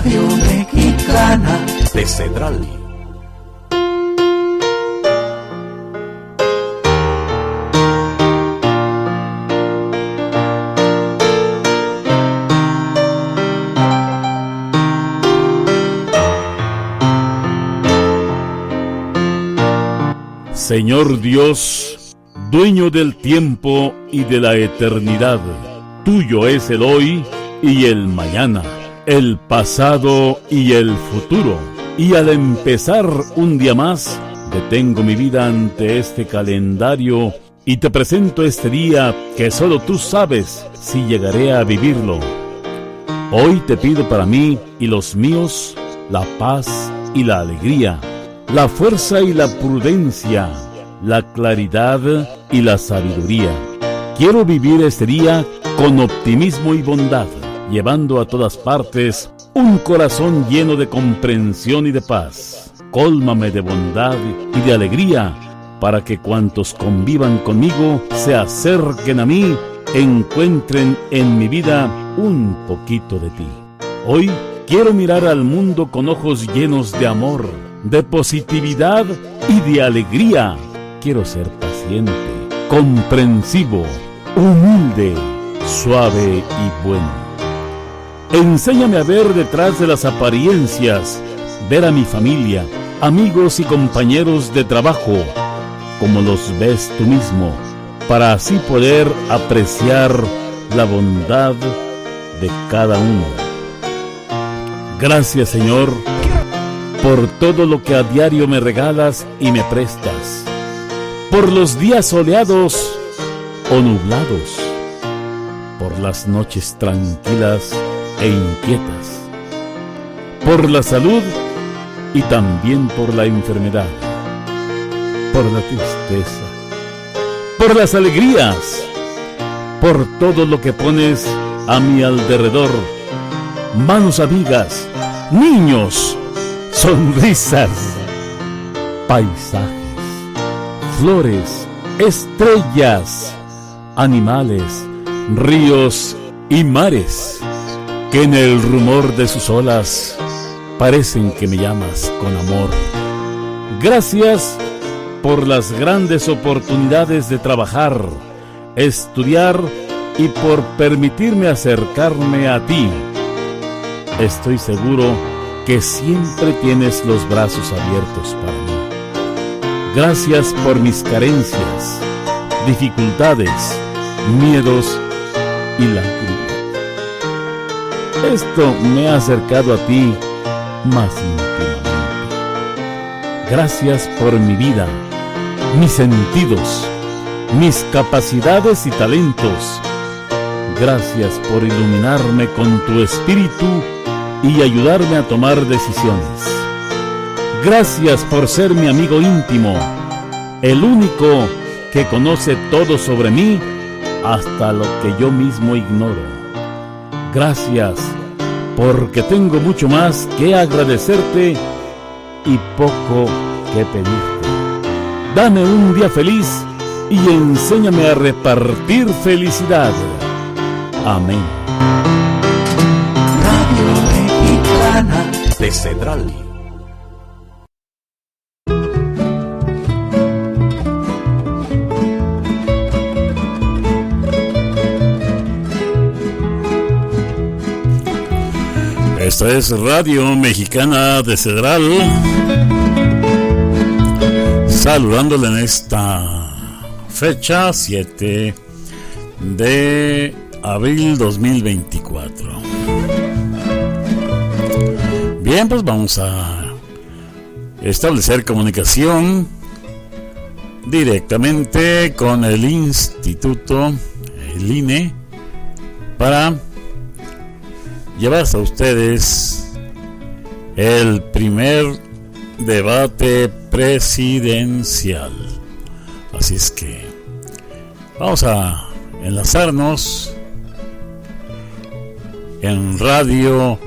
Radio Mexicana de Cedral. Señor Dios, dueño del tiempo y de la eternidad, tuyo es el hoy y el mañana, el pasado y el futuro. Y al empezar un día más, detengo mi vida ante este calendario y te presento este día que solo tú sabes si llegaré a vivirlo. Hoy te pido para mí y los míos la paz y la alegría, la fuerza y la prudencia, la claridad y la sabiduría. Quiero vivir este día con optimismo y bondad, llevando a todas partes un corazón lleno de comprensión y de paz. Cólmame de bondad y de alegría, para que cuantos convivan conmigo se acerquen a mí, encuentren en mi vida un poquito de ti. Hoy quiero mirar al mundo con ojos llenos de amor, de positividad y de alegría. Quiero ser paciente, comprensivo, humilde, suave y bueno. Enséñame a ver detrás de las apariencias, ver a mi familia, amigos y compañeros de trabajo, como los ves tú mismo, para así poder apreciar la bondad de cada uno. Gracias, Señor, por todo lo que a diario me regalas y me prestas, por los días soleados o nublados, por las noches tranquilas e inquietas, por la salud y también por la enfermedad, por la tristeza, por las alegrías, por todo lo que pones a mi alrededor, manos amigas, niños, sonrisas, paisajes, flores, estrellas, animales, ríos y mares, que en el rumor de sus olas parecen que me llamas con amor. Gracias por las grandes oportunidades de trabajar, estudiar y por permitirme acercarme a ti. Estoy seguro que siempre tienes los brazos abiertos para mí. Gracias por mis carencias, dificultades, miedos y lágrimas. Esto me ha acercado a ti más íntimamente. Gracias por mi vida, mis sentidos, mis capacidades y talentos. Gracias por iluminarme con tu espíritu y ayudarme a tomar decisiones. Gracias por ser mi amigo íntimo, el único que conoce todo sobre mí, hasta lo que yo mismo ignoro. Gracias porque tengo mucho más que agradecerte y poco que pedirte. Dame un día feliz y enséñame a repartir felicidad. Amén. Radio Mexicana de Cedral. Esta es Radio Mexicana de Cedral, saludándole en esta fecha 7 de abril 2024. Bien, pues vamos a establecer comunicación directamente con el instituto, el INE, para llevar a ustedes el primer debate presidencial. Así es que vamos a enlazarnos en Radio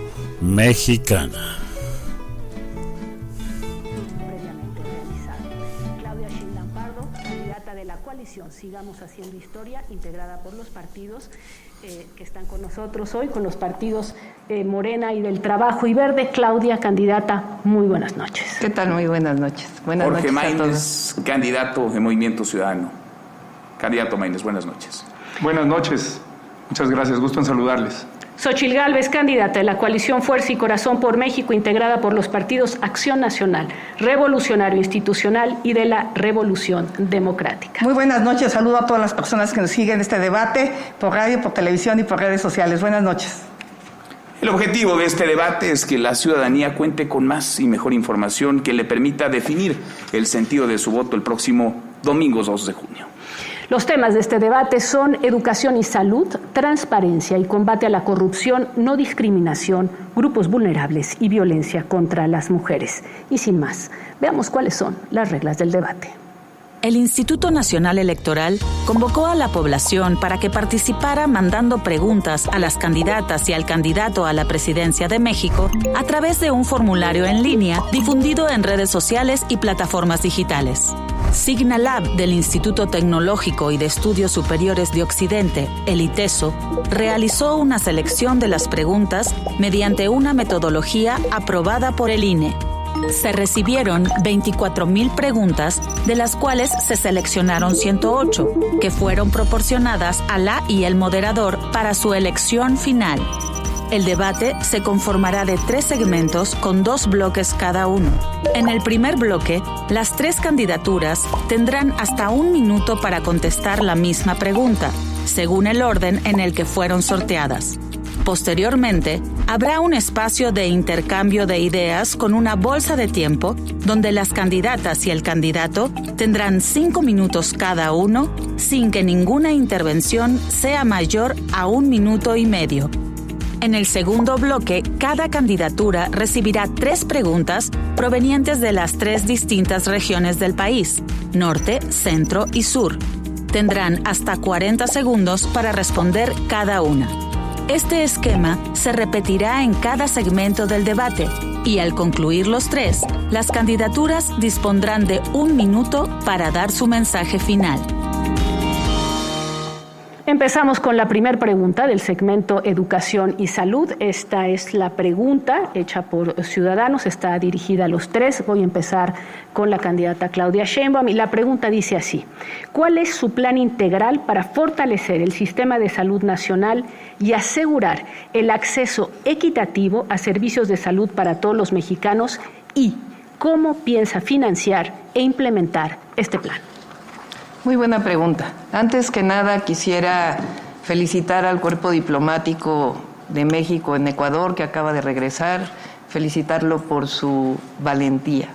Mexicana. Previamente realizado. Claudia Sheinbaum Pardo, candidata de la coalición Sigamos Haciendo Historia, integrada por los partidos que están con nosotros hoy, con los partidos Morena y del Trabajo y Verde. Claudia, candidata, muy buenas noches. ¿Qué tal? Muy buenas noches. Jorge Maínez, candidato de Movimiento Ciudadano. Candidato Maínez, buenas noches. Buenas noches. Muchas gracias. Gusto en saludarles. Xóchitl Gálvez, candidata de la coalición Fuerza y Corazón por México, integrada por los partidos Acción Nacional, Revolucionario Institucional y de la Revolución Democrática. Muy buenas noches. Saludo a todas las personas que nos siguen este debate por radio, por televisión y por redes sociales. Buenas noches. El objetivo de este debate es que la ciudadanía cuente con más y mejor información que le permita definir el sentido de su voto el próximo domingo 2 de junio. Los temas de este debate son educación y salud, transparencia y combate a la corrupción, no discriminación, grupos vulnerables y violencia contra las mujeres. Y sin más, veamos cuáles son las reglas del debate. El Instituto Nacional Electoral convocó a la población para que participara mandando preguntas a las candidatas y al candidato a la presidencia de México a través de un formulario en línea difundido en redes sociales y plataformas digitales. Signalab del Instituto Tecnológico y de Estudios Superiores de Occidente, el ITESO, realizó una selección de las preguntas mediante una metodología aprobada por el INE. Se recibieron 24,000 preguntas, de las cuales se seleccionaron 108, que fueron proporcionadas a la y el moderador para su elección final. El debate se conformará de 3 segmentos con 2 bloques cada uno. En el primer bloque, las 3 candidaturas tendrán hasta 1 minuto para contestar la misma pregunta, según el orden en el que fueron sorteadas. Posteriormente, habrá un espacio de intercambio de ideas con una bolsa de tiempo, donde las candidatas y el candidato tendrán 5 minutos cada uno, sin que ninguna intervención sea mayor a 1 minuto y medio. En el segundo bloque, cada candidatura recibirá 3 preguntas provenientes de las 3 distintas regiones del país, norte, centro y sur. Tendrán hasta 40 segundos para responder cada una. Este esquema se repetirá en cada segmento del debate y al concluir los 3, las candidaturas dispondrán de 1 minuto para dar su mensaje final. Empezamos con la primera pregunta del segmento Educación y Salud. Esta es la pregunta hecha por Ciudadanos, está dirigida a los 3. Voy a empezar con la candidata Claudia Sheinbaum y la pregunta dice así: ¿cuál es su plan integral para fortalecer el sistema de salud nacional y asegurar el acceso equitativo a servicios de salud para todos los mexicanos? ¿Y cómo piensa financiar e implementar este plan? Muy buena pregunta. Antes que nada quisiera felicitar al cuerpo diplomático de México en Ecuador que acaba de regresar, felicitarlo por su valentía.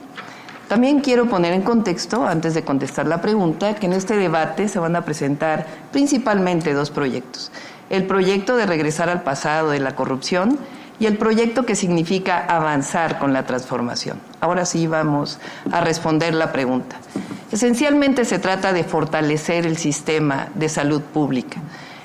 También quiero poner en contexto, antes de contestar la pregunta, que en este debate se van a presentar principalmente 2 proyectos. El proyecto de regresar al pasado de la corrupción y el proyecto que significa avanzar con la transformación. Ahora sí vamos a responder la pregunta. Esencialmente se trata de fortalecer el sistema de salud pública.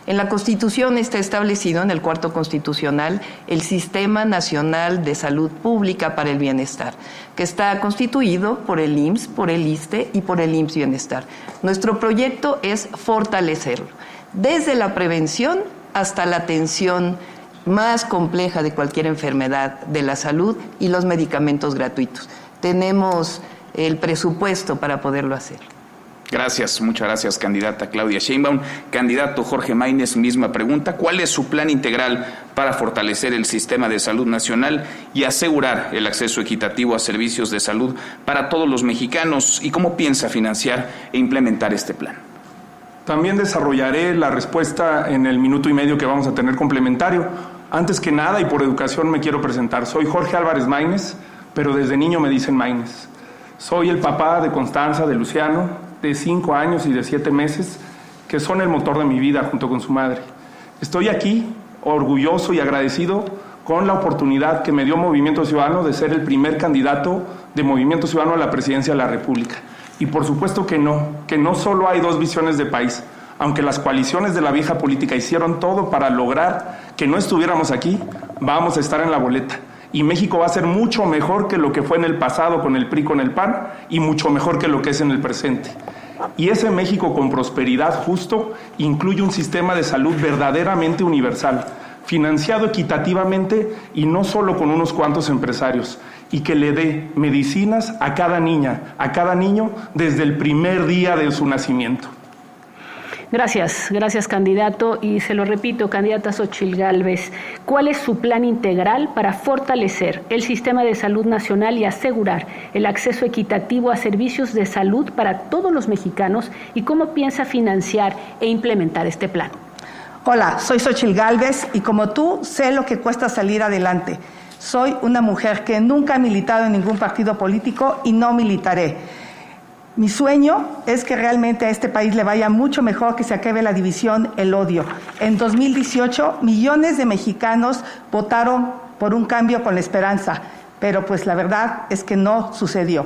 En la Constitución está establecido, en el 4º constitucional, el Sistema Nacional de Salud Pública para el Bienestar, que está constituido por el IMSS, por el ISSSTE y por el IMSS Bienestar. Nuestro proyecto es fortalecerlo, desde la prevención hasta la atención más compleja de cualquier enfermedad de la salud y los medicamentos gratuitos. Tenemos el presupuesto para poderlo hacer. Gracias, muchas gracias, candidata Claudia Sheinbaum. Candidato Jorge Maínez, misma pregunta. ¿Cuál es su plan integral para fortalecer el sistema de salud nacional y asegurar el acceso equitativo a servicios de salud para todos los mexicanos? ¿Y cómo piensa financiar e implementar este plan? También desarrollaré la respuesta en el minuto y medio que vamos a tener complementario. Antes que nada, y por educación, me quiero presentar. Soy Jorge Álvarez Maínez, pero desde niño me dicen Maínez. Soy el papá de Constanza, de Luciano, de 5 años y de 7 meses, que son el motor de mi vida junto con su madre. Estoy aquí orgulloso y agradecido con la oportunidad que me dio Movimiento Ciudadano de ser el primer candidato de Movimiento Ciudadano a la presidencia de la República. Y por supuesto que no solo hay 2 visiones de país. Aunque las coaliciones de la vieja política hicieron todo para lograr que no estuviéramos aquí, vamos a estar en la boleta. Y México va a ser mucho mejor que lo que fue en el pasado con el PRI, con el PAN, y mucho mejor que lo que es en el presente. Y ese México con prosperidad justo incluye un sistema de salud verdaderamente universal, financiado equitativamente y no solo con unos cuantos empresarios, y que le dé medicinas a cada niña, a cada niño, desde el primer día de su nacimiento. Gracias, candidato. Y se lo repito, candidata Xóchitl Gálvez, ¿cuál es su plan integral para fortalecer el sistema de salud nacional y asegurar el acceso equitativo a servicios de salud para todos los mexicanos? ¿Y cómo piensa financiar e implementar este plan? Hola, soy Xóchitl Gálvez y como tú sé lo que cuesta salir adelante. Soy una mujer que nunca ha militado en ningún partido político y no militaré. Mi sueño es que realmente a este país le vaya mucho mejor, que se acabe la división, el odio. En 2018, millones de mexicanos votaron por un cambio con la esperanza, pero pues la verdad es que no sucedió.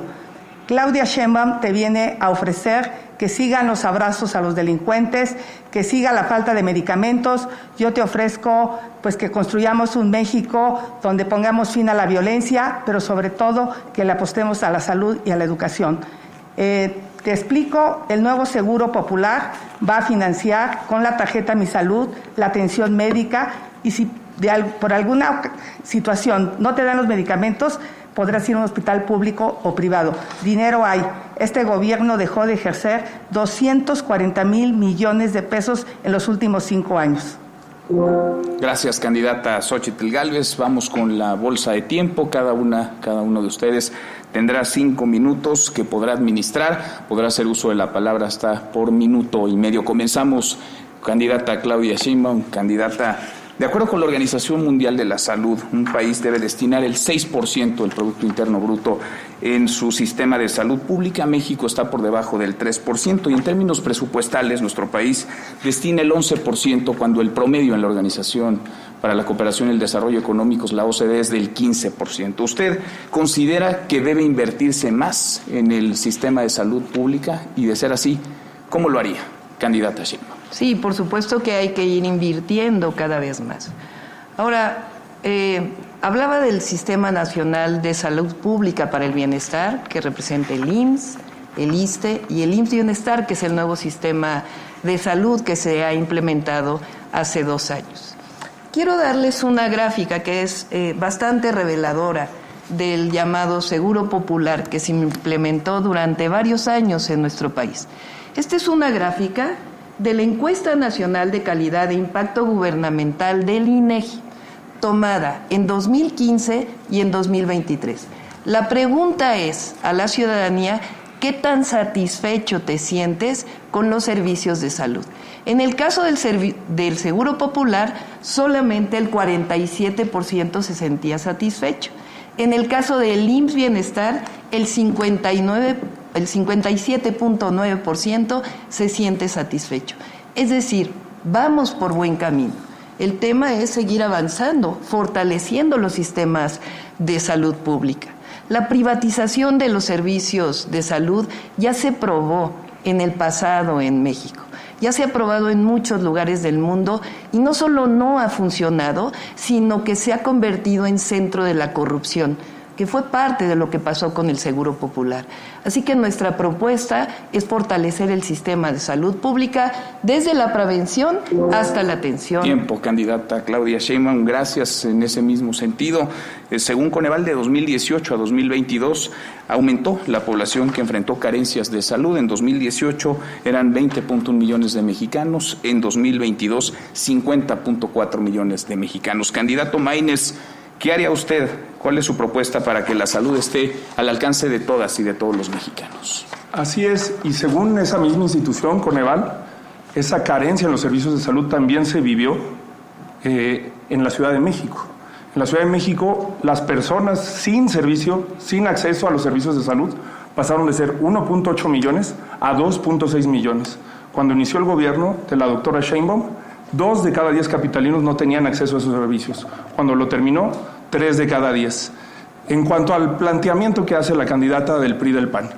Claudia Sheinbaum te viene a ofrecer que sigan los abrazos a los delincuentes, que siga la falta de medicamentos. Yo te ofrezco pues que construyamos un México donde pongamos fin a la violencia, pero sobre todo que le apostemos a la salud y a la educación. Te explico, el nuevo Seguro Popular va a financiar con la tarjeta Mi Salud la atención médica y si por alguna situación no te dan los medicamentos, podrás ir a un hospital público o privado. Dinero hay. Este gobierno dejó de ejercer 240,000 millones de pesos en los últimos 5 años. Gracias, candidata Xóchitl Gálvez. Vamos con la bolsa de tiempo. Cada uno de ustedes tendrá 5 minutos que podrá administrar. Podrá hacer uso de la palabra hasta por minuto y medio. Comenzamos, candidata Claudia Sheinbaum. Candidata, de acuerdo con la Organización Mundial de la Salud, un país debe destinar el 6% del Producto Interno Bruto en su sistema de salud pública. México está por debajo del 3% y en términos presupuestales nuestro país destina el 11% cuando el promedio en la Organización para la Cooperación y el Desarrollo Económicos, la OCDE, es del 15%. ¿Usted considera que debe invertirse más en el sistema de salud pública? Y de ser así, ¿cómo lo haría, candidata Sheinbaum? Sí, por supuesto que hay que ir invirtiendo cada vez más. Ahora, hablaba del Sistema Nacional de Salud Pública para el Bienestar, que representa el IMSS, el ISSSTE y el IMSS Bienestar, que es el nuevo sistema de salud que se ha implementado hace 2 años. Quiero darles una gráfica que es bastante reveladora del llamado Seguro Popular que se implementó durante varios años en nuestro país. Esta es una gráfica de la Encuesta Nacional de Calidad e Impacto Gubernamental del INEGI, tomada en 2015 y en 2023. La pregunta es a la ciudadanía, ¿qué tan satisfecho te sientes con los servicios de salud? En el caso del Seguro Popular, solamente el 47% se sentía satisfecho. En el caso del IMSS Bienestar, el 57.9% se siente satisfecho. Es decir, vamos por buen camino. El tema es seguir avanzando, fortaleciendo los sistemas de salud pública. La privatización de los servicios de salud ya se probó en el pasado en México. Ya se ha probado en muchos lugares del mundo y no solo no ha funcionado, sino que se ha convertido en centro de la corrupción, que fue parte de lo que pasó con el Seguro Popular. Así que nuestra propuesta es fortalecer el sistema de salud pública desde la prevención hasta la atención. Tiempo, candidata Claudia Sheinbaum. Gracias en ese mismo sentido. Según Coneval, de 2018 a 2022 aumentó la población que enfrentó carencias de salud. En 2018 eran 20.1 millones de mexicanos, en 2022 50.4 millones de mexicanos. Candidato Maínez, ¿qué haría usted? ¿Cuál es su propuesta para que la salud esté al alcance de todas y de todos los mexicanos? Así es, y según esa misma institución, Coneval, esa carencia en los servicios de salud también se vivió en la Ciudad de México. En la Ciudad de México, las personas sin servicio, sin acceso a los servicios de salud, pasaron de ser 1.8 millones a 2.6 millones. Cuando inició el gobierno de la doctora Sheinbaum, 2 de cada 10 capitalinos no tenían acceso a esos servicios. Cuando lo terminó, 3 de cada 10. En cuanto al planteamiento que hace la candidata del PRI del PAN,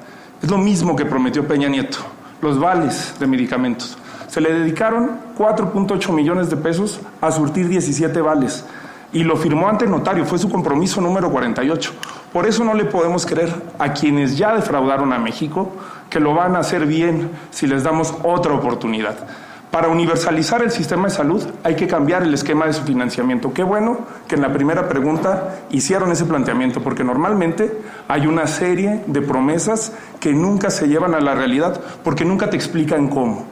es lo mismo que prometió Peña Nieto, los vales de medicamentos. Se le dedicaron 4.8 millones de pesos a surtir 17 vales y lo firmó ante notario, fue su compromiso número 48. Por eso no le podemos creer a quienes ya defraudaron a México que lo van a hacer bien si les damos otra oportunidad. Para universalizar el sistema de salud hay que cambiar el esquema de su financiamiento. Qué bueno que en la primera pregunta hicieron ese planteamiento, porque normalmente hay una serie de promesas que nunca se llevan a la realidad porque nunca te explican cómo.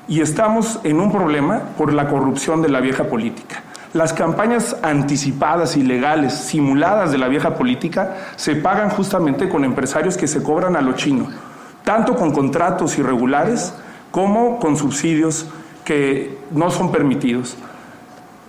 Y estamos en un problema por la corrupción de la vieja política. Las campañas anticipadas, ilegales, simuladas de la vieja política se pagan justamente con empresarios que se cobran a lo chino, tanto con contratos irregulares como con subsidios que no son permitidos.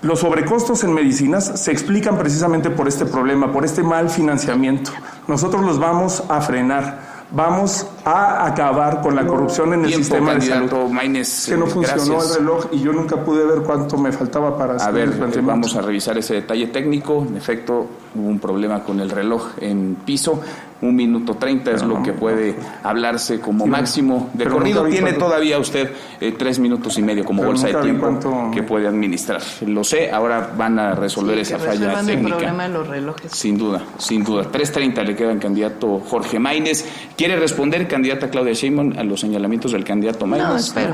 Los sobrecostos en medicinas se explican precisamente por este problema, por este mal financiamiento. Nosotros los vamos a frenar. Vamos a acabar con la corrupción en el sistema de salud. Maínez, que no funcionó gracias. el reloj y yo nunca pude ver cuánto me faltaba para hacer el planteamiento. Vamos a revisar ese detalle técnico. En efecto, hubo un problema con el reloj en piso. 1 minuto 30 es lo que puede hablarse como máximo de corrido. Tiene todavía usted 3 minutos y medio como bolsa de tiempo que puede administrar. Lo sé, ahora van a resolver esa falla técnica. El problema de los relojes. Sin duda, sin duda. 3:30 le queda al candidato Jorge Maínez. ¿Quiere responder, candidata Claudia Sheinbaum, a los señalamientos del candidato Maínez? No, espero.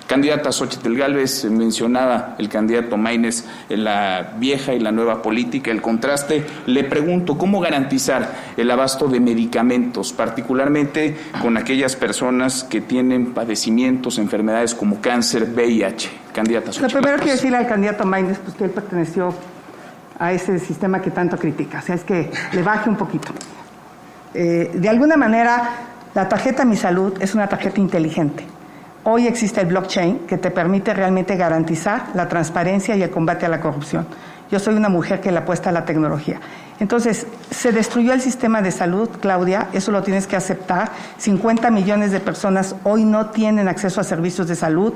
Candidata Xóchitl Gálvez, mencionaba el candidato Maínez en la vieja y la nueva política, el contraste. Le pregunto, ¿cómo garantizar el abasto de medicamentos, particularmente con aquellas personas que tienen padecimientos, enfermedades como cáncer, VIH? Candidata Xóchitl. Lo primero quiero decirle al candidato Maínez pues, que él perteneció a ese sistema que tanto critica, o sea, es que le baje un poquito. De alguna manera, la tarjeta Mi Salud es una tarjeta inteligente. Hoy existe el blockchain que te permite realmente garantizar la transparencia y el combate a la corrupción. Yo soy una mujer que le apuesta a la tecnología. Entonces, se destruyó el sistema de salud, Claudia, eso lo tienes que aceptar. 50 millones de personas hoy no tienen acceso a servicios de salud.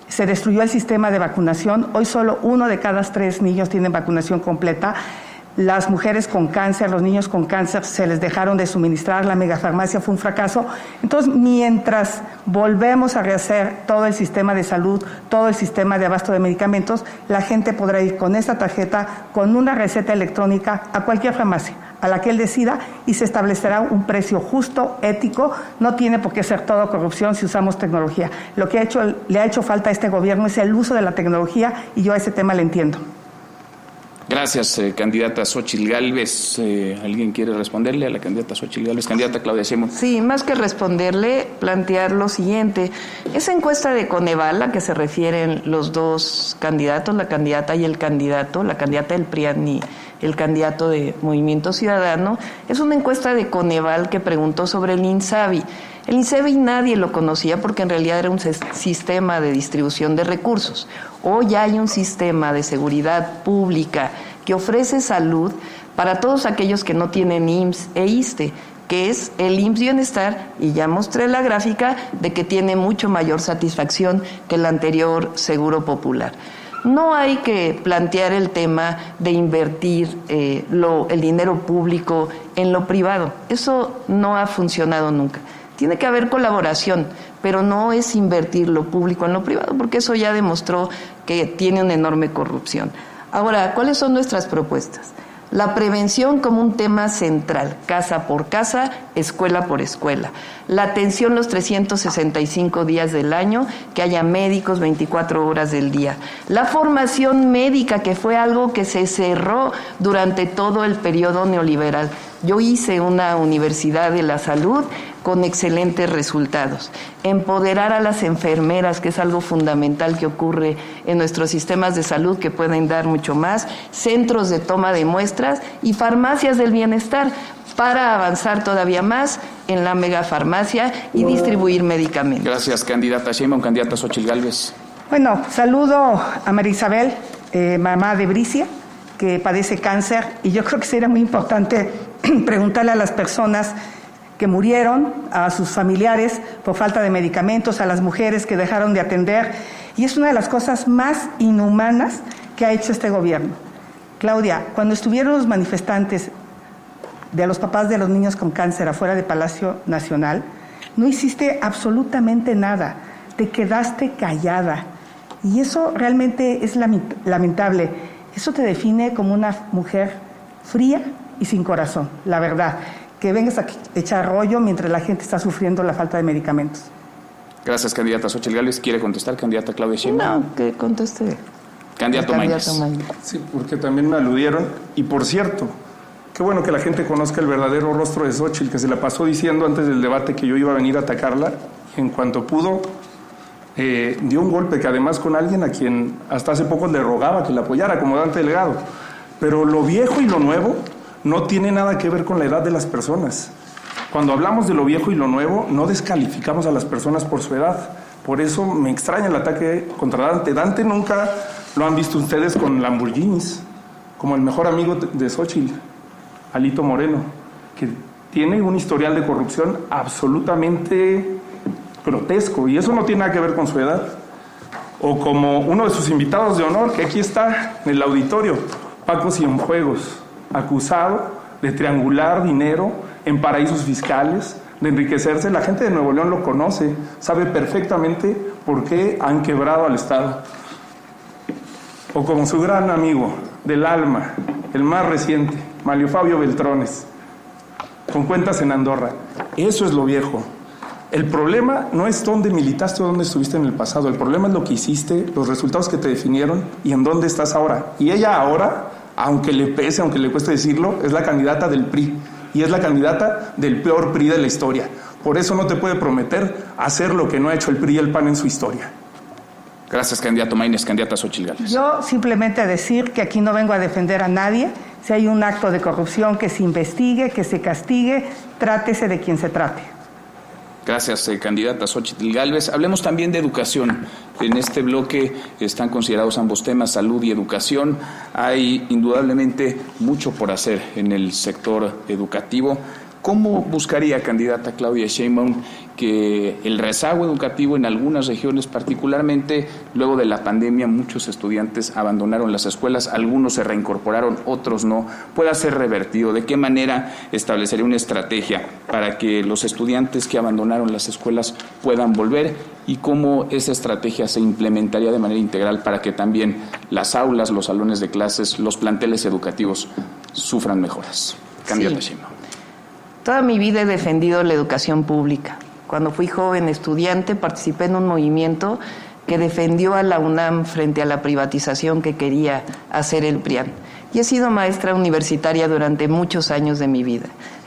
Se destruyó el sistema de vacunación. Hoy solo 1 de cada 3 niños tienen vacunación completa. Las mujeres con cáncer, los niños con cáncer, se les dejaron de suministrar, la megafarmacia fue un fracaso. Entonces, mientras volvemos a rehacer todo el sistema de salud, todo el sistema de abasto de medicamentos, la gente podrá ir con esta tarjeta, con una receta electrónica, a cualquier farmacia, a la que él decida, y se establecerá un precio justo, ético. No tiene por qué ser todo corrupción si usamos tecnología. Lo que le ha hecho falta a este gobierno es el uso de la tecnología, y yo a ese tema le entiendo. Gracias, candidata Xóchitl Gálvez. ¿Alguien quiere responderle a la candidata Xóchitl Gálvez? Candidata Claudia Sheinbaum. Sí, más que responderle, plantear lo siguiente. Esa encuesta de Coneval, a la que se refieren los dos candidatos, la candidata y el candidato, la candidata del PRIAN y el candidato de Movimiento Ciudadano, es una encuesta de Coneval que preguntó sobre el INSABI. El INSABI nadie lo conocía porque en realidad era un sistema de distribución de recursos. Hoy hay un sistema de seguridad pública que ofrece salud para todos aquellos que no tienen IMSS e ISSSTE, que es el IMSS Bienestar, y ya mostré la gráfica de que tiene mucho mayor satisfacción que el anterior Seguro Popular. No hay que plantear el tema de invertir el dinero público en lo privado. Eso no ha funcionado nunca. Tiene que haber colaboración, pero no es invertir lo público en lo privado, porque eso ya demostró que tiene una enorme corrupción. Ahora, ¿cuáles son nuestras propuestas? La prevención como un tema central, casa por casa, escuela por escuela. La atención los 365 días del año, que haya médicos 24 horas del día. La formación médica, que fue algo que se cerró durante todo el periodo neoliberal. Yo hice una universidad de la salud con excelentes resultados. Empoderar a las enfermeras, que es algo fundamental que ocurre en nuestros sistemas de salud, que pueden dar mucho más. Centros de toma de muestras y farmacias del bienestar para avanzar todavía más en la megafarmacia y distribuir medicamentos. Gracias, candidata Sheinbaum. Candidata Xóchitl Gálvez. Bueno, saludo a María Isabel, mamá de Bricia, que padece cáncer, y yo creo que sería muy importante preguntarle a las personas que murieron, a sus familiares por falta de medicamentos, a las mujeres que dejaron de atender, y es una de las cosas más inhumanas que ha hecho este gobierno. Claudia, cuando estuvieron los manifestantes de los papás de los niños con cáncer afuera de Palacio Nacional, no hiciste absolutamente nada, te quedaste callada, y eso realmente es lamentable. Eso te define como una mujer fría y sin corazón, la verdad. Que vengas a echar rollo mientras la gente está sufriendo la falta de medicamentos. Gracias, candidata Xóchitl Gálvez. ¿Quiere contestar, candidata Claudia Sheinbaum? No, que conteste. Candidato Maínez. Sí, porque también me aludieron. Y por cierto, qué bueno que la gente conozca el verdadero rostro de Xóchitl, que se la pasó diciendo antes del debate que yo iba a venir a atacarla. Y en cuanto pudo, dio un golpe, que además con alguien a quien hasta hace poco le rogaba que la apoyara, como Dante Delgado. Pero lo viejo y lo nuevo no tiene nada que ver con la edad de las personas. Cuando hablamos de lo viejo y lo nuevo, no descalificamos a las personas por su edad. Por eso me extraña el ataque contra Dante. Dante nunca lo han visto ustedes con Lamborghinis, como el mejor amigo de Xóchitl, Alito Moreno, que tiene un historial de corrupción absolutamente grotesco, y eso no tiene nada que ver con su edad. O como uno de sus invitados de honor, que aquí está en el auditorio, Paco Cienfuegos, acusado de triangular dinero en paraísos fiscales, de enriquecerse. La gente de Nuevo León lo conoce, sabe perfectamente por qué han quebrado al Estado. O como su gran amigo del alma, el más reciente, Manlio Fabio Beltrones, con cuentas en Andorra. Eso es lo viejo. El problema no es dónde militaste o dónde estuviste en el pasado. El problema es lo que hiciste, los resultados que te definieron y en dónde estás ahora. Y ella ahora, aunque le pese, aunque le cueste decirlo, es la candidata del PRI. Y es la candidata del peor PRI de la historia. Por eso no te puede prometer hacer lo que no ha hecho el PRI y el PAN en su historia. Gracias, candidato Maínez. Candidata Xóchitl Gálvez. Yo simplemente decir que aquí no vengo a defender a nadie. Si hay un acto de corrupción, que se investigue, que se castigue, trátese de quien se trate. Gracias, candidata Xóchitl Gálvez. Hablemos también de educación. En este bloque están considerados ambos temas, salud y educación. Hay indudablemente mucho por hacer en el sector educativo. ¿Cómo buscaría, candidata Claudia Sheinbaum, que el rezago educativo en algunas regiones, particularmente luego de la pandemia, muchos estudiantes abandonaron las escuelas, algunos se reincorporaron, otros no, pueda ser revertido? ¿De qué manera establecería una estrategia para que los estudiantes que abandonaron las escuelas puedan volver? ¿Y cómo esa estrategia se implementaría de manera integral para que también las aulas, los salones de clases, los planteles educativos sufran mejoras? Candidata Sheinbaum. Toda mi vida he defendido la educación pública. Cuando fui joven estudiante participé en un movimiento que defendió a la UNAM frente a la privatización que quería hacer el PRIAN. Y he sido maestra universitaria durante muchos años de mi vida.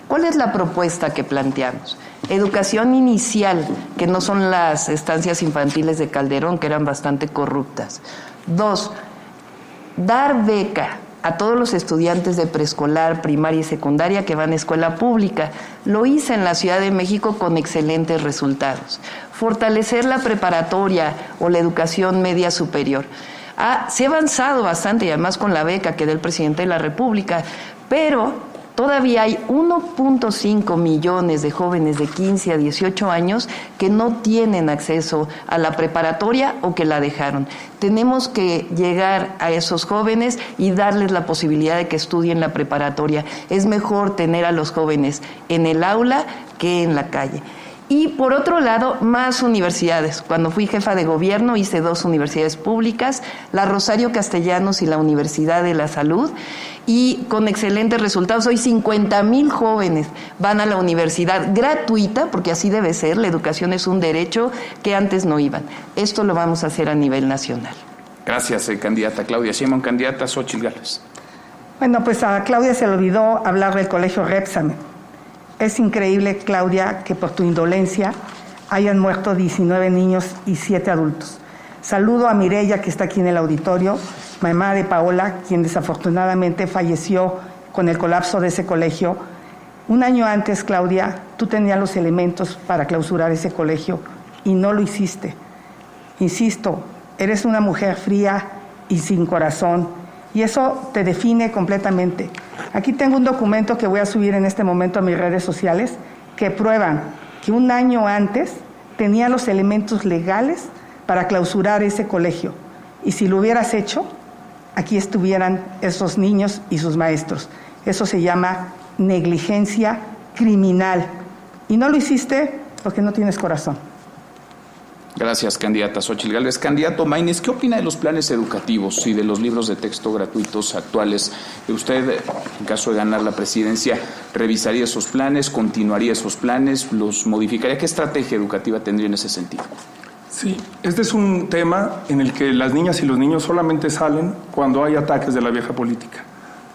¿Cuál es la propuesta que planteamos? Educación inicial, que no son las estancias infantiles de Calderón, que eran bastante corruptas. 2, dar beca a todos los estudiantes de preescolar, primaria y secundaria que van a escuela pública. Lo hice en la Ciudad de México con excelentes resultados. Fortalecer la preparatoria o la educación media superior. Se ha avanzado bastante, y además con la beca que da el presidente de la República, pero todavía hay 1.5 millones de jóvenes de 15 a 18 años que no tienen acceso a la preparatoria o que la dejaron. Tenemos que llegar a esos jóvenes y darles la posibilidad de que estudien la preparatoria. Es mejor tener a los jóvenes en el aula que en la calle. Y por otro lado, más universidades. Cuando fui jefa de gobierno hice 2 universidades públicas, la Rosario Castellanos y la Universidad de la Salud, y con excelentes resultados. Hoy 50,000 jóvenes van a la universidad gratuita, porque así debe ser, la educación es un derecho que antes no iban. Esto lo vamos a hacer a nivel nacional. Gracias, candidata Claudia Sheinbaum. Candidata Xóchitl Gálvez. Bueno, pues a Claudia se le olvidó hablar del colegio Repsamen. Es increíble, Claudia, que por tu indolencia hayan muerto 19 niños y 7 adultos. Saludo a Mireya, que está aquí en el auditorio, mamá de Paola, quien desafortunadamente falleció con el colapso de ese colegio. Un año antes, Claudia, tú tenías los elementos para clausurar ese colegio y no lo hiciste. Insisto, eres una mujer fría y sin corazón, y eso te define completamente. Aquí tengo un documento que voy a subir en este momento a mis redes sociales que prueban que un año antes tenía los elementos legales para clausurar ese colegio. Y si lo hubieras hecho, aquí estuvieran esos niños y sus maestros. Eso se llama negligencia criminal. Y no lo hiciste porque no tienes corazón. Gracias, candidata Xóchitl Gálvez. Candidato Maínez, ¿qué opina de los planes educativos y de los libros de texto gratuitos actuales? ¿Usted, en caso de ganar la presidencia, revisaría esos planes, continuaría esos planes, los modificaría? ¿Qué estrategia educativa tendría en ese sentido? Sí, este es un tema en el que las niñas y los niños solamente salen cuando hay ataques de la vieja política.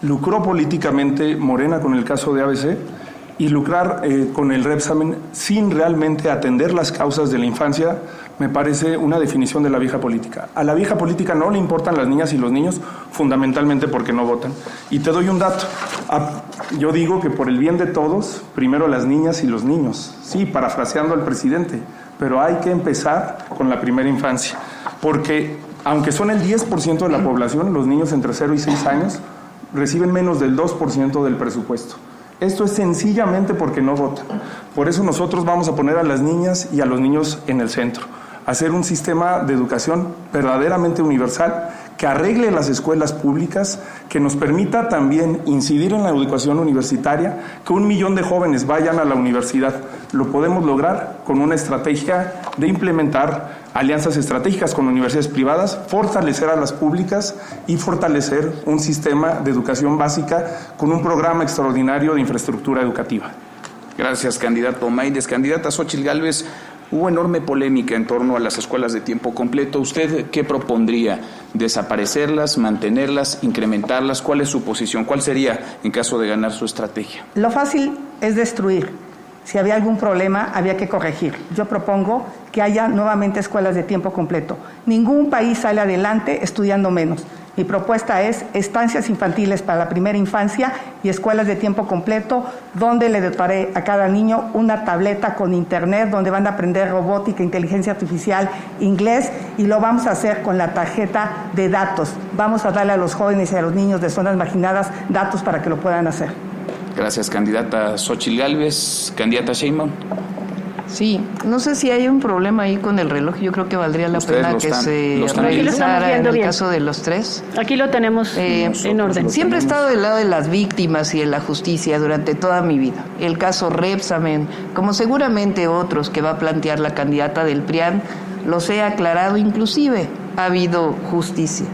Lucró políticamente Morena con el caso de ABC y lucrar con el Repsamen sin realmente atender las causas de la infancia me parece una definición de la vieja política. A la vieja política no le importan las niñas y los niños fundamentalmente porque no votan. Y te doy un dato. Yo digo que por el bien de todos, primero las niñas y los niños. Sí, parafraseando al presidente, pero hay que empezar con la primera infancia. Porque aunque son el 10% de la población, los niños entre 0 y 6 años reciben menos del 2% del presupuesto. Esto es sencillamente porque no votan. Por eso nosotros vamos a poner a las niñas y a los niños en el centro. Hacer un sistema de educación verdaderamente universal que arregle las escuelas públicas, que nos permita también incidir en la educación universitaria, que 1 millón de jóvenes vayan a la universidad. Lo podemos lograr con una estrategia de implementar alianzas estratégicas con universidades privadas, fortalecer a las públicas y fortalecer un sistema de educación básica con un programa extraordinario de infraestructura educativa. Gracias, candidato Maínez. Candidata Xóchitl Gálvez, hubo enorme polémica en torno a las escuelas de tiempo completo. ¿Usted qué propondría? ¿Desaparecerlas, mantenerlas, incrementarlas? ¿Cuál es su posición? ¿Cuál sería en caso de ganar su estrategia? Lo fácil es destruir. Si había algún problema, había que corregir. Yo propongo que haya nuevamente escuelas de tiempo completo. Ningún país sale adelante estudiando menos. Mi propuesta es estancias infantiles para la primera infancia y escuelas de tiempo completo, donde le dotaré a cada niño una tableta con internet, donde van a aprender robótica, inteligencia artificial, inglés, y lo vamos a hacer con la tarjeta de datos. Vamos a darle a los jóvenes y a los niños de zonas marginadas datos para que lo puedan hacer. Gracias, candidata Xóchitl Gálvez. Candidata Sheinbaum. Sí, no sé si hay un problema ahí con el reloj. Yo creo que valdría la pena que se revisara en el caso de los tres. Aquí lo tenemos en orden. Siempre he estado del lado de las víctimas y de la justicia durante toda mi vida. El caso Repsamen, como seguramente otros que va a plantear la candidata del PRIAN, los he aclarado, inclusive ha habido justicia.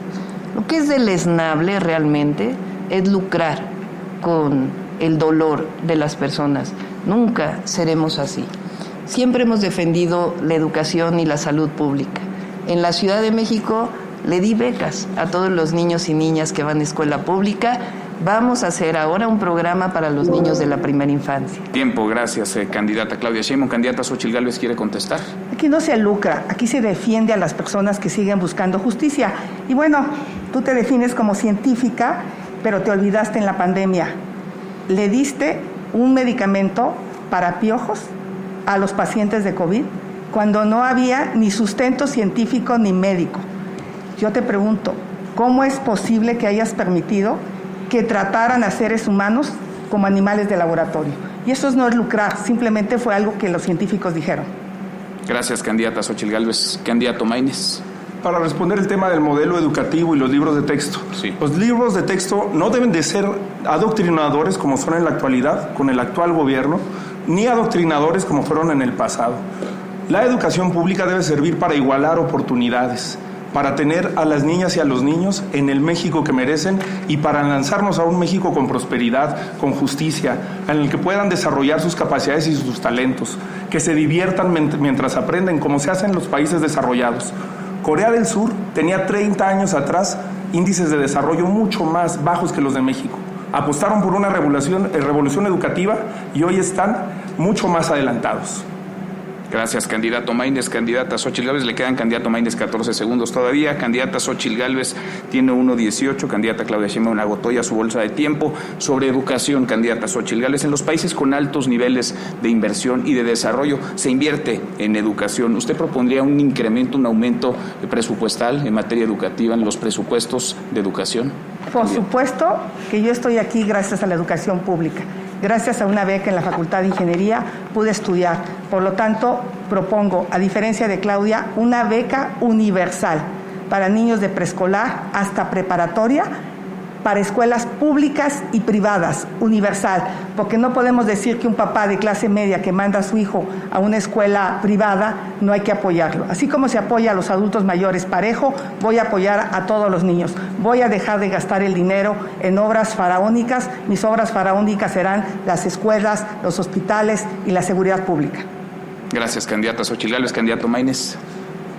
Lo que es deleznable realmente es lucrar con el dolor de las personas. Nunca seremos así. Siempre hemos defendido la educación y la salud pública. En la Ciudad de México le di becas a todos los niños y niñas que van a escuela pública. Vamos a hacer ahora un programa para los niños de la primera infancia. Tiempo, gracias, candidata Claudia Sheinbaum. Candidata Xóchitl Gálvez, ¿quiere contestar? Aquí no se lucra, aquí se defiende a las personas que siguen buscando justicia. Y bueno, tú te defines como científica, pero te olvidaste en la pandemia. Le diste un medicamento para piojos a los pacientes de COVID cuando no había ni sustento científico ni médico. Yo te pregunto, ¿cómo es posible que hayas permitido que trataran a seres humanos como animales de laboratorio? Y eso no es lucrar, simplemente fue algo que los científicos dijeron. Gracias, candidata Xóchitl Gálvez. Candidato Maínez. Para responder el tema del modelo educativo y los libros de texto. Sí. Los libros de texto no deben de ser adoctrinadores como son en la actualidad, con el actual gobierno, ni adoctrinadores como fueron en el pasado. La educación pública debe servir para igualar oportunidades, para tener a las niñas y a los niños en el México que merecen y para lanzarnos a un México con prosperidad, con justicia, en el que puedan desarrollar sus capacidades y sus talentos, que se diviertan mientras aprenden, como se hace en los países desarrollados. Corea del Sur tenía 30 años atrás índices de desarrollo mucho más bajos que los de México. Apostaron por una revolución educativa y hoy están mucho más adelantados. Gracias, candidato Maínez. Candidata Xóchitl Gálvez, le quedan candidato Maínez 14 segundos todavía. Candidata Xóchitl Gálvez tiene 1:18. Candidata Claudia Sheinbaum agotó ya su bolsa de tiempo. Sobre educación, candidata Xóchitl Gálvez, en los países con altos niveles de inversión y de desarrollo se invierte en educación. ¿Usted propondría un incremento, un aumento presupuestal en materia educativa en los presupuestos de educación? Por supuesto que yo estoy aquí gracias a la educación pública. Gracias a una beca en la Facultad de Ingeniería pude estudiar. Por lo tanto, propongo, a diferencia de Claudia, una beca universal para niños de preescolar hasta preparatoria para escuelas públicas y privadas, universal, porque no podemos decir que un papá de clase media que manda a su hijo a una escuela privada no hay que apoyarlo. Así como se apoya a los adultos mayores parejo, voy a apoyar a todos los niños. Voy a dejar de gastar el dinero en obras faraónicas. Mis obras faraónicas serán las escuelas, los hospitales y la seguridad pública. Gracias, candidata Xóchitl Gálvez. Candidato Maínez.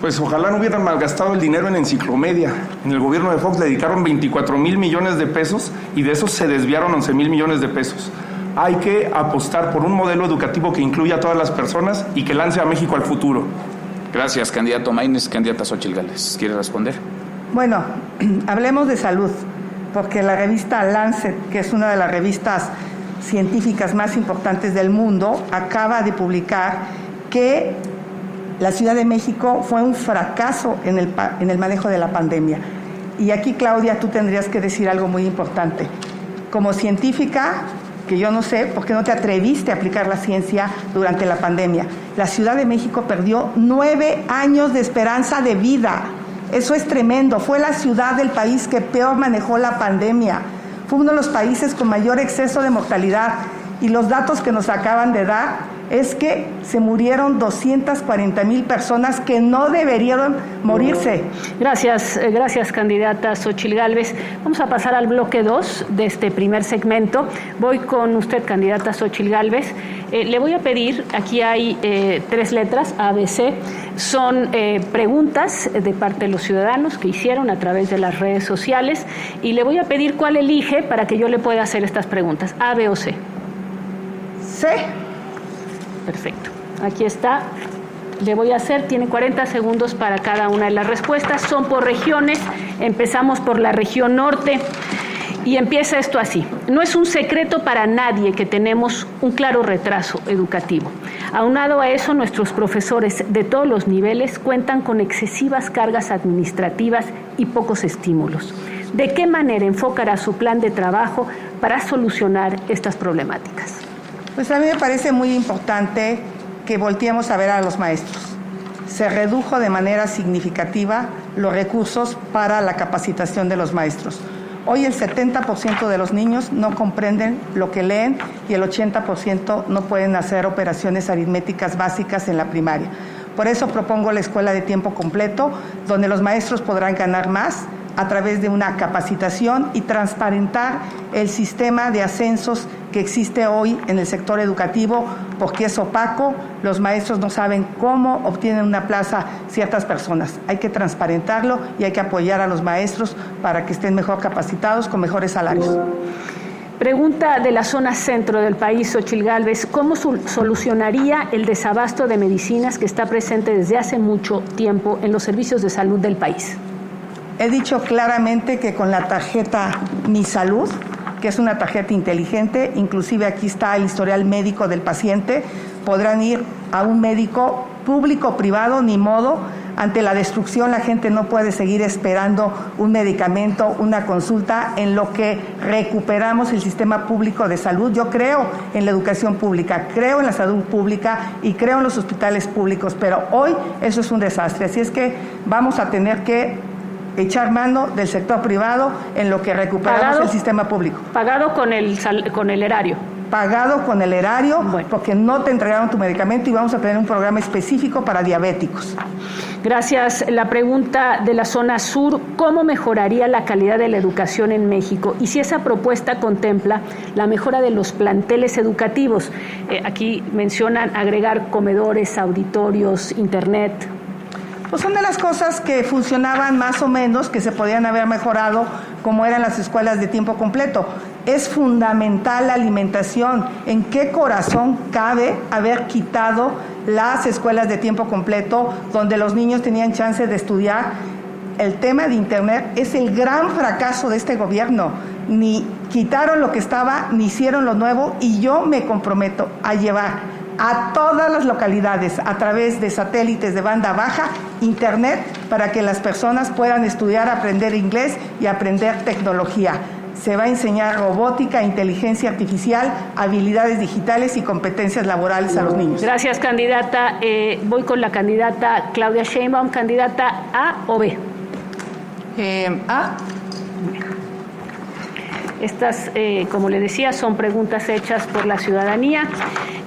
Pues ojalá no hubieran malgastado el dinero en enciclomedia. En el gobierno de Fox le dedicaron 24,000 millones de pesos y de esos se desviaron 11,000 millones de pesos. Hay que apostar por un modelo educativo que incluya a todas las personas y que lance a México al futuro. Gracias, candidato Maínez. Candidata Xóchitl Gálvez, ¿quiere responder? Bueno, hablemos de salud, porque la revista Lancet, que es una de las revistas científicas más importantes del mundo, acaba de publicar que la Ciudad de México fue un fracaso en el manejo de la pandemia. Y aquí, Claudia, tú tendrías que decir algo muy importante. Como científica, que yo no sé por qué no te atreviste a aplicar la ciencia durante la pandemia. La Ciudad de México perdió 9 años de esperanza de vida. Eso es tremendo. Fue la ciudad del país que peor manejó la pandemia. Fue uno de los países con mayor exceso de mortalidad. Y los datos que nos acaban de dar es que se murieron 240,000 personas que no deberían morirse. Gracias, candidata Xóchitl Gálvez. Vamos a pasar al bloque 2 de este primer segmento. Voy con usted, candidata Xóchitl Gálvez. Le voy a pedir, aquí hay 3 letras, A, B, C. Son preguntas de parte de los ciudadanos que hicieron a través de las redes sociales y le voy a pedir cuál elige para que yo le pueda hacer estas preguntas, A, B o C. C. Perfecto. Aquí está. Le voy a hacer, tiene 40 segundos para cada una de las respuestas. Son por regiones. Empezamos por la región norte. Y empieza esto así. No es un secreto para nadie que tenemos un claro retraso educativo. Aunado a eso, nuestros profesores de todos los niveles cuentan con excesivas cargas administrativas y pocos estímulos. ¿De qué manera enfocará su plan de trabajo para solucionar estas problemáticas? Pues a mí me parece muy importante que volteemos a ver a los maestros. Se redujo de manera significativa los recursos para la capacitación de los maestros. Hoy el 70% de los niños no comprenden lo que leen y el 80% no pueden hacer operaciones aritméticas básicas en la primaria. Por eso propongo la escuela de tiempo completo, donde los maestros podrán ganar más a través de una capacitación y transparentar el sistema de ascensos que existe hoy en el sector educativo, porque es opaco, los maestros no saben cómo obtienen una plaza ciertas personas. Hay que transparentarlo y hay que apoyar a los maestros para que estén mejor capacitados con mejores salarios. Pregunta de la zona centro del país, Xóchitl Gálvez, ¿cómo solucionaría el desabasto de medicinas que está presente desde hace mucho tiempo en los servicios de salud del país? He dicho claramente que con la tarjeta Mi Salud, que es una tarjeta inteligente, inclusive aquí está el historial médico del paciente, podrán ir a un médico público o privado, ni modo. Ante la destrucción la gente no puede seguir esperando un medicamento, una consulta, en lo que recuperamos el sistema público de salud. Yo creo en la educación pública, creo en la salud pública y creo en los hospitales públicos, pero hoy eso es un desastre. Así es que vamos a tener que echar mano del sector privado en lo que recuperamos el sistema público. Pagado con el erario. Pagado con el erario, porque no te entregaron tu medicamento y vamos a tener un programa específico para diabéticos. Gracias. La pregunta de la zona sur, ¿cómo mejoraría la calidad de la educación en México? Y si esa propuesta contempla la mejora de los planteles educativos. Aquí mencionan agregar comedores, auditorios, internet. Pues son de las cosas que funcionaban más o menos, que se podían haber mejorado, como eran las escuelas de tiempo completo. Es fundamental la alimentación. ¿En qué corazón cabe haber quitado las escuelas de tiempo completo, donde los niños tenían chance de estudiar? El tema de internet es el gran fracaso de este gobierno. Ni quitaron lo que estaba, ni hicieron lo nuevo, y yo me comprometo a llevar a todas las localidades, a través de satélites de banda baja, internet, para que las personas puedan estudiar, aprender inglés y aprender tecnología. Se va a enseñar robótica, inteligencia artificial, habilidades digitales y competencias laborales a los niños. Gracias, candidata. Voy con la candidata Claudia Sheinbaum. ¿Candidata A o B? A. Estas, como le decía, son preguntas hechas por la ciudadanía.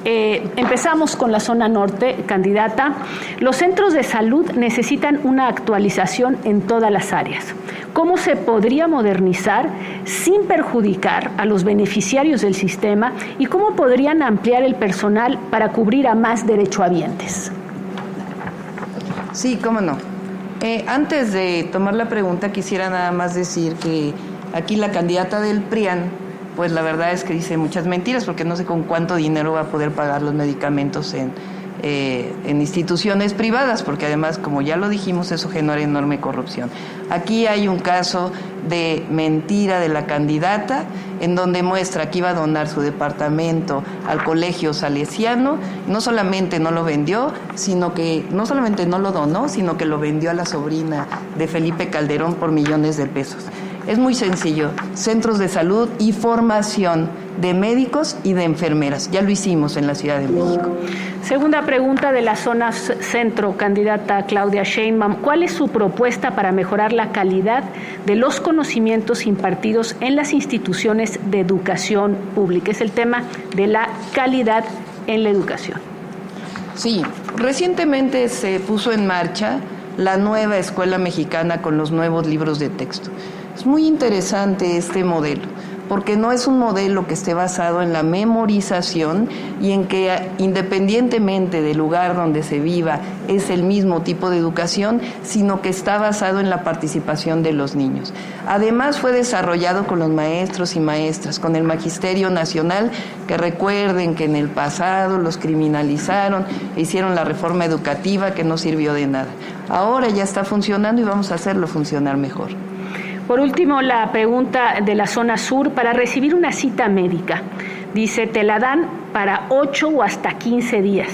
Empezamos con la zona norte, candidata. Los centros de salud necesitan una actualización en todas las áreas. ¿Cómo se podría modernizar sin perjudicar a los beneficiarios del sistema y cómo podrían ampliar el personal para cubrir a más derechohabientes? Sí, cómo no. Antes de tomar la pregunta, quisiera nada más decir que aquí la candidata del PRIAN, pues la verdad es que dice muchas mentiras, porque no sé con cuánto dinero va a poder pagar los medicamentos en instituciones privadas, porque además, como ya lo dijimos, eso genera enorme corrupción. Aquí hay un caso de mentira de la candidata, en donde muestra que iba a donar su departamento al Colegio Salesiano. No solamente no lo vendió, sino que no solamente no lo donó, sino que lo vendió a la sobrina de Felipe Calderón por millones de pesos. Es muy sencillo, centros de salud y formación de médicos y de enfermeras. Ya lo hicimos en la Ciudad de México. Segunda pregunta de la zona centro, candidata Claudia Sheinbaum. ¿Cuál es su propuesta para mejorar la calidad de los conocimientos impartidos en las instituciones de educación pública? Es el tema de la calidad en la educación. Sí, recientemente se puso en marcha la nueva escuela mexicana con los nuevos libros de texto. Es muy interesante este modelo, porque no es un modelo que esté basado en la memorización y en que independientemente del lugar donde se viva es el mismo tipo de educación, sino que está basado en la participación de los niños. Además fue desarrollado con los maestros y maestras, con el Magisterio Nacional, que recuerden que en el pasado los criminalizaron e hicieron la reforma educativa que no sirvió de nada. Ahora ya está funcionando y vamos a hacerlo funcionar mejor. Por último, la pregunta de la zona sur, para recibir una cita médica, dice, te la dan para 8 o hasta 15 días.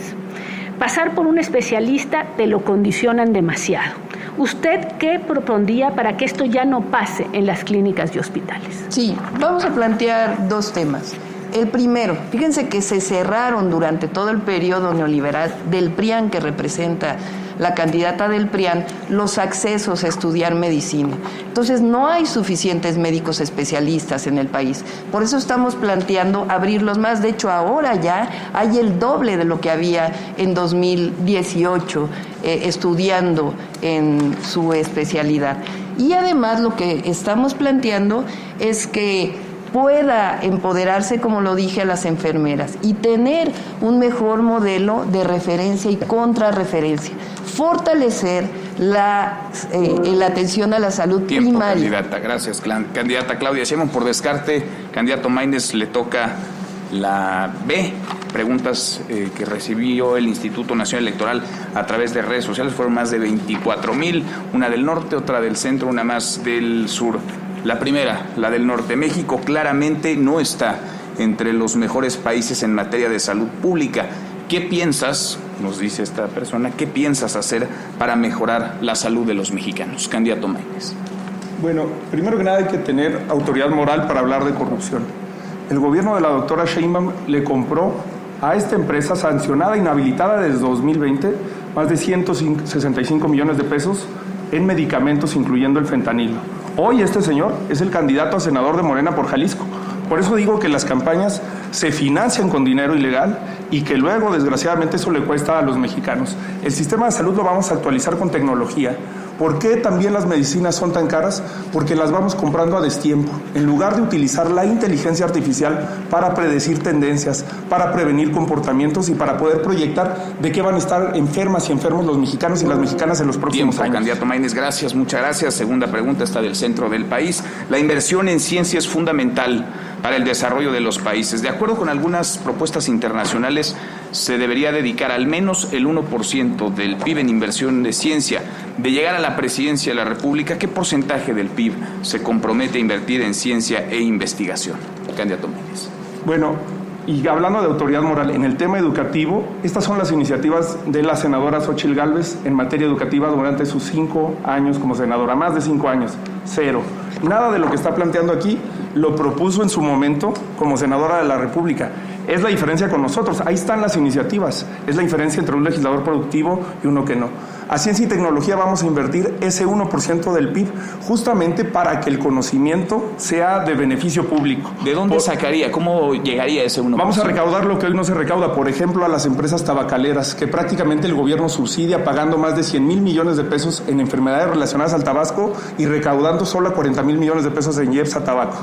Pasar por un especialista te lo condicionan demasiado. ¿Usted qué propondría para que esto ya no pase en las clínicas y hospitales? Sí, vamos a plantear dos temas. El primero, fíjense que se cerraron durante todo el periodo neoliberal del PRIAN, que representa la candidata del PRIAN, los accesos a estudiar medicina. Entonces no hay suficientes médicos especialistas en el país. Por eso estamos planteando abrirlos más. De hecho, ahora ya hay el doble de lo que había en 2018 estudiando en su especialidad. Y además lo que estamos planteando es que pueda empoderarse, como lo dije, a las enfermeras y tener un mejor modelo de referencia y contrarreferencia. Fortalecer la atención a la salud primaria. Candidata. Gracias, candidata Claudia Sheinbaum. Por descarte, candidato Maínez, le toca la B. Preguntas que recibió el Instituto Nacional Electoral a través de redes sociales. Fueron más de 24,000, una del norte, otra del centro, una más del sur. La primera, la del norte. México claramente no está entre los mejores países en materia de salud pública. ¿Qué piensas, nos dice esta persona, qué piensas hacer para mejorar la salud de los mexicanos? Candidato Maínez. Bueno, primero que nada hay que tener autoridad moral para hablar de corrupción. El gobierno de la doctora Sheinbaum le compró a esta empresa sancionada, inhabilitada desde 2020, más de 165 millones de pesos en medicamentos, incluyendo el fentanilo. Hoy este señor es el candidato a senador de Morena por Jalisco. Por eso digo que las campañas se financian con dinero ilegal y que luego, desgraciadamente, eso le cuesta a los mexicanos. El sistema de salud lo vamos a actualizar con tecnología. ¿Por qué también las medicinas son tan caras? Porque las vamos comprando a destiempo. En lugar de utilizar la inteligencia artificial para predecir tendencias, para prevenir comportamientos y para poder proyectar de qué van a estar enfermas y enfermos los mexicanos y las mexicanas en los próximos años. Candidato Maínez, gracias, muchas gracias. Segunda pregunta está del centro del país. La inversión en ciencia es fundamental para el desarrollo de los países. De acuerdo con algunas propuestas internacionales, se debería dedicar al menos el 1% del PIB en inversión de ciencia. De llegar a la presidencia de la República, ¿qué porcentaje del PIB se compromete a invertir en ciencia e investigación? Candidato Maínez. Bueno, y hablando de autoridad moral, en el tema educativo, estas son las iniciativas de la senadora Xóchitl Gálvez en materia educativa durante sus 5 años como senadora, más de 5 años, 0. Nada de lo que está planteando aquí lo propuso en su momento como senadora de la República. Es la diferencia con nosotros, ahí están las iniciativas, es la diferencia entre un legislador productivo y uno que no. A ciencia y tecnología vamos a invertir ese 1% del PIB justamente para que el conocimiento sea de beneficio público. ¿De dónde sacaría? ¿Cómo llegaría ese 1%? Vamos a recaudar lo que hoy no se recauda, por ejemplo, a las empresas tabacaleras, que prácticamente el gobierno subsidia pagando más de 100,000 millones de pesos en enfermedades relacionadas al tabaco y recaudando solo 40,000 millones de pesos en IEPS a tabaco.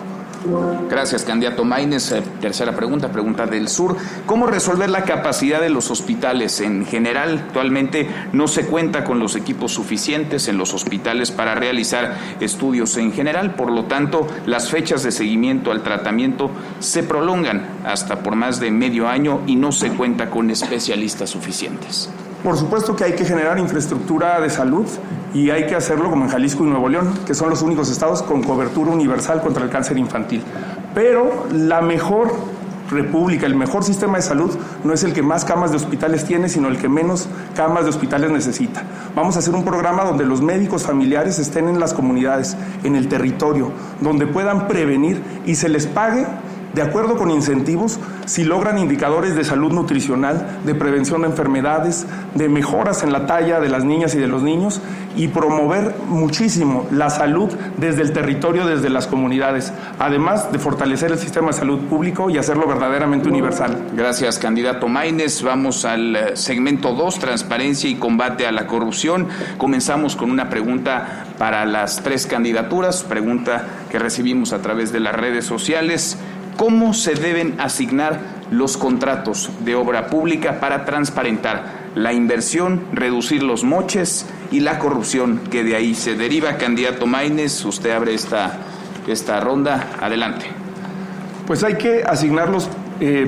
Gracias, candidato Maínez. Tercera pregunta del sur. ¿Cómo resolver la capacidad de los hospitales? En general, actualmente no se cuenta con los equipos suficientes en los hospitales para realizar estudios en general. Por lo tanto, las fechas de seguimiento al tratamiento se prolongan hasta por más de medio año y no se cuenta con especialistas suficientes. Por supuesto que hay que generar infraestructura de salud y hay que hacerlo como en Jalisco y Nuevo León, que son los únicos estados con cobertura universal contra el cáncer infantil. Pero la mejor república, el mejor sistema de salud no es el que más camas de hospitales tiene, sino el que menos camas de hospitales necesita. Vamos a hacer un programa donde los médicos familiares estén en las comunidades, en el territorio, donde puedan prevenir y se les pague de acuerdo con incentivos, si logran indicadores de salud nutricional, de prevención de enfermedades, de mejoras en la talla de las niñas y de los niños, y promover muchísimo la salud desde el territorio, desde las comunidades, además de fortalecer el sistema de salud público y hacerlo verdaderamente universal. Gracias, candidato Maínez. Vamos al segmento 2, transparencia y combate a la corrupción. Comenzamos con una pregunta para las tres candidaturas, pregunta que recibimos a través de las redes sociales. ¿Cómo se deben asignar los contratos de obra pública para transparentar la inversión, reducir los moches y la corrupción que de ahí se deriva? Candidato Maínez, usted abre esta ronda. Adelante. Pues hay que asignarlos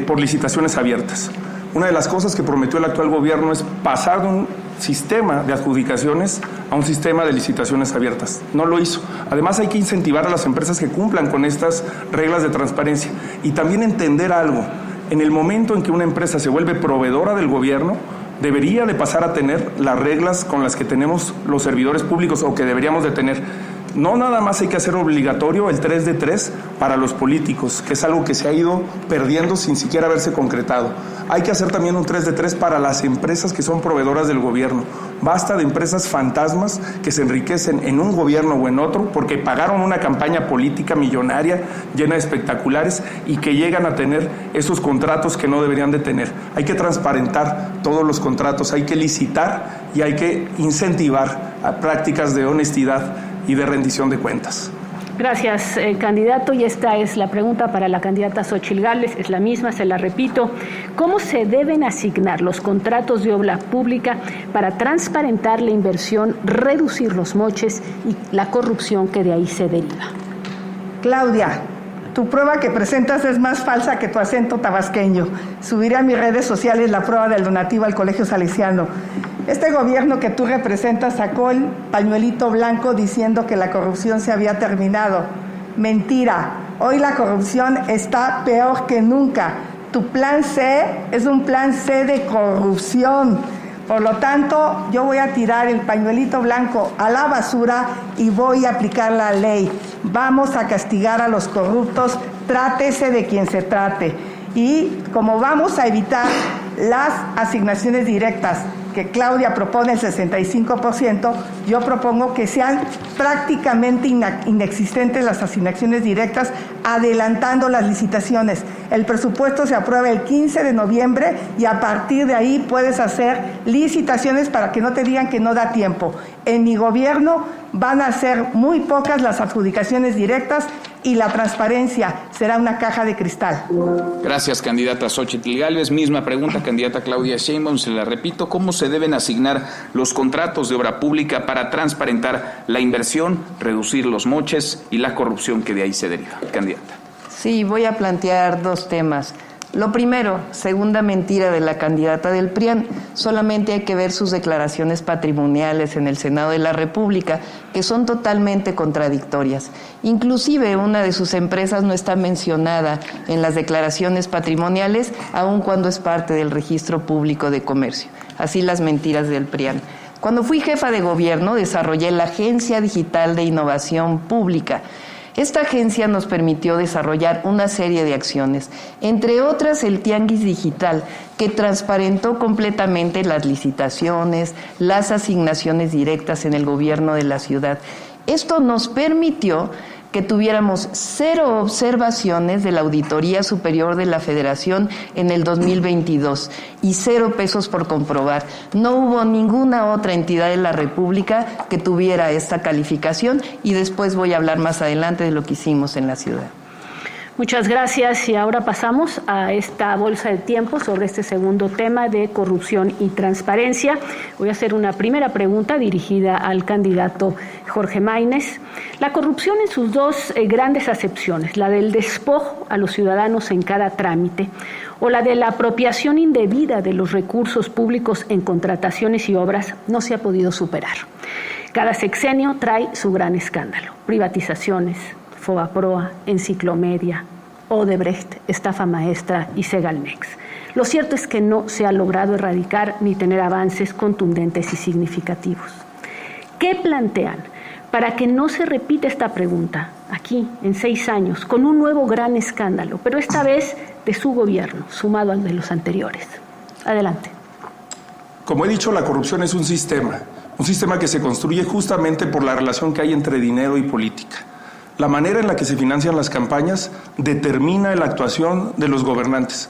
por licitaciones abiertas. Una de las cosas que prometió el actual gobierno es pasar de un sistema de adjudicaciones a un sistema de licitaciones abiertas. No lo hizo. Además, hay que incentivar a las empresas que cumplan con estas reglas de transparencia y también entender algo. En el momento en que una empresa se vuelve proveedora del gobierno, debería de pasar a tener las reglas con las que tenemos los servidores públicos o que deberíamos de tener. No nada más hay que hacer obligatorio el 3 de 3 para los políticos, que es algo que se ha ido perdiendo sin siquiera haberse concretado. Hay que hacer también un 3 de 3 para las empresas que son proveedoras del gobierno. Basta de empresas fantasmas que se enriquecen en un gobierno o en otro porque pagaron una campaña política millonaria llena de espectaculares y que llegan a tener esos contratos que no deberían de tener. Hay que transparentar todos los contratos, hay que licitar y hay que incentivar a prácticas de honestidad y de rendición de cuentas. Gracias, candidato. Y esta es la pregunta para la candidata Xóchitl Gálvez. Es la misma, se la repito. ¿Cómo se deben asignar los contratos de obra pública para transparentar la inversión, reducir los moches y la corrupción que de ahí se deriva? Claudia, tu prueba que presentas es más falsa que tu acento tabasqueño. Subiré a mis redes sociales la prueba del donativo al Colegio Salesiano. Este gobierno que tú representas sacó el pañuelito blanco diciendo que la corrupción se había terminado. Mentira. Hoy la corrupción está peor que nunca. Tu plan C es un plan C de corrupción. Por lo tanto, yo voy a tirar el pañuelito blanco a la basura y voy a aplicar la ley. Vamos a castigar a los corruptos, trátese de quien se trate. Y como vamos a evitar las asignaciones directas, que Claudia propone el 65%, yo propongo que sean prácticamente inexistentes las asignaciones directas, adelantando las licitaciones. El presupuesto se aprueba el 15 de noviembre y a partir de ahí puedes hacer licitaciones para que no te digan que no da tiempo. En mi gobierno van a ser muy pocas las adjudicaciones directas y la transparencia será una caja de cristal. Gracias, candidata Xóchitl Gálvez. Misma pregunta, candidata Claudia Sheinbaum, se la repito. ¿Cómo se deben asignar los contratos de obra pública para transparentar la inversión, reducir los moches y la corrupción que de ahí se deriva? Candidata. Sí, voy a plantear dos temas. Lo primero, segunda mentira de la candidata del PRIAN, solamente hay que ver sus declaraciones patrimoniales en el Senado de la República, que son totalmente contradictorias. Inclusive una de sus empresas no está mencionada en las declaraciones patrimoniales, aun cuando es parte del Registro Público de Comercio. Así las mentiras del PRIAN. Cuando fui jefa de gobierno, desarrollé la Agencia Digital de Innovación Pública. Esta agencia nos permitió desarrollar una serie de acciones, entre otras el Tianguis Digital, que transparentó completamente las licitaciones, las asignaciones directas en el gobierno de la ciudad. Esto nos permitió que tuviéramos 0 observaciones de la Auditoría Superior de la Federación en el 2022 y 0 pesos por comprobar. No hubo ninguna otra entidad de la República que tuviera esta calificación y después voy a hablar más adelante de lo que hicimos en la ciudad. Muchas gracias y ahora pasamos a esta bolsa de tiempo sobre este segundo tema de corrupción y transparencia. Voy a hacer una primera pregunta dirigida al candidato Jorge Maínez. La corrupción en sus dos grandes acepciones, la del despojo a los ciudadanos en cada trámite o la de la apropiación indebida de los recursos públicos en contrataciones y obras, no se ha podido superar. Cada sexenio trae su gran escándalo, privatizaciones, Fobaproa, Enciclomedia, Odebrecht, estafa maestra y Segalmex. Lo cierto es que no se ha logrado erradicar ni tener avances contundentes y significativos. ¿Qué plantean para que no se repita esta pregunta aquí en 6 años con un nuevo gran escándalo, pero esta vez de su gobierno, sumado al de los anteriores? Adelante. Como he dicho, la corrupción es un sistema que se construye justamente por la relación que hay entre dinero y política. La manera en la que se financian las campañas determina la actuación de los gobernantes.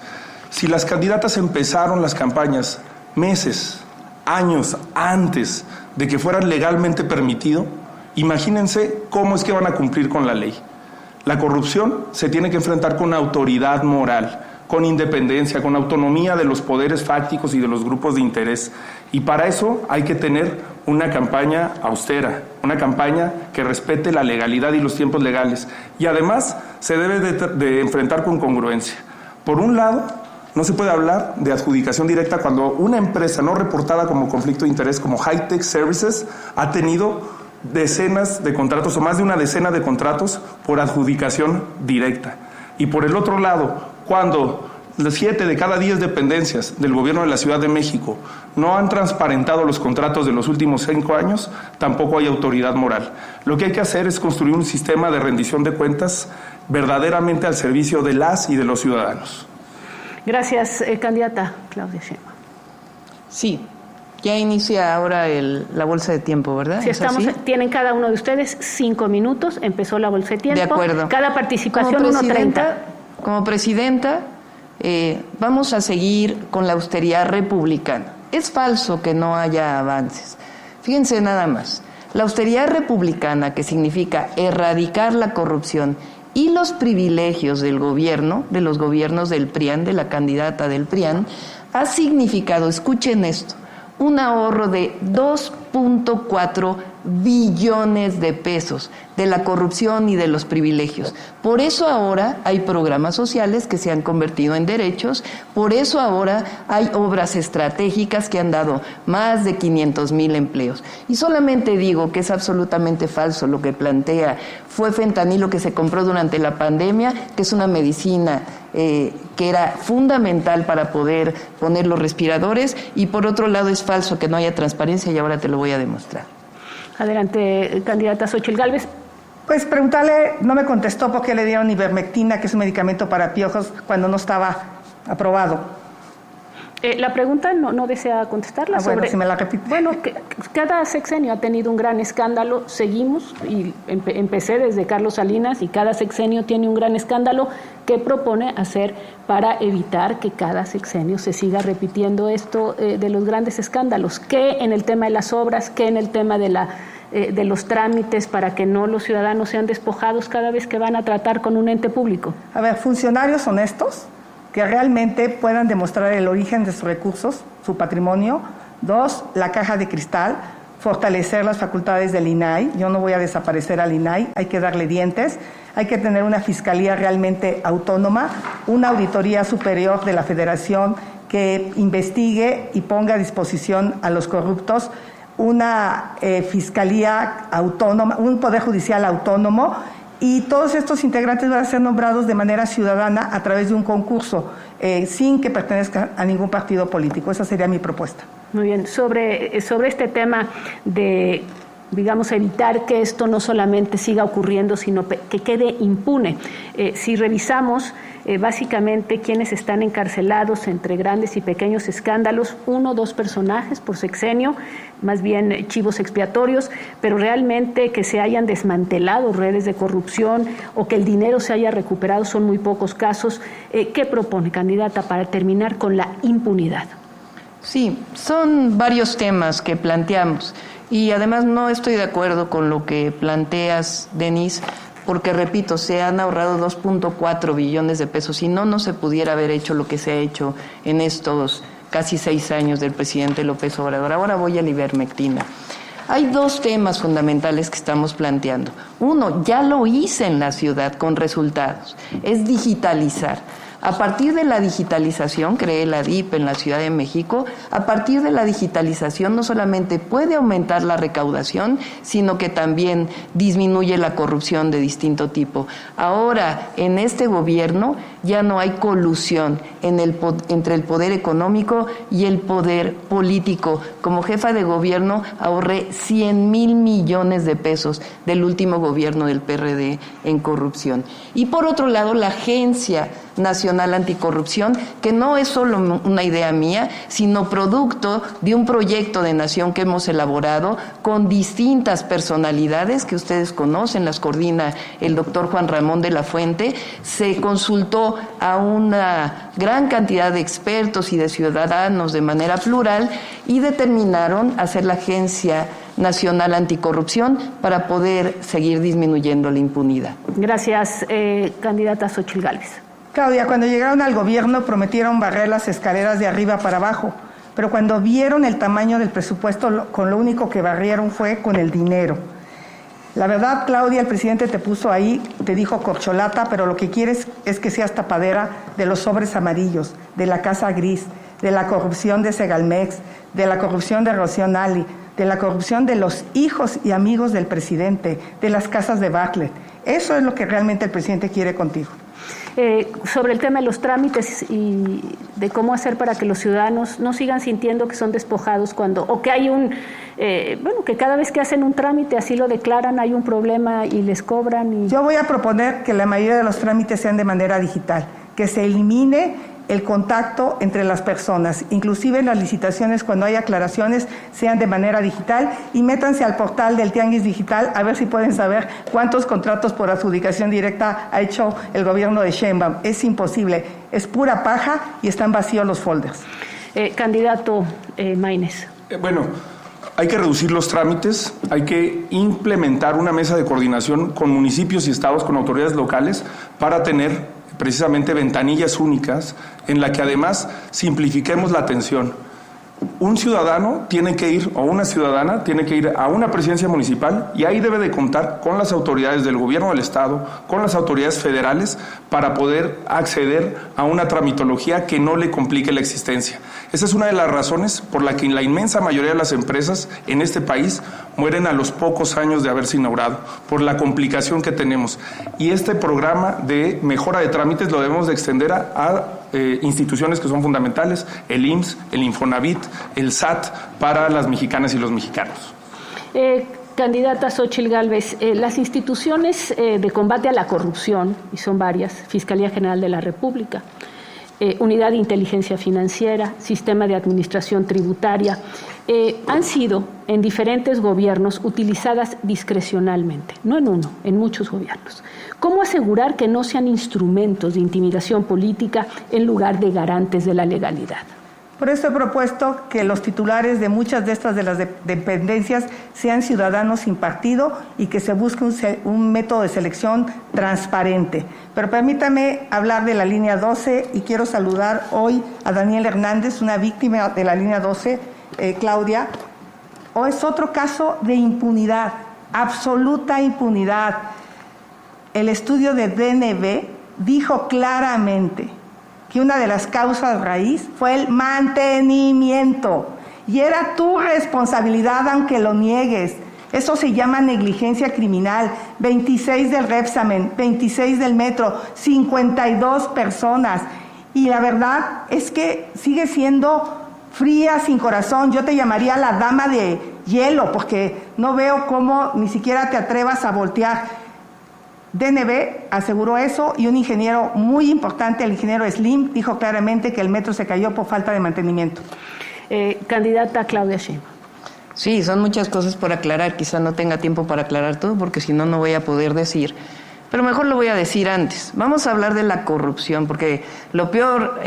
Si las candidatas empezaron las campañas meses, años antes de que fueran legalmente permitido, imagínense cómo es que van a cumplir con la ley. La corrupción se tiene que enfrentar con autoridad moral, con independencia, con autonomía de los poderes fácticos y de los grupos de interés. Y para eso hay que tener una campaña austera, una campaña que respete la legalidad y los tiempos legales. Y además se debe de enfrentar con congruencia. Por un lado, no se puede hablar de adjudicación directa cuando una empresa no reportada como conflicto de interés, como High-Tech Services, ha tenido decenas de contratos o más de una decena de contratos por adjudicación directa. Y por el otro lado, cuando 7 de cada 10 dependencias del gobierno de la Ciudad de México no han transparentado los contratos de los últimos 5 años, tampoco hay autoridad moral. Lo que hay que hacer es construir un sistema de rendición de cuentas verdaderamente al servicio de las y de los ciudadanos. Gracias, candidata Claudia Sheinbaum. Sí, ya inicia ahora la bolsa de tiempo, ¿verdad? Sí, tienen cada uno de ustedes 5 minutos, empezó la bolsa de tiempo. De acuerdo. Cada participación 1:30. Como presidenta, vamos a seguir con la austeridad republicana. Es falso que no haya avances. Fíjense nada más, la austeridad republicana, que significa erradicar la corrupción y los privilegios del gobierno, de los gobiernos del PRIAN, de la candidata del PRIAN, ha significado, escuchen esto, un ahorro de 2.4 billones de pesos de la corrupción y de los privilegios. Por eso ahora hay programas sociales que se han convertido en derechos, por eso ahora hay obras estratégicas que han dado más de 500,000 empleos. Y solamente digo que es absolutamente falso lo que plantea. Fue fentanilo que se compró durante la pandemia, que es una medicina que era fundamental para poder poner los respiradores, y por otro lado es falso que no haya transparencia, y ahora te lo voy a demostrar. Adelante, candidata Xóchitl Gálvez. Pues preguntarle, no me contestó por qué le dieron ivermectina, que es un medicamento para piojos, cuando no estaba aprobado. La pregunta no desea contestarla. Bueno, si me la repite. Bueno, cada sexenio ha tenido un gran escándalo, seguimos, y empecé desde Carlos Salinas, y cada sexenio tiene un gran escándalo. ¿Qué propone hacer para evitar que cada sexenio se siga repitiendo esto de los grandes escándalos? ¿Qué en el tema de las obras, qué en el tema de los trámites, para que no los ciudadanos sean despojados cada vez que van a tratar con un ente público? A ver, funcionarios honestos que realmente puedan demostrar el origen de sus recursos, su patrimonio. 2, la caja de cristal, fortalecer las facultades del INAI. Yo no voy a desaparecer al INAI, hay que darle dientes. Hay que tener una fiscalía realmente autónoma, una auditoría superior de la Federación que investigue y ponga a disposición a los corruptos, una fiscalía autónoma, un poder judicial autónomo, y todos estos integrantes van a ser nombrados de manera ciudadana a través de un concurso, sin que pertenezcan a ningún partido político. Esa sería mi propuesta. Muy bien. Sobre este tema de digamos, evitar que esto no solamente siga ocurriendo, sino que quede impune. Si revisamos básicamente quienes están encarcelados entre grandes y pequeños escándalos, 1 o 2 personajes por sexenio, más bien chivos expiatorios, pero realmente que se hayan desmantelado redes de corrupción o que el dinero se haya recuperado son muy pocos casos. ¿Qué propone, candidata, para terminar con la impunidad? Sí, son varios temas que planteamos y además no estoy de acuerdo con lo que planteas, Denise, porque repito, se han ahorrado 2.4 billones de pesos y no se pudiera haber hecho lo que se ha hecho en estos casi 6 años del presidente López Obrador. Ahora voy a la ivermectina. Hay 2 temas fundamentales que estamos planteando. Uno, ya lo hice en la ciudad con resultados, es digitalizar. A partir de la digitalización, creé la DIP en la Ciudad de México, a partir de la digitalización no solamente puede aumentar la recaudación, sino que también disminuye la corrupción de distinto tipo. Ahora, en este gobierno ya no hay colusión entre el poder económico y el poder político. Como jefa de gobierno ahorré 100,000 millones de pesos del último gobierno del PRD en corrupción. Y por otro lado, la Agencia Nacional Anticorrupción, que no es solo una idea mía, sino producto de un proyecto de nación que hemos elaborado con distintas personalidades que ustedes conocen, las coordina el doctor Juan Ramón de la Fuente. Se consultó a una gran cantidad de expertos y de ciudadanos de manera plural y determinaron hacer la Agencia Nacional Anticorrupción para poder seguir disminuyendo la impunidad. Gracias, candidata Xóchitl Gálvez. Claudia, cuando llegaron al gobierno prometieron barrer las escaleras de arriba para abajo, pero cuando vieron el tamaño del presupuesto, con lo único que barrieron fue con el dinero. La verdad, Claudia, el presidente te puso ahí, te dijo corcholata, pero lo que quieres es que seas tapadera de los sobres amarillos, de la Casa Gris, de la corrupción de Segalmex, de la corrupción de Rocío Nale, de la corrupción de los hijos y amigos del presidente, de las casas de Bartlett. Eso es lo que realmente el presidente quiere contigo. Sobre el tema de los trámites y de cómo hacer para que los ciudadanos no sigan sintiendo que son despojados o que hay que cada vez que hacen un trámite así lo declaran, hay un problema y les cobran. Yo voy a proponer que la mayoría de los trámites sean de manera digital, que se elimine el contacto entre las personas, inclusive en las licitaciones, cuando hay aclaraciones, sean de manera digital, y métanse al portal del Tianguis Digital a ver si pueden saber cuántos contratos por adjudicación directa ha hecho el gobierno de Sheinbaum. Es imposible, es pura paja y están vacíos los folders. Candidato Maínez. Bueno, hay que reducir los trámites, hay que implementar una mesa de coordinación con municipios y estados, con autoridades locales, para tener precisamente ventanillas únicas en la que además simplifiquemos la atención. Un ciudadano tiene que ir, o una ciudadana tiene que ir a una presidencia municipal y ahí debe de contar con las autoridades del gobierno del estado, con las autoridades federales, para poder acceder a una tramitología que no le complique la existencia. Esa es una de las razones por la que la inmensa mayoría de las empresas en este país mueren a los pocos años de haberse inaugurado, por la complicación que tenemos. Y este programa de mejora de trámites lo debemos de extender a instituciones que son fundamentales, el IMSS, el Infonavit, el SAT, para las mexicanas y los mexicanos. Candidata Xóchitl Gálvez, las instituciones de combate a la corrupción, y son varias, Fiscalía General de la República, Unidad de Inteligencia Financiera, Sistema de Administración Tributaria, han sido en diferentes gobiernos utilizadas discrecionalmente, no en uno, en muchos gobiernos. ¿Cómo asegurar que no sean instrumentos de intimidación política en lugar de garantes de la legalidad? Por eso he propuesto que los titulares de muchas de estas de las dependencias sean ciudadanos sin partido y que se busque un método de selección transparente. Pero permítame hablar de la línea 12 y quiero saludar hoy a Daniel Hernández, una víctima de la línea 12, Claudia. O es otro caso de impunidad, absoluta impunidad. El estudio de DNB dijo claramente que una de las causas raíz fue el mantenimiento y era tu responsabilidad aunque lo niegues. Eso se llama negligencia criminal. 26 del Repsamen, 26 del Metro, 52 personas. Y la verdad es que sigue siendo fría, sin corazón. Yo te llamaría la dama de hielo, porque no veo cómo ni siquiera te atrevas a voltear. DNB aseguró eso y un ingeniero muy importante, el ingeniero Slim, dijo claramente que el metro se cayó por falta de mantenimiento. Candidata Claudia Sheinbaum. Sí, son muchas cosas por aclarar, quizá no tenga tiempo para aclarar todo porque si no, no voy a poder decir. Pero mejor lo voy a decir antes. Vamos a hablar de la corrupción, porque lo peor,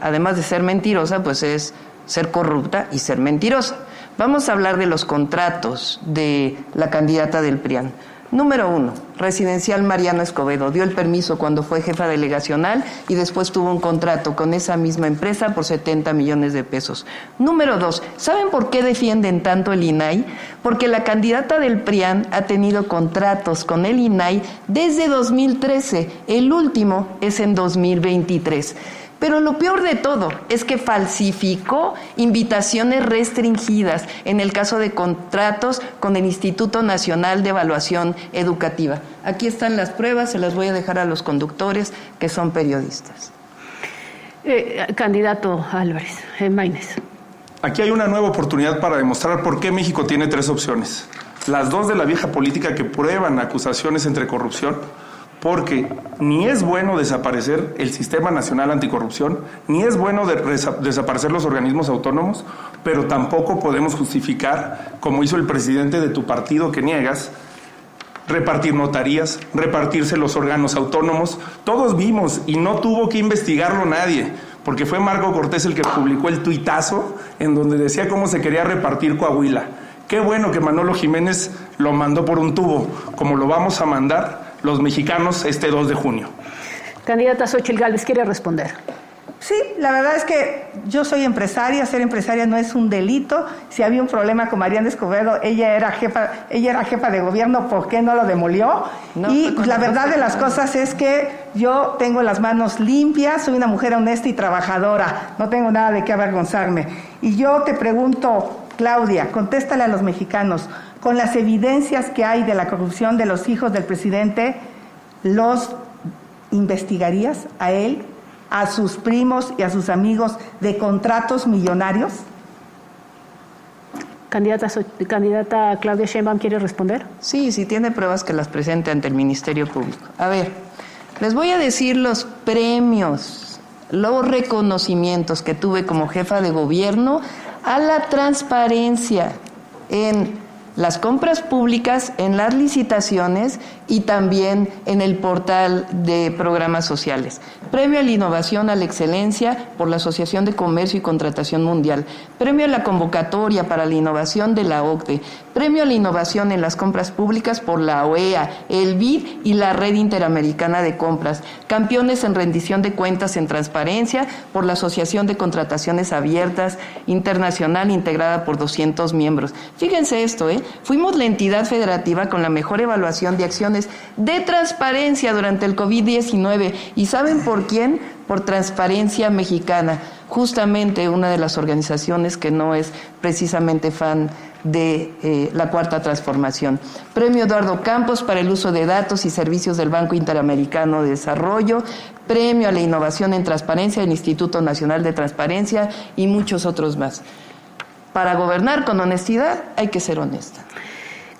además de ser mentirosa, pues es ser corrupta y ser mentirosa. Vamos a hablar de los contratos de la candidata del PRIAN. Número 1, Residencial Mariano Escobedo. Dio el permiso cuando fue jefa delegacional y después tuvo un contrato con esa misma empresa por 70 millones de pesos. Número 2, ¿saben por qué defienden tanto el INAI? Porque la candidata del PRIAN ha tenido contratos con el INAI desde 2013. El último es en 2023. Pero lo peor de todo es que falsificó invitaciones restringidas en el caso de contratos con el Instituto Nacional de Evaluación Educativa. Aquí están las pruebas, se las voy a dejar a los conductores que son periodistas. Candidato Álvarez, Maínez. Aquí hay una nueva oportunidad para demostrar por qué México tiene 3 opciones. Las 2 de la vieja política que prueban acusaciones entre corrupción, porque ni es bueno desaparecer el Sistema Nacional Anticorrupción, ni es bueno desaparecer los organismos autónomos, pero tampoco podemos justificar, como hizo el presidente de tu partido que niegas, repartir notarías, repartirse los órganos autónomos. Todos vimos y no tuvo que investigarlo nadie, porque fue Marco Cortés el que publicó el tuitazo en donde decía cómo se quería repartir Coahuila. Qué bueno que Manolo Jiménez lo mandó por un tubo, como lo vamos a mandar los mexicanos este 2 de junio. Candidata Xóchitl Gálvez, ¿quiere responder? Sí, la verdad es que yo soy empresaria, ser empresaria no es un delito. Si había un problema con Mariana Escobedo, ella era jefa de gobierno, ¿por qué no lo demolió? No, y pues, la verdad de las cosas es que yo tengo las manos limpias, soy una mujer honesta y trabajadora, no tengo nada de qué avergonzarme. Y yo te pregunto, Claudia, contéstale a los mexicanos, con las evidencias que hay de la corrupción de los hijos del presidente, ¿los investigarías a él, a sus primos y a sus amigos de contratos millonarios? Candidata Claudia Sheinbaum, ¿quiere responder? Sí, si tiene pruebas que las presente ante el Ministerio Público. A ver, les voy a decir los premios, los reconocimientos que tuve como jefa de gobierno a la transparencia en las compras públicas, en las licitaciones y también en el portal de programas sociales. Premio a la innovación, a la excelencia por la Asociación de Comercio y Contratación Mundial. Premio a la convocatoria para la innovación de la OCDE. Premio a la innovación en las compras públicas por la OEA, el BID y la Red Interamericana de Compras. Campeones en rendición de cuentas en transparencia por la Asociación de Contrataciones Abiertas Internacional integrada por 200 miembros. Fíjense esto, fuimos la entidad federativa con la mejor evaluación de acciones de transparencia durante el COVID-19. ¿Y saben por quién? Por Transparencia Mexicana, justamente una de las organizaciones que no es precisamente fan de la Cuarta Transformación. Premio Eduardo Campos para el uso de datos y servicios del Banco Interamericano de Desarrollo, Premio a la Innovación en Transparencia del Instituto Nacional de Transparencia y muchos otros más. Para gobernar con honestidad hay que ser honesta.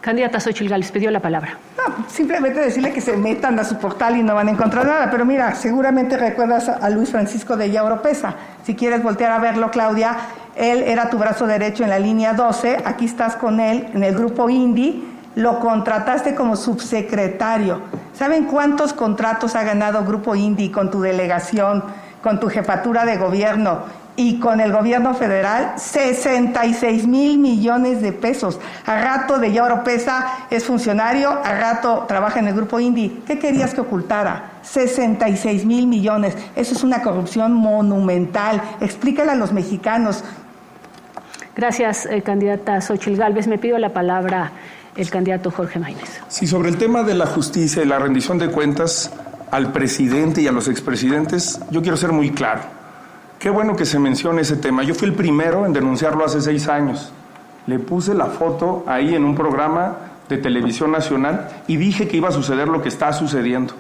Candidata Xóchitl Gálvez, pidió la palabra. No, simplemente decirle que se metan a su portal y no van a encontrar nada. Pero mira, seguramente recuerdas a Luis Francisco de Ella Oropesa. Si quieres voltear a verlo, Claudia, él era tu brazo derecho en la línea 12. Aquí estás con él en el grupo INDI. Lo contrataste como subsecretario. ¿Saben cuántos contratos ha ganado Grupo INDI con tu delegación, con tu jefatura de gobierno y con el gobierno federal? 66,000 millones de pesos. A rato de ya Oropesa es funcionario, a rato trabaja en el Grupo INDI. ¿Qué querías que ocultara? 66,000 millones. Eso es una corrupción monumental. Explícale a los mexicanos. Gracias, candidata Xóchitl Gálvez. Me pido la palabra el candidato Jorge Maínez. Sí, sobre el tema de la justicia y la rendición de cuentas al presidente y a los expresidentes, yo quiero ser muy claro. Qué bueno que se mencione ese tema. Yo fui el primero en denunciarlo hace 6 años. Le puse la foto ahí en un programa de televisión nacional y dije que iba a suceder lo que está sucediendo.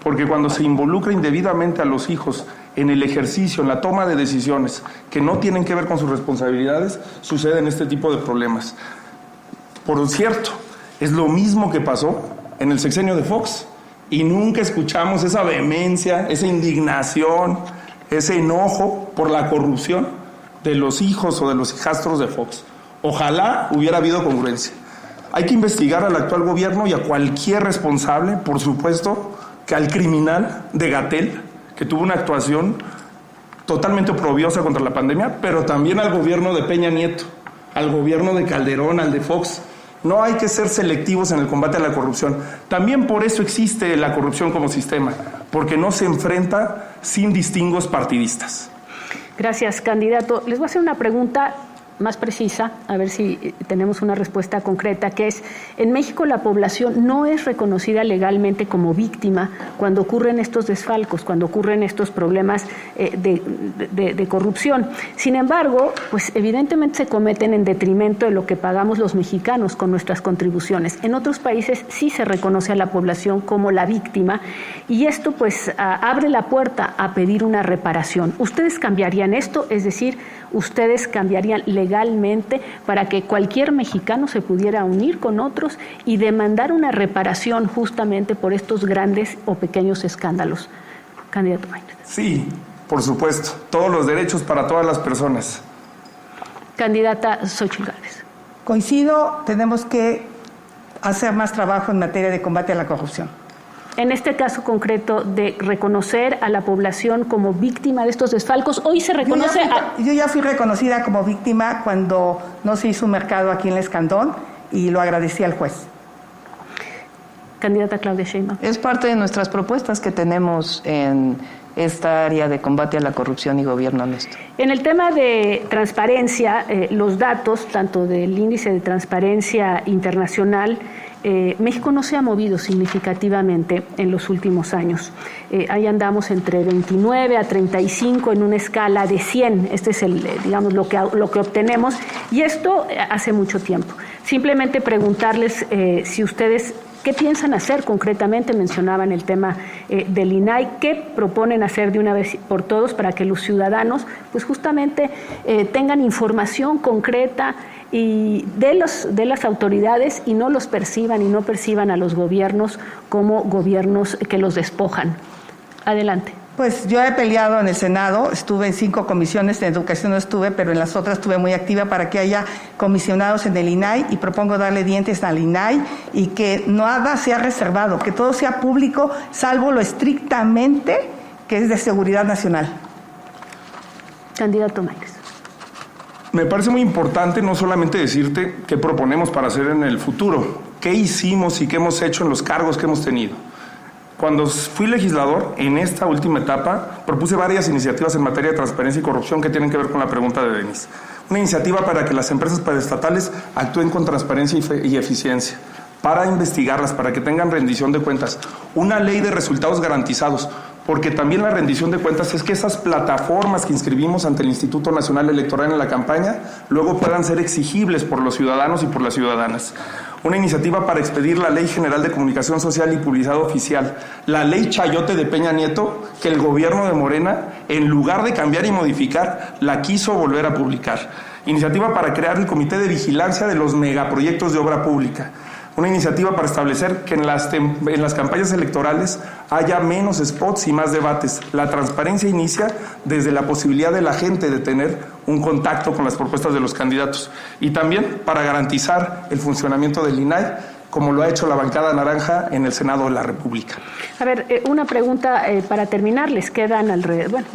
Porque cuando se involucra indebidamente a los hijos en el ejercicio, en la toma de decisiones que no tienen que ver con sus responsabilidades, suceden este tipo de problemas. Por cierto, es lo mismo que pasó en el sexenio de Fox y nunca escuchamos esa vehemencia, esa indignación, ese enojo por la corrupción de los hijos o de los hijastros de Fox. Ojalá hubiera habido congruencia. Hay que investigar al actual gobierno y a cualquier responsable, por supuesto, que al criminal de Gatell, que tuvo una actuación totalmente oprobiosa contra la pandemia, pero también al gobierno de Peña Nieto, al gobierno de Calderón, al de Fox. No hay que ser selectivos en el combate a la corrupción. También por eso existe la corrupción como sistema, porque no se enfrenta sin distingos partidistas. Gracias, candidato. Les voy a hacer una pregunta más precisa, a ver si tenemos una respuesta concreta, que es, en México la población no es reconocida legalmente como víctima cuando ocurren estos desfalcos, cuando ocurren estos problemas de corrupción. Sin embargo, pues evidentemente se cometen en detrimento de lo que pagamos los mexicanos con nuestras contribuciones. En otros países sí se reconoce a la población como la víctima y esto pues abre la puerta a pedir una reparación. ¿Ustedes cambiarían esto? Es decir, ¿ustedes cambiarían legalmente para que cualquier mexicano se pudiera unir con otros y demandar una reparación justamente por estos grandes o pequeños escándalos? Candidato Maínez. Sí, por supuesto. Todos los derechos para todas las personas. Candidata Xóchitl Gálvez. Coincido, tenemos que hacer más trabajo en materia de combate a la corrupción. En este caso concreto de reconocer a la población como víctima de estos desfalcos, hoy se reconoce... Yo ya fui reconocida como víctima cuando no se hizo un mercado aquí en El Escandón y lo agradecí al juez. Candidata Claudia Sheinbaum. Es parte de nuestras propuestas que tenemos en esta área de combate a la corrupción y gobierno honesto. En el tema de transparencia, los datos, tanto del índice de transparencia internacional, México no se ha movido significativamente en los últimos años. Ahí andamos entre 29 a 35 en una escala de 100. Este es digamos, lo que obtenemos, y esto hace mucho tiempo. Simplemente preguntarles si ustedes ¿qué piensan hacer concretamente? Mencionaban el tema del INAI. ¿Qué proponen hacer de una vez por todos para que los ciudadanos pues justamente tengan información concreta y de las autoridades y no los perciban y no perciban a los gobiernos como gobiernos que los despojan? Adelante. Pues yo he peleado en el Senado, estuve en 5 comisiones, de educación no estuve, pero en las otras estuve muy activa para que haya comisionados en el INAI y propongo darle dientes al INAI y que nada sea reservado, que todo sea público, salvo lo estrictamente que es de seguridad nacional. Candidato Maínez. Me parece muy importante no solamente decirte qué proponemos para hacer en el futuro, qué hicimos y qué hemos hecho en los cargos que hemos tenido. Cuando fui legislador, en esta última etapa, propuse varias iniciativas en materia de transparencia y corrupción que tienen que ver con la pregunta de Denis. Una iniciativa para que las empresas paraestatales actúen con transparencia y eficiencia, para investigarlas, para que tengan rendición de cuentas. Una ley de resultados garantizados, porque también la rendición de cuentas es que esas plataformas que inscribimos ante el Instituto Nacional Electoral en la campaña luego puedan ser exigibles por los ciudadanos y por las ciudadanas. Una iniciativa para expedir la Ley General de Comunicación Social y Publicidad Oficial, la Ley Chayote de Peña Nieto, que el gobierno de Morena, en lugar de cambiar y modificar, la quiso volver a publicar. Iniciativa para crear el Comité de Vigilancia de los Megaproyectos de Obra Pública. Una iniciativa para establecer que en las campañas electorales haya menos spots y más debates. La transparencia inicia desde la posibilidad de la gente de tener un contacto con las propuestas de los candidatos. Y también para garantizar el funcionamiento del INAI, como lo ha hecho la bancada naranja en el Senado de la República. A ver, una pregunta para terminar. Les quedan alrededor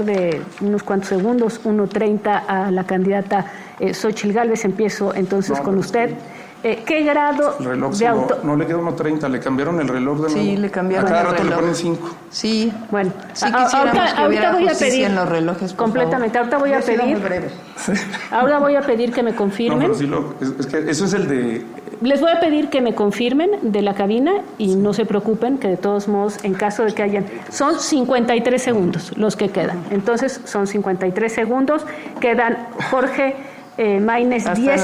de unos cuantos segundos, 1:30 a la candidata Xóchitl Gálvez. Empiezo entonces con usted. ¿Qué grado de auto? No le queda 1:30, le cambiaron el reloj de nuevo. Sí, le cambiaron el reloj. A cada rato le ponen 5. Sí. Bueno, sí ahorita voy a pedir en los relojes, completamente. Ahora voy a pedir que me confirmen. No, pero sí es que eso es el de... Les voy a pedir que me confirmen de la cabina y no se preocupen que de todos modos, en caso de que hayan... Son 53 segundos los que quedan. Entonces, son 53 segundos. Quedan Jorge Maínez, 10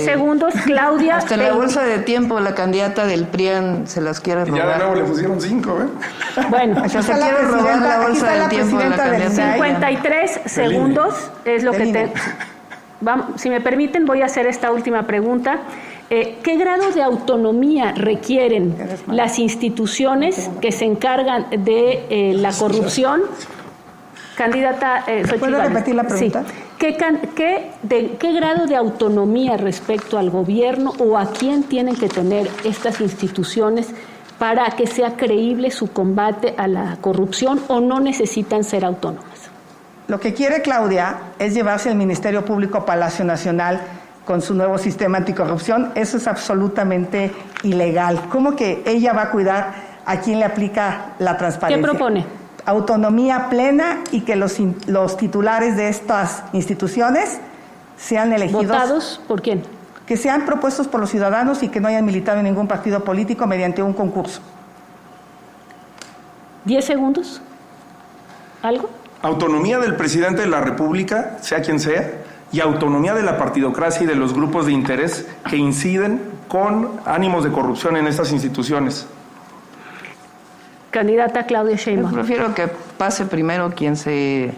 segundos, Claudia... Hasta en la bolsa de tiempo la candidata del PRIAN se las quiere robar. Ya de nuevo le pusieron 5, ¿eh? Bueno, se quiere robar la bolsa del tiempo de la candidata. 53 segundos es lo que te... si me permiten, voy a hacer esta última pregunta. ¿Qué grado de autonomía requieren las instituciones que se encargan de la corrupción? Candidata ¿Puedo repetir la pregunta? Sí. ¿Qué grado de autonomía respecto al gobierno o a quién tienen que tener estas instituciones para que sea creíble su combate a la corrupción, o no necesitan ser autónomas? Lo que quiere Claudia es llevarse el Ministerio Público a Palacio Nacional con su nuevo sistema anticorrupción. Eso es absolutamente ilegal. ¿Cómo que ella va a cuidar a quién le aplica la transparencia? ¿Qué propone? Autonomía plena, y que los titulares de estas instituciones sean elegidos. ¿Votados por quién? Que sean propuestos por los ciudadanos y que no hayan militado en ningún partido político mediante un concurso. 10 segundos. ¿Algo? Autonomía del presidente de la República, sea quien sea, y autonomía de la partidocracia y de los grupos de interés que inciden con ánimos de corrupción en estas instituciones. Candidata Claudia Yo Sheinbaum. prefiero que pase primero quien se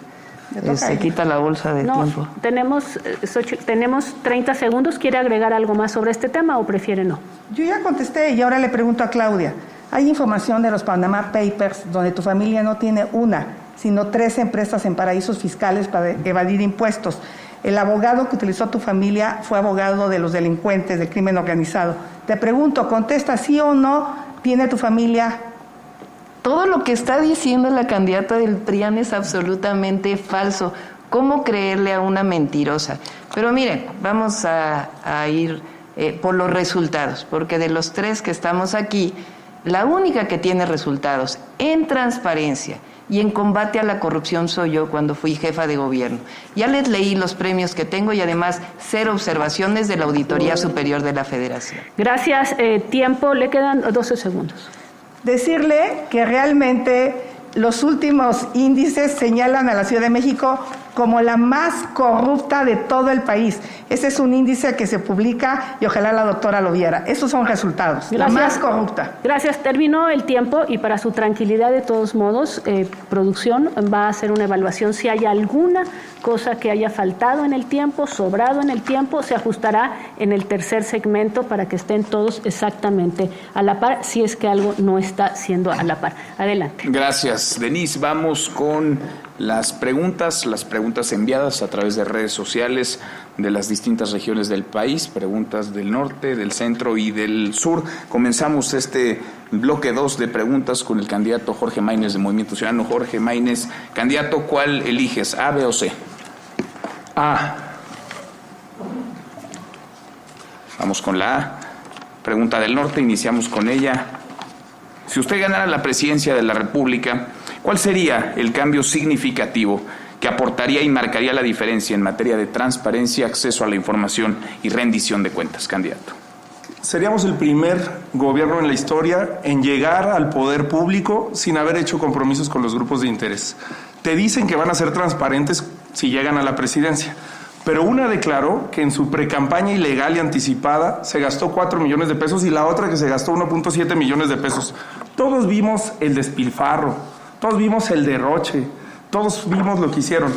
quita la bolsa de tiempo. Tenemos 30 segundos. ¿Quiere agregar algo más sobre este tema o prefiere no? Yo ya contesté y ahora le pregunto a Claudia. Hay información de los Panama Papers donde tu familia no tiene una, sino 3 empresas en paraísos fiscales para evadir impuestos. El abogado que utilizó tu familia fue abogado de los delincuentes del crimen organizado. Te pregunto, contesta sí o no, ¿tiene tu familia? Todo lo que está diciendo la candidata del PRIAN es absolutamente falso. ¿Cómo creerle a una mentirosa? Pero miren, vamos a ir por los resultados, porque de los 3 que estamos aquí, la única que tiene resultados en transparencia y en combate a la corrupción soy yo cuando fui jefa de gobierno. Ya les leí los premios que tengo y además 0 observaciones de la Auditoría Superior de la Federación. Gracias. Tiempo, le quedan 12 segundos. Decirle que realmente los últimos índices señalan a la Ciudad de México como la más corrupta de todo el país. Ese es un índice que se publica y ojalá la doctora lo viera. Esos son resultados. Gracias. La más corrupta. Gracias. Terminó el tiempo y para su tranquilidad, de todos modos, producción va a hacer una evaluación. Si hay alguna cosa que haya faltado en el tiempo, sobrado en el tiempo, se ajustará en el tercer segmento para que estén todos exactamente a la par, si es que algo no está siendo a la par. Adelante. Gracias, Denise. Vamos con las preguntas enviadas a través de redes sociales de las distintas regiones del país, preguntas del norte, del centro y del sur. Comenzamos este bloque 2 de preguntas con el candidato Jorge Maínez de Movimiento Ciudadano. Jorge Maínez, candidato, ¿cuál eliges, A, B o C? A. Vamos con la A. Pregunta del norte, iniciamos con ella. Si usted ganara la presidencia de la República, ¿cuál sería el cambio significativo que aportaría y marcaría la diferencia en materia de transparencia, acceso a la información y rendición de cuentas, candidato? Seríamos el primer gobierno en la historia en llegar al poder público sin haber hecho compromisos con los grupos de interés. Te dicen que van a ser transparentes si llegan a la presidencia, pero una declaró que en su precampaña ilegal y anticipada se gastó 4 millones de pesos y la otra que se gastó 1.7 millones de pesos. Todos vimos el despilfarro, todos vimos el derroche, todos vimos lo que hicieron.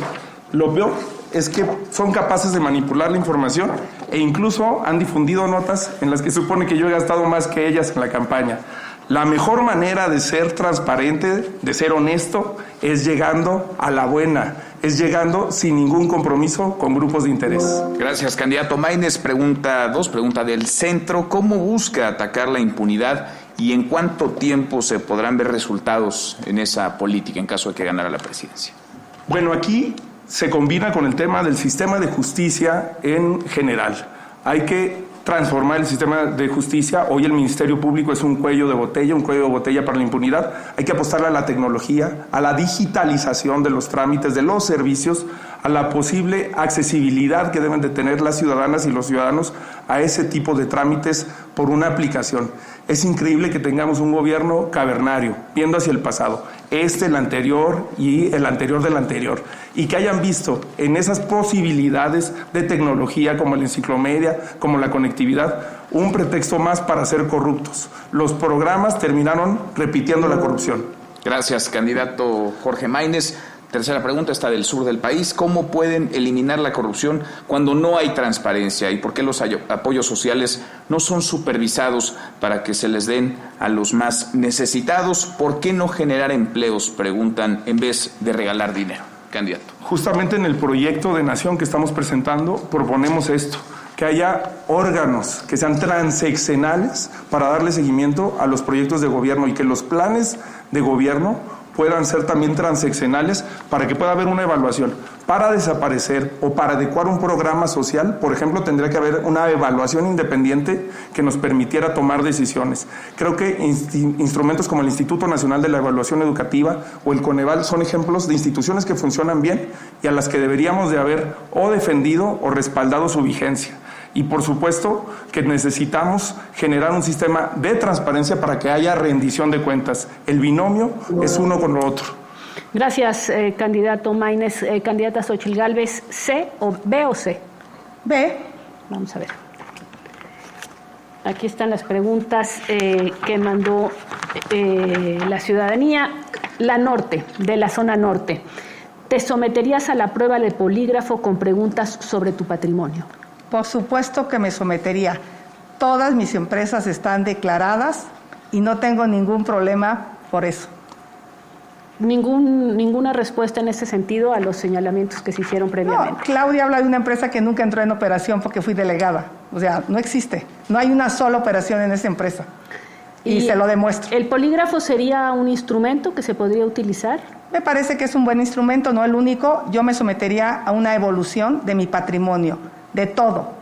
Lo peor es que son capaces de manipular la información e incluso han difundido notas en las que supone que yo he gastado más que ellas en la campaña. La mejor manera de ser transparente, de ser honesto, es llegando a la buena, es llegando sin ningún compromiso con grupos de interés. Gracias, candidato Maínez. Pregunta 2, pregunta del centro. ¿Cómo busca atacar la impunidad y en cuánto tiempo se podrán ver resultados en esa política en caso de que ganara la presidencia? Bueno, aquí se combina con el tema del sistema de justicia en general. Hay que transformar el sistema de justicia. Hoy el Ministerio Público es un cuello de botella para la impunidad. Hay que apostarle a la tecnología, a la digitalización de los trámites, de los servicios, a la posible accesibilidad que deben de tener las ciudadanas y los ciudadanos a ese tipo de trámites por una aplicación. Es increíble que tengamos un gobierno cavernario, viendo hacia el pasado, el anterior y el anterior del anterior, y que hayan visto en esas posibilidades de tecnología como la enciclomedia, como la conectividad, un pretexto más para ser corruptos. Los programas terminaron repitiendo la corrupción. Gracias, candidato Jorge Maínez. Tercera pregunta está del sur del país. ¿Cómo pueden eliminar la corrupción cuando no hay transparencia? ¿Y por qué los apoyos sociales no son supervisados para que se les den a los más necesitados? ¿Por qué no generar empleos? Preguntan, en vez de regalar dinero. Candidato. Justamente en el proyecto de nación que estamos presentando proponemos esto, que haya órganos que sean transeccionales para darle seguimiento a los proyectos de gobierno y que los planes de gobierno puedan ser también transeccionales para que pueda haber una evaluación. Para desaparecer o para adecuar un programa social, por ejemplo, tendría que haber una evaluación independiente que nos permitiera tomar decisiones. Creo que instrumentos como el Instituto Nacional de la Evaluación Educativa o el Coneval son ejemplos de instituciones que funcionan bien y a las que deberíamos de haber o defendido o respaldado su vigencia. Y por supuesto que necesitamos generar un sistema de transparencia para que haya rendición de cuentas. El binomio es uno con lo otro. Gracias, candidato Maínez. Candidata Xóchitl Gálvez, ¿C o B o C? B. Vamos a ver. Aquí están las preguntas que mandó la ciudadanía. La norte, de la zona norte. ¿Te someterías a la prueba de polígrafo con preguntas sobre tu patrimonio? Por supuesto que me sometería. Todas mis empresas están declaradas y no tengo ningún problema por eso. Ninguna respuesta en ese sentido a los señalamientos que se hicieron previamente. No, Claudia habla de una empresa que nunca entró en operación porque fui delegada. O sea, no existe. No hay una sola operación en esa empresa. Y se lo demuestro. ¿El polígrafo sería un instrumento que se podría utilizar? Me parece que es un buen instrumento, no el único. Yo me sometería a una evolución de mi patrimonio, de todo.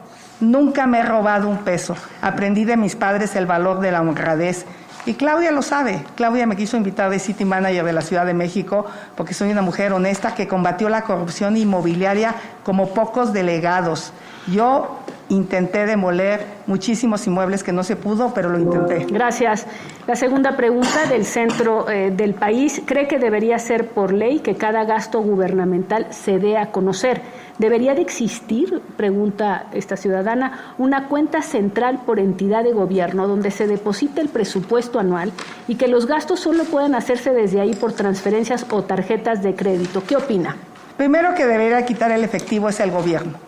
Nunca me he robado un peso. Aprendí de mis padres el valor de la honradez. Y Claudia lo sabe. Claudia me quiso invitar de City Manager de la Ciudad de México porque soy una mujer honesta que combatió la corrupción inmobiliaria como pocos delegados. Yo intenté demoler muchísimos inmuebles que no se pudo, pero lo intenté. Gracias. La segunda pregunta del centro del país. ¿Cree que debería ser por ley que cada gasto gubernamental se dé a conocer? ¿Debería de existir, pregunta esta ciudadana, una cuenta central por entidad de gobierno donde se deposite el presupuesto anual y que los gastos solo puedan hacerse desde ahí por transferencias o tarjetas de crédito? ¿Qué opina? Primero que debería quitar el efectivo es el gobierno.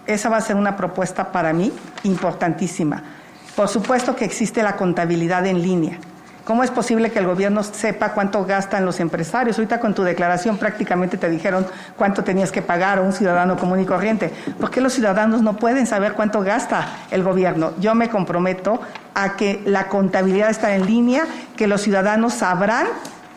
Esa va a ser una propuesta para mí importantísima. Por supuesto que existe la contabilidad en línea. ¿Cómo es posible que el gobierno sepa cuánto gastan los empresarios? Ahorita con tu declaración prácticamente te dijeron cuánto tenías que pagar a un ciudadano común y corriente. ¿Por qué los ciudadanos no pueden saber cuánto gasta el gobierno? Yo me comprometo a que la contabilidad está en línea, que los ciudadanos sabrán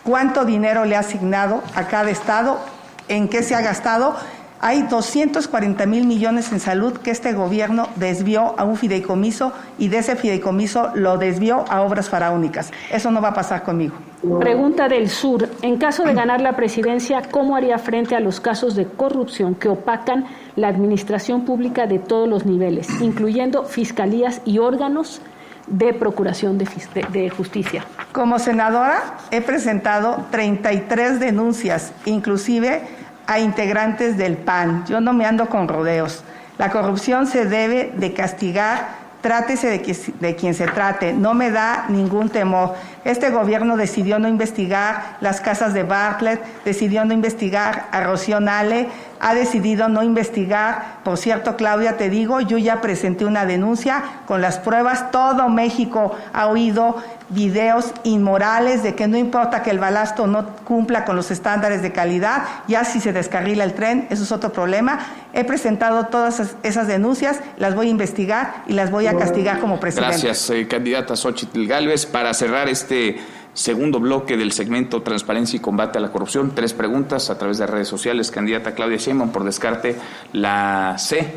cuánto dinero le ha asignado a cada estado, en qué se ha gastado. Hay 240,000 millones en salud que este gobierno desvió a un fideicomiso y de ese fideicomiso lo desvió a obras faraónicas. Eso no va a pasar conmigo. Pregunta del sur. En caso de ganar la presidencia, ¿cómo haría frente a los casos de corrupción que opacan la administración pública de todos los niveles, incluyendo fiscalías y órganos de procuración de justicia? Como senadora he presentado 33 denuncias, inclusive a integrantes del PAN. Yo no me ando con rodeos. La corrupción se debe de castigar, trátese de quien se trate, no me da ningún temor. Este gobierno decidió no investigar las casas de Bartlett, decidió no investigar a Rocío Nale, ha decidido no investigar. Por cierto, Claudia, te digo, yo ya presenté una denuncia con las pruebas. Todo México ha oído videos inmorales de que no importa que el balasto no cumpla con los estándares de calidad, ya si se descarrila el tren, eso es otro problema. He presentado todas esas denuncias, las voy a investigar y las voy a castigar como presidente. Gracias, candidata Xóchitl Gálvez. Para cerrar este segundo bloque del segmento Transparencia y Combate a la Corrupción, 3 preguntas a través de redes sociales. Candidata Claudia Sheinbaum, por descarte, la C,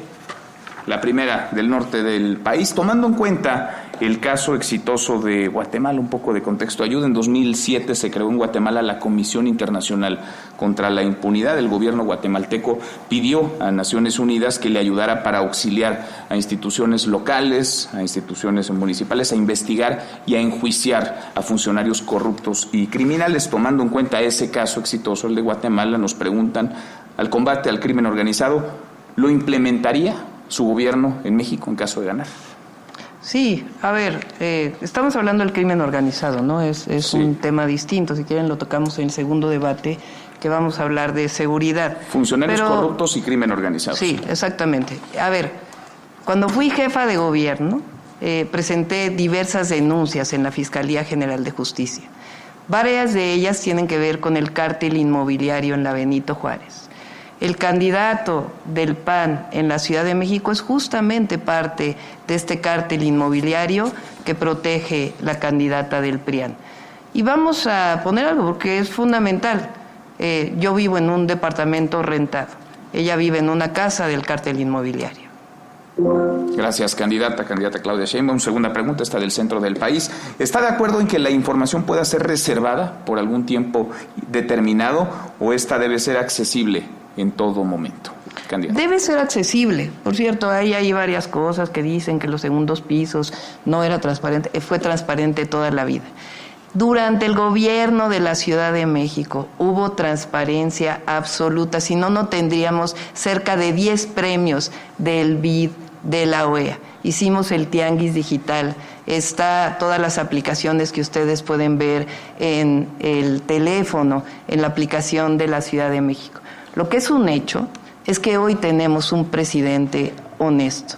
la primera del norte del país. Tomando en cuenta el caso exitoso de Guatemala, un poco de contexto ayuda. En 2007 se creó en Guatemala la Comisión Internacional contra la Impunidad. El gobierno guatemalteco pidió a Naciones Unidas que le ayudara para auxiliar a instituciones locales, a instituciones municipales, a investigar y a enjuiciar a funcionarios corruptos y criminales. Tomando en cuenta ese caso exitoso, el de Guatemala, nos preguntan, al combate al crimen organizado, ¿lo implementaría su gobierno en México en caso de ganar? Sí, a ver, estamos hablando del crimen organizado, ¿no? Es sí, un tema distinto, si quieren lo tocamos en el segundo debate, que vamos a hablar de seguridad. Funcionarios corruptos y crimen organizado. Sí, exactamente. A ver, cuando fui jefa de gobierno, presenté diversas denuncias en la Fiscalía General de Justicia. Varias de ellas tienen que ver con el cártel inmobiliario en la Benito Juárez. El candidato del PAN en la Ciudad de México es justamente parte de este cártel inmobiliario que protege la candidata del PRIAN. Y vamos a poner algo porque es fundamental. Yo vivo en un departamento rentado. Ella vive en una casa del cártel inmobiliario. Gracias, candidata Claudia Sheinbaum. Segunda pregunta, está del centro del país. ¿Está de acuerdo en que la información pueda ser reservada por algún tiempo determinado o esta debe ser accesible en todo momento? Candidata. Debe ser accesible. Por cierto, ahí hay varias cosas que dicen que los segundos pisos no era transparente. Fue transparente toda la vida. Durante el gobierno de la Ciudad de México hubo transparencia absoluta, si no, no tendríamos cerca de 10 premios del BID de la OEA. Hicimos el Tianguis Digital, está todas las aplicaciones que ustedes pueden ver en el teléfono, en la aplicación de la Ciudad de México. Lo que es un hecho es que hoy tenemos un presidente honesto.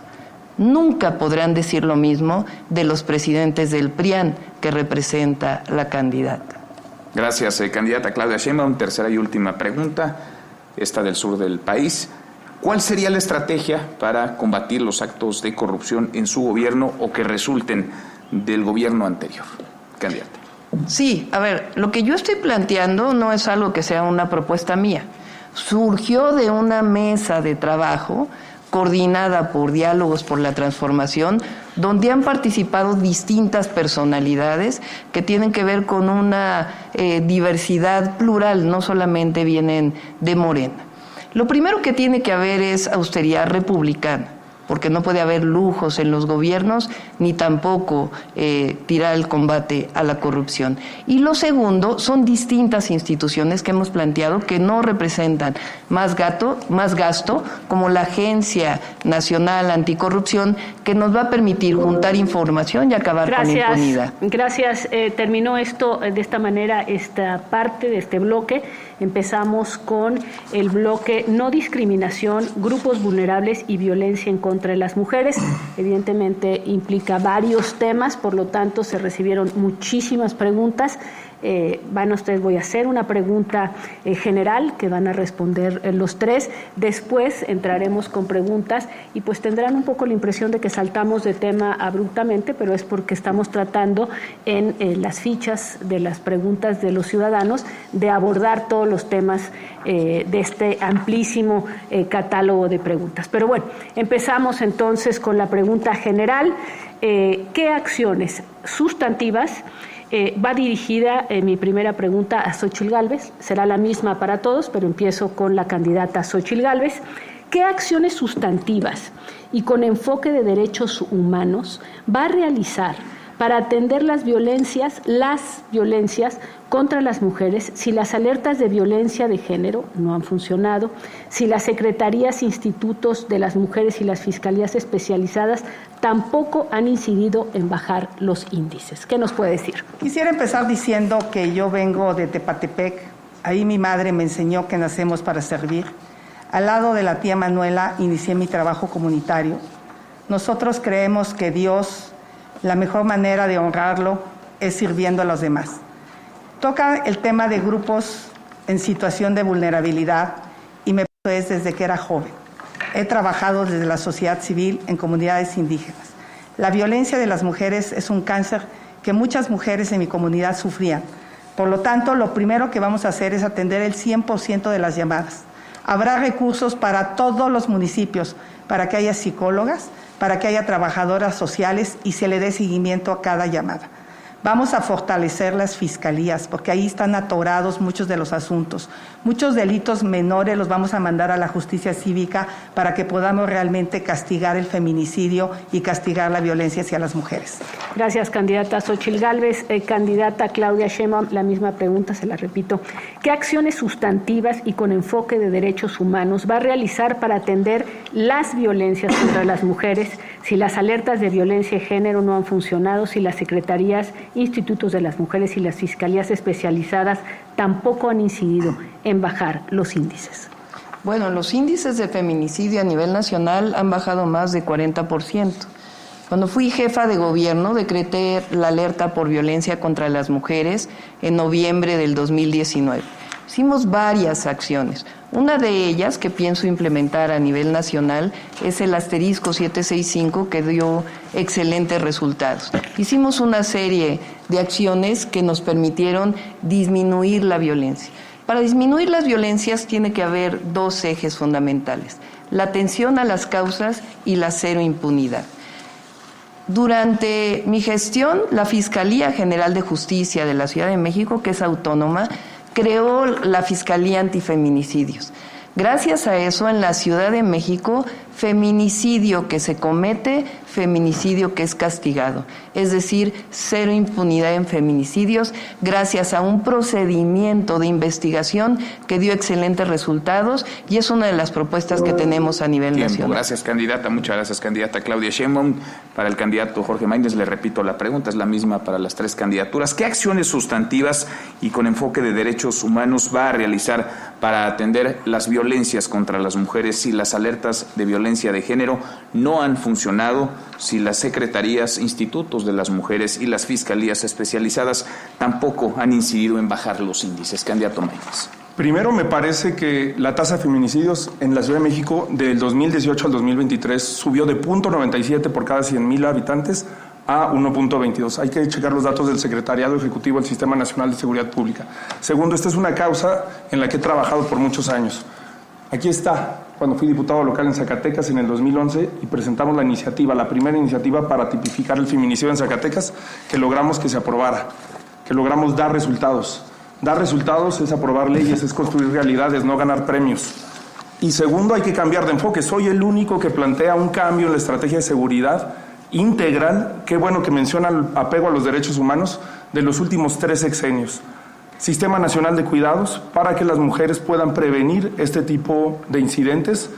Nunca podrán decir lo mismo de los presidentes del PRIAN que representa la candidata. Gracias, candidata Claudia Sheinbaum. Tercera y última pregunta, esta del sur del país. ¿Cuál sería la estrategia para combatir los actos de corrupción en su gobierno o que resulten del gobierno anterior? Candidata. Sí, a ver, lo que yo estoy planteando no es algo que sea una propuesta mía. Surgió de una mesa de trabajo coordinada por Diálogos por la Transformación, donde han participado distintas personalidades que tienen que ver con una diversidad plural, no solamente vienen de Morena. Lo primero que tiene que haber es austeridad republicana, porque no puede haber lujos en los gobiernos, ni tampoco tirar el combate a la corrupción. Y lo segundo, son distintas instituciones que hemos planteado que no representan más gasto, como la Agencia Nacional Anticorrupción, que nos va a permitir juntar información y acabar con la impunidad. Gracias. Terminó esto de esta manera, esta parte de este bloque. Empezamos con el bloque no discriminación, grupos vulnerables y violencia en contra de las mujeres. Evidentemente implica varios temas, por lo tanto se recibieron muchísimas preguntas. Voy a hacer una pregunta general que van a responder los tres. Después entraremos con preguntas y pues tendrán un poco la impresión de que saltamos de tema abruptamente, pero es porque estamos tratando en las fichas de las preguntas de los ciudadanos de abordar todos los temas de este amplísimo catálogo de preguntas. Pero bueno, empezamos entonces con la pregunta general. ¿Qué acciones sustantivas va dirigida mi primera pregunta a Xóchitl Gálvez? Será la misma para todos, pero empiezo con la candidata Xóchitl Gálvez. ¿Qué acciones sustantivas y con enfoque de derechos humanos va a realizar para atender las violencias contra las mujeres si las alertas de violencia de género no han funcionado, si las secretarías, institutos de las mujeres y las fiscalías especializadas tampoco han incidido en bajar los índices? ¿Qué nos puede decir? Quisiera empezar diciendo que yo vengo de Tepatepec. Ahí mi madre me enseñó que nacemos para servir. Al lado de la tía Manuela inicié mi trabajo comunitario. Nosotros creemos que Dios, la mejor manera de honrarlo es sirviendo a los demás. Toca el tema de grupos en situación de vulnerabilidad y me es desde que era joven. He trabajado desde la sociedad civil en comunidades indígenas. La violencia de las mujeres es un cáncer que muchas mujeres en mi comunidad sufrían. Por lo tanto, lo primero que vamos a hacer es atender el 100% de las llamadas. Habrá recursos para todos los municipios, para que haya psicólogas, para que haya trabajadoras sociales y se le dé seguimiento a cada llamada. Vamos a fortalecer las fiscalías porque ahí están atorados muchos de los asuntos. Muchos delitos menores los vamos a mandar a la justicia cívica para que podamos realmente castigar el feminicidio y castigar la violencia hacia las mujeres. Gracias, candidata Xóchitl Gálvez. Candidata Claudia Sheinbaum, la misma pregunta, se la repito. ¿Qué acciones sustantivas y con enfoque de derechos humanos va a realizar para atender las violencias contra las mujeres Si las alertas de violencia de género no han funcionado, si las secretarías, institutos de las mujeres y las fiscalías especializadas tampoco han incidido en bajar los índices. Bueno, los índices de feminicidio a nivel nacional han bajado más de 40%. Cuando fui jefa de gobierno, decreté la alerta por violencia contra las mujeres en noviembre del 2019. Hicimos varias acciones. Una de ellas que pienso implementar a nivel nacional es el asterisco 765, que dio excelentes resultados. Hicimos una serie de acciones que nos permitieron disminuir la violencia. Para disminuir las violencias tiene que haber dos ejes fundamentales: la atención a las causas y la cero impunidad. Durante mi gestión, la Fiscalía General de Justicia de la Ciudad de México, que es autónoma, creó la Fiscalía Antifeminicidios. Gracias a eso, en la Ciudad de México, feminicidio que se comete, feminicidio que es castigado. Es decir, cero impunidad en feminicidios, gracias a un procedimiento de investigación que dio excelentes resultados, y es una de las propuestas que tenemos a nivel nacional. Gracias, candidata. Muchas gracias, candidata Claudia Sheinbaum. Para el candidato Jorge Maínez, le repito la pregunta, es la misma para las tres candidaturas. ¿Qué acciones sustantivas y con enfoque de derechos humanos va a realizar para atender las violencias contra las mujeres si las alertas de violencia de género no han funcionado, si las secretarías, institutos de las mujeres y las fiscalías especializadas tampoco han incidido en bajar los índices? Candidato Maínez. Primero, me parece que la tasa de feminicidios en la Ciudad de México del 2018 al 2023 subió de 0.97 por cada 100,000 habitantes a 1.22. Hay que checar los datos del Secretariado Ejecutivo del Sistema Nacional de Seguridad Pública. Segundo, esta es una causa en la que he trabajado por muchos años. Aquí está, cuando fui diputado local en Zacatecas en el 2011 y presentamos la iniciativa, la primera iniciativa para tipificar el feminicidio en Zacatecas, que logramos que se aprobara, que logramos dar resultados. Dar resultados es aprobar leyes, es construir realidades, no ganar premios. Y segundo, hay que cambiar de enfoque. Soy el único que plantea un cambio en la estrategia de seguridad integral, qué bueno que menciona el apego a los derechos humanos, de los últimos 3 sexenios. Sistema Nacional de Cuidados para que las mujeres puedan prevenir este tipo de incidentes.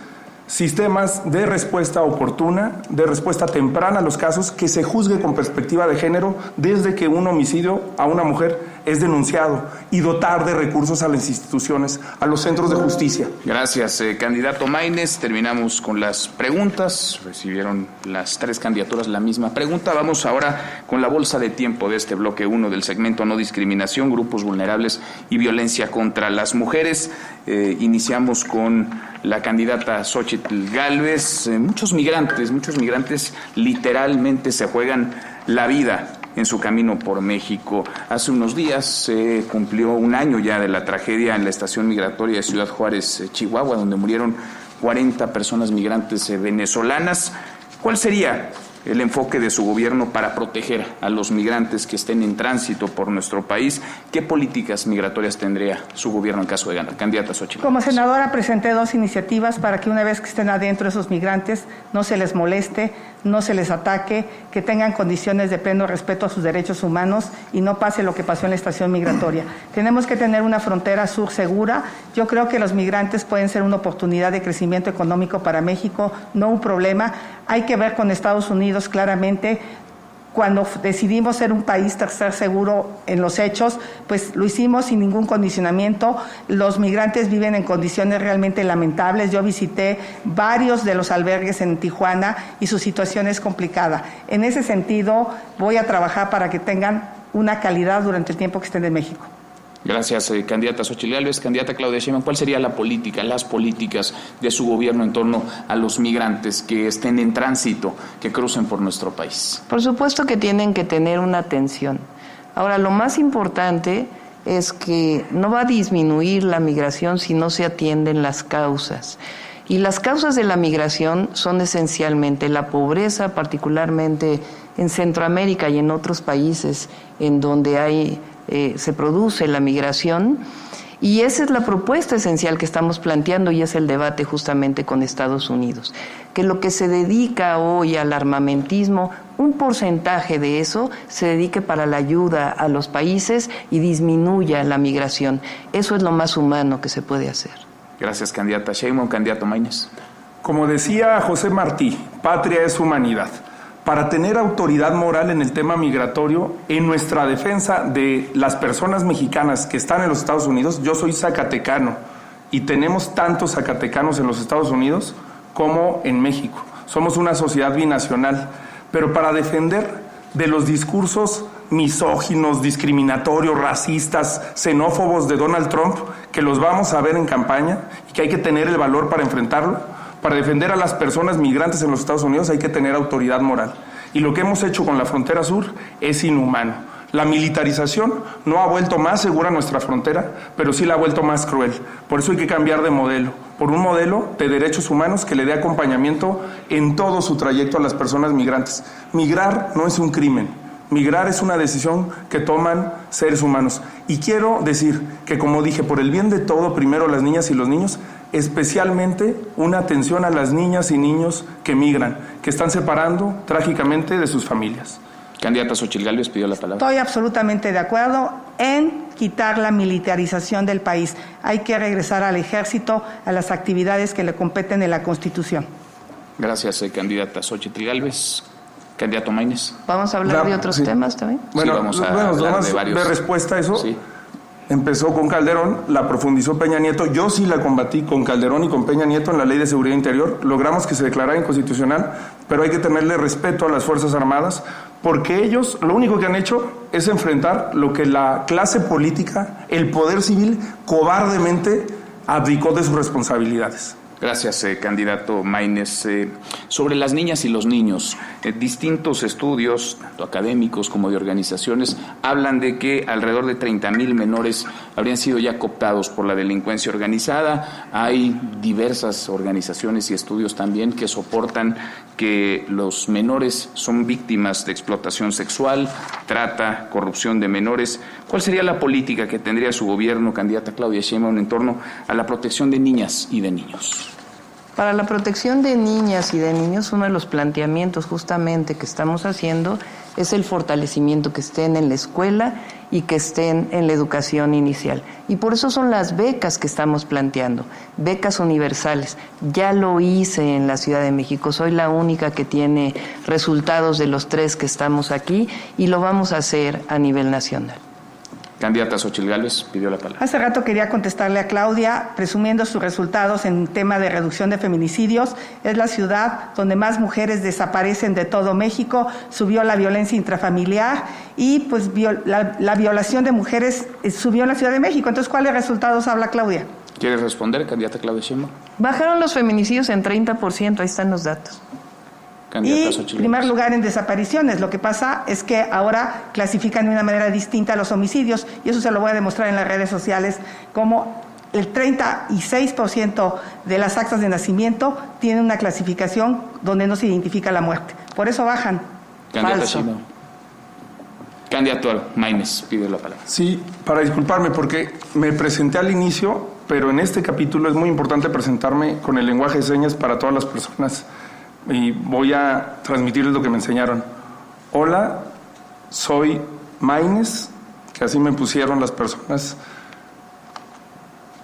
Sistemas de respuesta oportuna, de respuesta temprana a los casos, que se juzgue con perspectiva de género desde que un homicidio a una mujer es denunciado, y dotar de recursos a las instituciones, a los centros de justicia. Gracias, candidato Maínez. Terminamos con las preguntas. Recibieron las tres candidaturas la misma pregunta. Vamos ahora con la bolsa de tiempo de este bloque 1 del segmento No Discriminación, Grupos Vulnerables y Violencia contra las Mujeres. Iniciamos con la candidata Xóchitl Gálvez. Muchos migrantes literalmente se juegan la vida en su camino por México. Hace unos días se cumplió un año ya de la tragedia en la estación migratoria de Ciudad Juárez, Chihuahua, donde murieron 40 personas migrantes venezolanas. ¿Cuál sería el enfoque de su gobierno para proteger a los migrantes que estén en tránsito por nuestro país? ¿Qué políticas migratorias tendría su gobierno en caso de ganar? Candidata Xóchitl. Como senadora presenté 2 iniciativas para que una vez que estén adentro esos migrantes no se les moleste, no se les ataque, que tengan condiciones de pleno respeto a sus derechos humanos y no pase lo que pasó en la estación migratoria. Tenemos que tener una frontera sur segura. Yo creo que los migrantes pueden ser una oportunidad de crecimiento económico para México, no un problema. Hay que ver con Estados Unidos claramente. Cuando decidimos ser un país tercer seguro en los hechos, pues lo hicimos sin ningún condicionamiento. Los migrantes viven en condiciones realmente lamentables. Yo visité varios de los albergues en Tijuana y su situación es complicada. En ese sentido, voy a trabajar para que tengan una calidad durante el tiempo que estén en México. Gracias, candidata Xóchitl Gálvez. Candidata Claudia Sheinbaum, ¿cuál sería las políticas de su gobierno en torno a los migrantes que estén en tránsito, que crucen por nuestro país? Por supuesto que tienen que tener una atención. Ahora, lo más importante es que no va a disminuir la migración si no se atienden las causas. Y las causas de la migración son esencialmente la pobreza, particularmente en Centroamérica y en otros países en donde se produce la migración, y esa es la propuesta esencial que estamos planteando y es el debate justamente con Estados Unidos, que lo que se dedica hoy al armamentismo, un porcentaje de eso se dedique para la ayuda a los países y disminuya la migración. Eso es lo más humano que se puede hacer. Gracias, candidata Sheinbaum. Candidato Maínez. Como decía José Martí, patria es humanidad. Para tener autoridad moral en el tema migratorio, en nuestra defensa de las personas mexicanas que están en los Estados Unidos, yo soy zacatecano y tenemos tantos zacatecanos en los Estados Unidos como en México. Somos una sociedad binacional, pero para defender de los discursos misóginos, discriminatorios, racistas, xenófobos de Donald Trump, que los vamos a ver en campaña y que hay que tener el valor para enfrentarlo. Para defender a las personas migrantes en los Estados Unidos hay que tener autoridad moral. Y lo que hemos hecho con la frontera sur es inhumano. La militarización no ha vuelto más segura nuestra frontera, pero sí la ha vuelto más cruel. Por eso hay que cambiar de modelo, por un modelo de derechos humanos que le dé acompañamiento en todo su trayecto a las personas migrantes. Migrar no es un crimen. Migrar es una decisión que toman seres humanos. Y quiero decir que, como dije, por el bien de todo, primero las niñas y los niños, especialmente una atención a las niñas y niños que migran, que están separando trágicamente de sus familias. Candidata Xóchitl Gálvez pidió la palabra. Estoy absolutamente de acuerdo en quitar la militarización del país. Hay que regresar al ejército, a las actividades que le competen en la Constitución. Gracias, candidata Xóchitl Gálvez. Candidato Maínez. ¿Vamos a hablar de otros temas también? Bueno, sí, vamos a hablar de varios. De respuesta a eso, sí. Empezó con Calderón, la profundizó Peña Nieto. Yo sí la combatí con Calderón y con Peña Nieto en la Ley de Seguridad Interior. Logramos que se declarara inconstitucional, pero hay que tenerle respeto a las Fuerzas Armadas, porque ellos lo único que han hecho es enfrentar lo que la clase política, el poder civil, cobardemente abdicó de sus responsabilidades. Gracias, candidato Maínez. Sobre las niñas y los niños, distintos estudios, tanto académicos como de organizaciones, hablan de que alrededor de 30,000 menores habrían sido ya cooptados por la delincuencia organizada. Hay diversas organizaciones y estudios también que soportan que los menores son víctimas de explotación sexual, trata, corrupción de menores. ¿Cuál sería la política que tendría su gobierno, candidata Claudia Sheinbaum, en torno a la protección de niñas y de niños? Para la protección de niñas y de niños, uno de los planteamientos justamente que estamos haciendo es el fortalecimiento, que estén en la escuela y que estén en la educación inicial. Y por eso son las becas que estamos planteando, becas universales. Ya lo hice en la Ciudad de México, soy la única que tiene resultados de los 3 que estamos aquí y lo vamos a hacer a nivel nacional. Candidata Xóchitl Gálvez pidió la palabra. Hace rato quería contestarle a Claudia, presumiendo sus resultados en tema de reducción de feminicidios. Es la ciudad donde más mujeres desaparecen de todo México, subió la violencia intrafamiliar y pues la violación de mujeres subió en la Ciudad de México. Entonces, ¿cuáles resultados habla Claudia? ¿Quiere responder, candidata Claudia Sheinbaum? Bajaron los feminicidios en 30%, ahí están los datos. Candidata Y Xóchitl primer Gálvez. lugar en desapariciones. Lo que pasa es que ahora clasifican de una manera distinta los homicidios y eso se lo voy a demostrar en las redes sociales, como el 36% de las actas de nacimiento tienen una clasificación donde no se identifica la muerte. Por eso bajan. Candidata Falso. Sheinbaum. Candidato Maínez pide la palabra. Sí, para disculparme porque me presenté al inicio, pero en este capítulo es muy importante presentarme con el lenguaje de señas para todas las personas. Y voy a transmitirles lo que me enseñaron. Hola, soy Maínez, que así me pusieron las personas.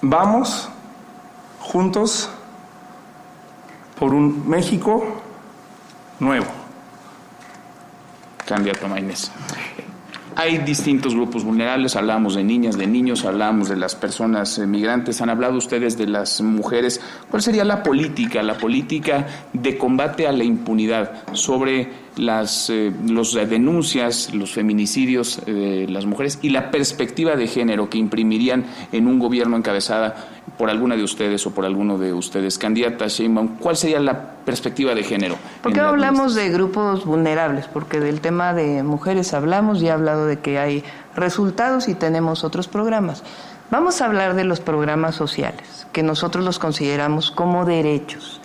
Vamos juntos por un México nuevo. Candidato Maínez. Hay distintos grupos vulnerables, hablamos de niñas, de niños, hablamos de las personas migrantes, han hablado ustedes de las mujeres. ¿Cuál sería la política de combate a la impunidad sobre las denuncias, los feminicidios de las mujeres y la perspectiva de género que imprimirían en un gobierno encabezada por alguna de ustedes o por alguno de ustedes? Candidata Sheinbaum, ¿cuál sería la perspectiva de género? ¿Por qué no hablamos de grupos vulnerables? Porque del tema de mujeres hablamos, ya he hablado de que hay resultados y tenemos otros programas. Vamos a hablar de los programas sociales, que nosotros los consideramos como derechos.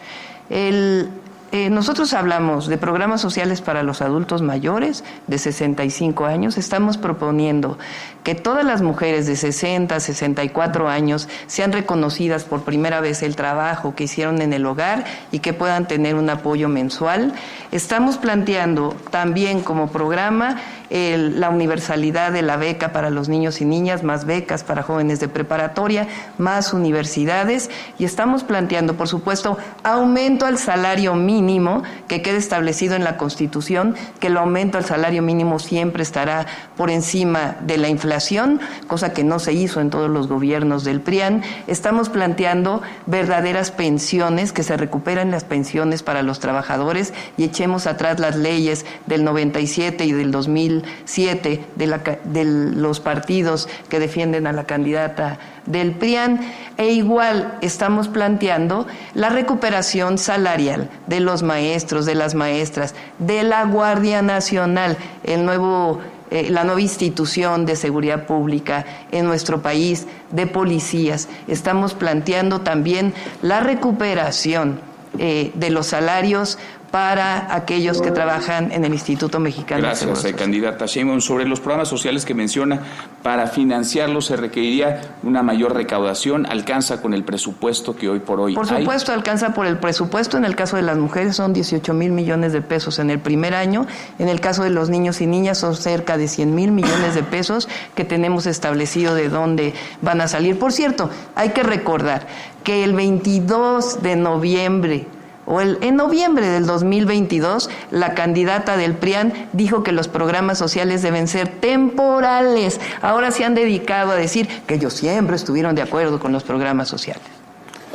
Nosotros hablamos de programas sociales para los adultos mayores de 65 años. Estamos proponiendo que todas las mujeres de 60 a 64 años sean reconocidas por primera vez el trabajo que hicieron en el hogar y que puedan tener un apoyo mensual. Estamos planteando también como programa la universalidad de la beca para los niños y niñas, más becas para jóvenes de preparatoria, más universidades, y estamos planteando, por supuesto, aumento al salario mínimo, que quede establecido en la Constitución, que el aumento al salario mínimo siempre estará por encima de la inflación, cosa que no se hizo en todos los gobiernos del PRIAN. Estamos planteando verdaderas pensiones, que se recuperen las pensiones para los trabajadores y echemos atrás las leyes del 97 y del 2007 de los partidos que defienden a la candidata del PRIAN, e igual estamos planteando la recuperación salarial de los maestros, de las maestras, de la Guardia Nacional, la nueva institución de seguridad pública en nuestro país, de policías. Estamos planteando también la recuperación de los salarios para aquellos que trabajan en el Instituto Mexicano de Seguro Social. Gracias, candidata Sheinbaum. Sobre los programas sociales que menciona, para financiarlos se requeriría una mayor recaudación. ¿Alcanza con el presupuesto que hoy por hoy hay? Por supuesto, alcanza por el presupuesto. En el caso de las mujeres son 18,000 millones de pesos en el primer año. En el caso de los niños y niñas son cerca de 100,000 millones de pesos que tenemos establecido de dónde van a salir. Por cierto, hay que recordar que el 22 de noviembre en noviembre del 2022, la candidata del PRIAN dijo que los programas sociales deben ser temporales. Ahora se han dedicado a decir que ellos siempre estuvieron de acuerdo con los programas sociales.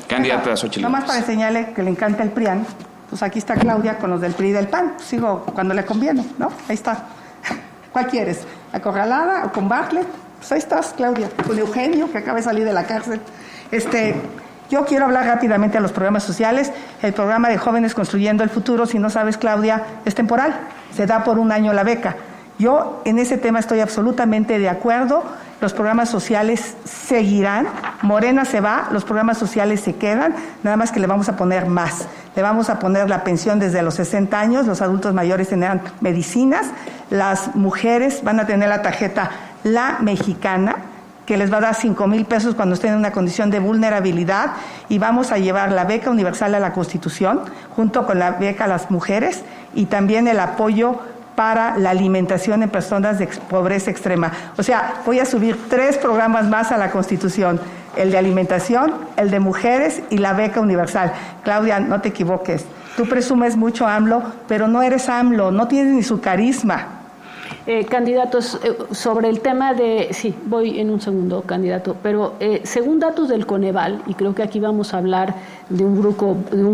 Candidata Xochitl. Nomás para enseñarle que le encanta el PRIAN, pues aquí está Claudia con los del PRI y del PAN. Sigo cuando le conviene, ¿no? Ahí está. ¿Cuál quieres? ¿Acorralada o con Bartlett? Pues ahí estás, Claudia. Con Eugenio, que acaba de salir de la cárcel. Yo quiero hablar rápidamente a los programas sociales. El programa de Jóvenes Construyendo el Futuro, si no sabes, Claudia, es temporal. Se da por un año la beca. Yo en ese tema estoy absolutamente de acuerdo. Los programas sociales seguirán. Morena se va, los programas sociales se quedan, nada más que le vamos a poner más. Le vamos a poner la pensión desde los 60 años, los adultos mayores tendrán medicinas, las mujeres van a tener la tarjeta La Mexicana, que les va a dar 5,000 pesos cuando estén en una condición de vulnerabilidad, y vamos a llevar la beca universal a la Constitución, junto con la beca a las mujeres, y también el apoyo para la alimentación en personas de pobreza extrema. O sea, voy a subir 3 programas más a la Constitución: el de alimentación, el de mujeres y la beca universal. Claudia, no te equivoques. Tú presumes mucho AMLO, pero no eres AMLO, no tienes ni su carisma. Candidatos, sobre el tema de... Sí, voy en un segundo, candidato, pero según datos del Coneval, y creo que aquí vamos a hablar de un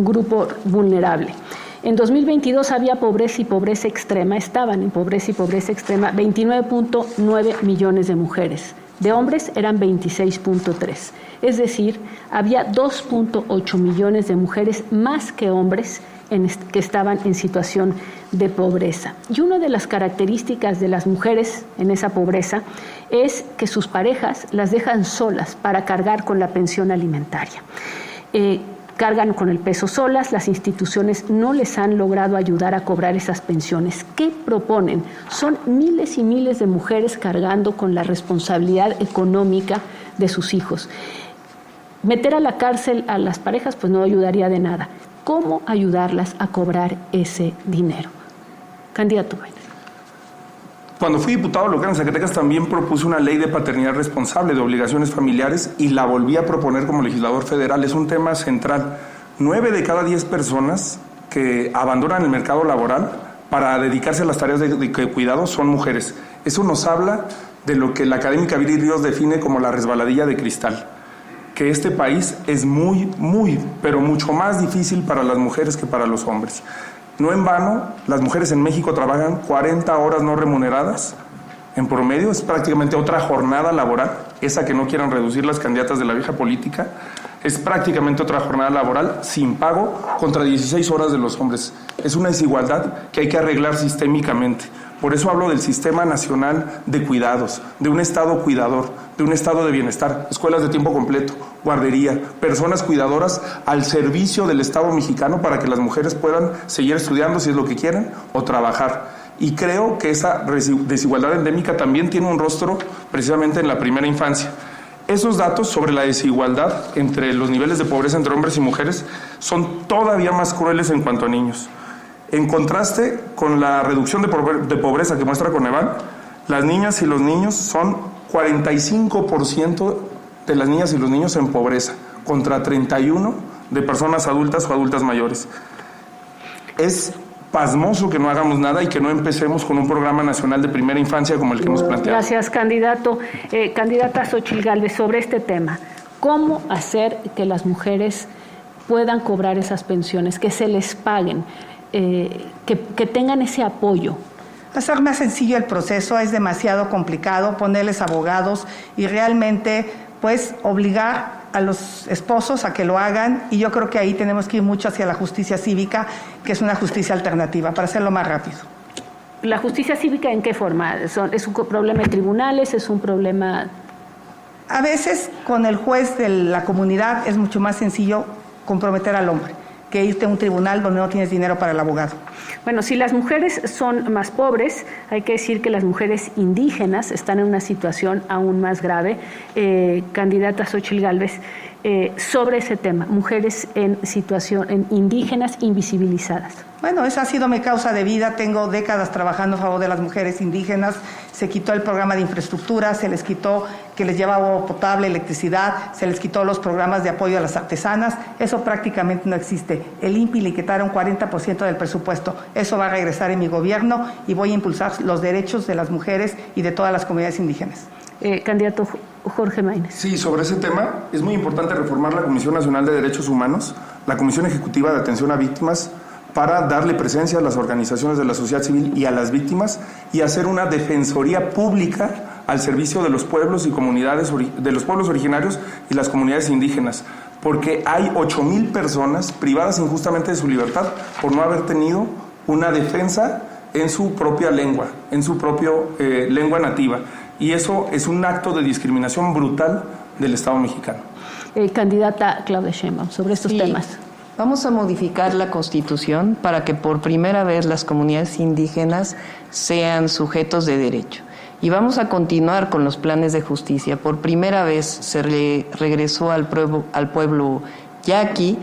grupo vulnerable, en 2022 había pobreza y pobreza extrema, estaban en pobreza y pobreza extrema 29.9 millones de mujeres. De hombres eran 26.3. Es decir, había 2.8 millones de mujeres más que hombres que estaban en situación de pobreza. Y una de las características de las mujeres en esa pobreza es que sus parejas las dejan solas para cargar con la pensión alimentaria. Cargan con el peso solas, las instituciones no les han logrado ayudar a cobrar esas pensiones. ¿Qué proponen? Son miles y miles de mujeres cargando con la responsabilidad económica de sus hijos. Meter a la cárcel a las parejas pues no ayudaría de nada. ¿Cómo ayudarlas a cobrar ese dinero? Candidato Maynez. Cuando fui diputado local en Zacatecas también propuse una ley de paternidad responsable, de obligaciones familiares, y la volví a proponer como legislador federal. Es un tema central. 9 de cada 10 personas que abandonan el mercado laboral para dedicarse a las tareas de cuidado son mujeres. Eso nos habla de lo que la académica Viri Ríos define como la resbaladilla de cristal, que este país es muy, pero mucho más difícil para las mujeres que para los hombres. No en vano, las mujeres en México trabajan 40 horas no remuneradas. En promedio es prácticamente otra jornada laboral, esa que no quieran reducir las candidatas de la vieja política. Es prácticamente otra jornada laboral sin pago contra 16 horas de los hombres. Es una desigualdad que hay que arreglar sistémicamente. Por eso hablo del Sistema Nacional de Cuidados, de un Estado cuidador, de un Estado de bienestar, escuelas de tiempo completo, guardería, personas cuidadoras al servicio del Estado mexicano para que las mujeres puedan seguir estudiando si es lo que quieren o trabajar. Y creo que esa desigualdad endémica también tiene un rostro precisamente en la primera infancia. Esos datos sobre la desigualdad entre los niveles de pobreza entre hombres y mujeres son todavía más crueles en cuanto a niños. En contraste con la reducción de pobreza que muestra Coneval, las niñas y los niños son 45% de las niñas y los niños en pobreza, contra 31% de personas adultas o adultas mayores. Es pasmoso que no hagamos nada y que no empecemos con un programa nacional de primera infancia como el que hemos planteado. Gracias, candidato. Candidata Xóchitl Gálvez, sobre este tema, ¿cómo hacer que las mujeres puedan cobrar esas pensiones, que se les paguen, que tengan ese apoyo? Hacer más sencillo el proceso, es demasiado complicado ponerles abogados y realmente pues obligar a los esposos a que lo hagan, y yo creo que ahí tenemos que ir mucho hacia la justicia cívica, que es una justicia alternativa, para hacerlo más rápido. ¿La justicia cívica en qué forma? ¿Es un problema de tribunales? ¿Es un problema...? A veces con el juez de la comunidad es mucho más sencillo comprometer al hombre que irte a un tribunal donde no tienes dinero para el abogado. Bueno, si las mujeres son más pobres, hay que decir que las mujeres indígenas están en una situación aún más grave. Candidata Xóchitl Gálvez, sobre ese tema, mujeres en situación indígenas invisibilizadas. Bueno, esa ha sido mi causa de vida. Tengo décadas trabajando a favor de las mujeres indígenas. Se quitó el programa de infraestructura, se les quitó que les llevaba agua potable, electricidad, se les quitó los programas de apoyo a las artesanas. Eso prácticamente no existe. El INPI le quitaron 40% del presupuesto. Eso va a regresar en mi gobierno y voy a impulsar los derechos de las mujeres y de todas las comunidades indígenas. Candidato Jorge Maínez. Sí, sobre ese tema es muy importante reformar la Comisión Nacional de Derechos Humanos, la Comisión Ejecutiva de Atención a Víctimas, para darle presencia a las organizaciones de la sociedad civil y a las víctimas y hacer una defensoría pública al servicio de los pueblos y comunidades, de los pueblos originarios y las comunidades indígenas, porque hay 8,000 personas privadas injustamente de su libertad por no haber tenido una defensa en su propia lengua, en su propia lengua nativa, y eso es un acto de discriminación brutal del Estado mexicano. Candidata Claudia Sheinbaum, sobre estos temas. Vamos a modificar la Constitución para que por primera vez las comunidades indígenas sean sujetos de derecho. Y vamos a continuar con los planes de justicia. Por primera vez se regresó al pueblo yaqui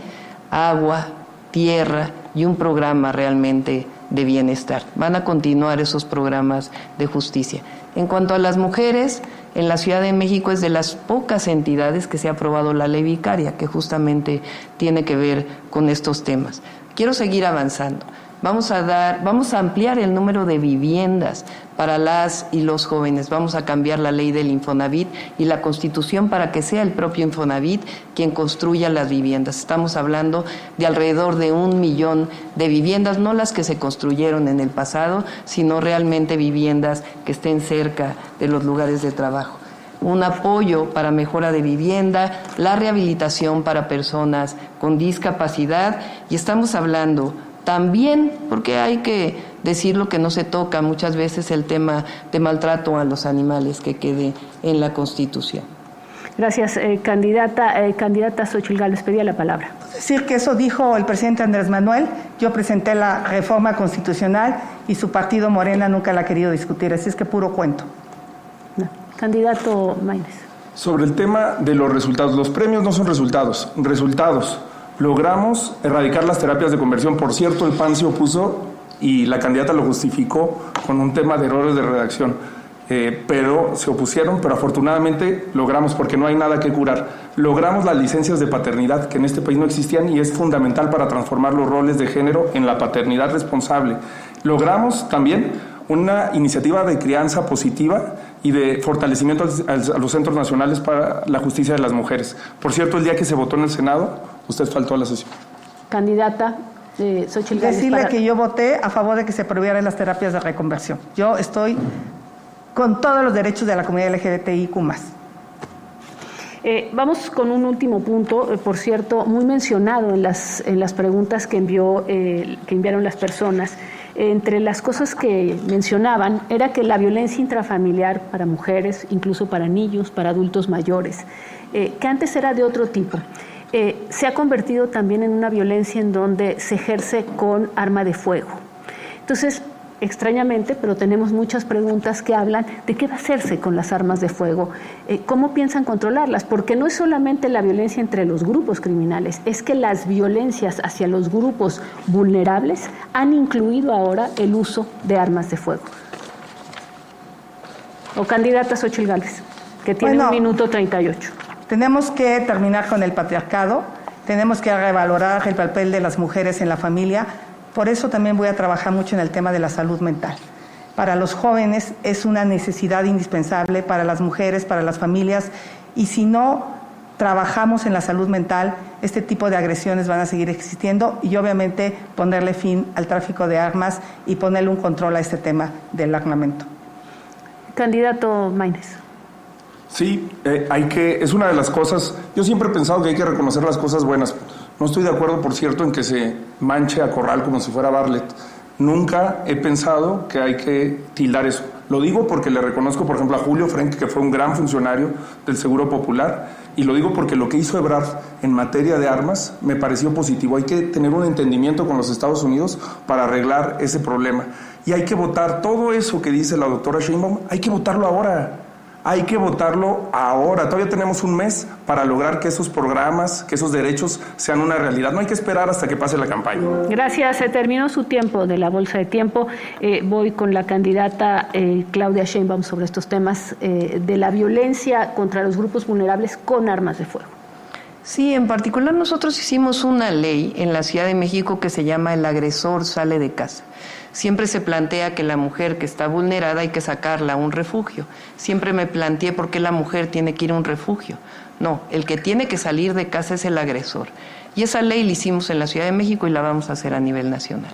agua, tierra y un programa realmente de bienestar. Van a continuar esos programas de justicia. En cuanto a las mujeres, en la Ciudad de México es de las pocas entidades que se ha aprobado la ley vicaria, que justamente tiene que ver con estos temas. Quiero seguir avanzando. Vamos a ampliar el número de viviendas para las y los jóvenes. Vamos a cambiar la ley del Infonavit y la Constitución para que sea el propio Infonavit quien construya las viviendas. Estamos hablando de alrededor de 1 millón de viviendas, no las que se construyeron en el pasado, sino realmente viviendas que estén cerca de los lugares de trabajo. Un apoyo para mejora de vivienda, la rehabilitación para personas con discapacidad, y estamos hablando también, porque hay que decirlo que no se toca muchas veces, el tema de maltrato a los animales, que quede en la Constitución. Gracias, candidata Xóchitl Gálvez, pedía la palabra. Decir que eso dijo el presidente Andrés Manuel. Yo presenté la reforma constitucional y su partido Morena nunca la ha querido discutir, así es que puro cuento. No. Candidato Maínez. Sobre el tema de los resultados, los premios no son resultados. Logramos erradicar las terapias de conversión. Por cierto, el PAN se opuso y la candidata lo justificó con un tema de errores de redacción. Pero se opusieron, pero afortunadamente logramos, porque no hay nada que curar. Logramos las licencias de paternidad, que en este país no existían y es fundamental para transformar los roles de género en la paternidad responsable. Logramos también una iniciativa de crianza positiva y de fortalecimiento a los centros nacionales para la justicia de las mujeres. Por cierto, el día que se votó en el Senado, usted faltó a la sesión. Candidata Xóchitl Gálvez. Decirle que yo voté a favor de que se prohibieran las terapias de reconversión. Yo estoy con todos los derechos de la comunidad LGBTIQ+. Vamos con un último punto, por cierto, muy mencionado en las preguntas que enviaron las personas. Entre las cosas que mencionaban era que la violencia intrafamiliar para mujeres, incluso para niños, para adultos mayores, que antes era de otro tipo, se ha convertido también en una violencia en donde se ejerce con arma de fuego. Entonces, extrañamente, pero tenemos muchas preguntas que hablan de qué va a hacerse con las armas de fuego, cómo piensan controlarlas, porque no es solamente la violencia entre los grupos criminales, es que las violencias hacia los grupos vulnerables han incluido ahora el uso de armas de fuego. O candidata Xóchitl Gálvez, que tiene 1 minuto 38. Tenemos que terminar con el patriarcado, tenemos que revalorar el papel de las mujeres en la familia. Por eso también voy a trabajar mucho en el tema de la salud mental. Para los jóvenes es una necesidad indispensable, para las mujeres, para las familias, y si no trabajamos en la salud mental, este tipo de agresiones van a seguir existiendo y obviamente ponerle fin al tráfico de armas y ponerle un control a este tema del armamento. Candidato Maínez. Sí, es una de las cosas, yo siempre he pensado que hay que reconocer las cosas buenas. No estoy de acuerdo, por cierto, en que se manche a Corral como si fuera Bartlett. Nunca he pensado que hay que tildar eso. Lo digo porque le reconozco, por ejemplo, a Julio Frenk, que fue un gran funcionario del Seguro Popular, y lo digo porque lo que hizo Ebrard en materia de armas me pareció positivo. Hay que tener un entendimiento con los Estados Unidos para arreglar ese problema. Y hay que votar todo eso que dice la doctora Sheinbaum, hay que votarlo ahora. Hay que votarlo ahora. Todavía tenemos un mes para lograr que esos programas, que esos derechos sean una realidad. No hay que esperar hasta que pase la campaña. Gracias. Se terminó su tiempo de la bolsa de tiempo. Voy con la candidata Claudia Sheinbaum sobre estos temas de la violencia contra los grupos vulnerables con armas de fuego. Sí, en particular nosotros hicimos una ley en la Ciudad de México que se llama El agresor sale de casa. Siempre se plantea que la mujer que está vulnerada hay que sacarla a un refugio. Siempre me planteé por qué la mujer tiene que ir a un refugio. No, el que tiene que salir de casa es el agresor. Y esa ley la hicimos en la Ciudad de México y la vamos a hacer a nivel nacional.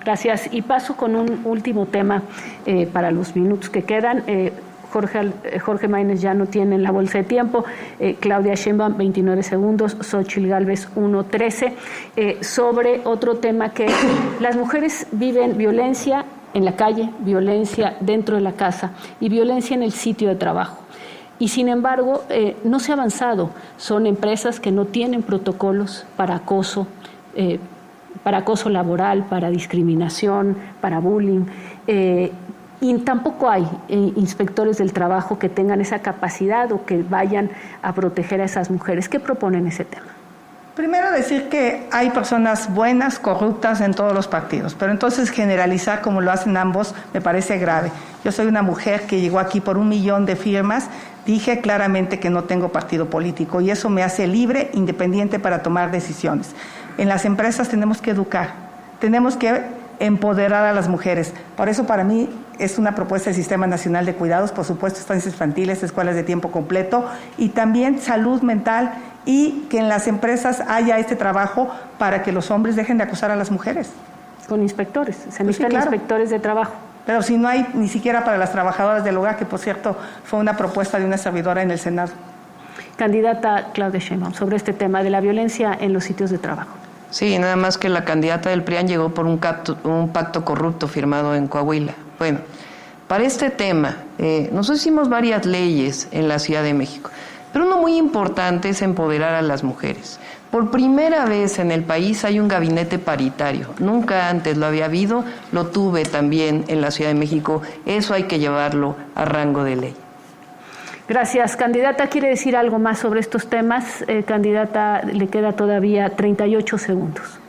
Gracias. Y paso con un último tema para los minutos que quedan. Jorge Maínez ya no tiene la bolsa de tiempo, Claudia Sheinbaum 29 segundos, Xóchitl Gálvez 1:13, sobre otro tema que las mujeres viven violencia en la calle, violencia dentro de la casa y violencia en el sitio de trabajo. Y sin embargo, no se ha avanzado. Son empresas que no tienen protocolos para acoso laboral, para discriminación, para bullying. Y tampoco hay inspectores del trabajo que tengan esa capacidad o que vayan a proteger a esas mujeres. ¿Qué proponen ese tema? Primero decir que hay personas buenas, corruptas en todos los partidos, pero entonces generalizar como lo hacen ambos me parece grave. Yo soy una mujer que llegó aquí por 1 millón de firmas, dije claramente que no tengo partido político y eso me hace libre, independiente para tomar decisiones. En las empresas tenemos que educar, tenemos que empoderar a las mujeres. Por eso para mí es una propuesta del Sistema Nacional de Cuidados, por supuesto estancias infantiles, escuelas de tiempo completo y también salud mental y que en las empresas haya este trabajo para que los hombres dejen de acosar a las mujeres. Con inspectores, se necesitan inspectores de trabajo. Pero si no hay ni siquiera para las trabajadoras del hogar, que por cierto fue una propuesta de una servidora en el Senado. Candidata Claudia Sheinbaum, sobre este tema de la violencia en los sitios de trabajo. Sí, nada más que la candidata del PRIAN llegó por un pacto corrupto firmado en Coahuila. Bueno, para este tema, nosotros hicimos varias leyes en la Ciudad de México, pero uno muy importante es empoderar a las mujeres. Por primera vez en el país hay un gabinete paritario. Nunca antes lo había habido, lo tuve también en la Ciudad de México. Eso hay que llevarlo a rango de ley. Gracias. Candidata, ¿quiere decir algo más sobre estos temas? Candidata, le queda todavía 38 segundos.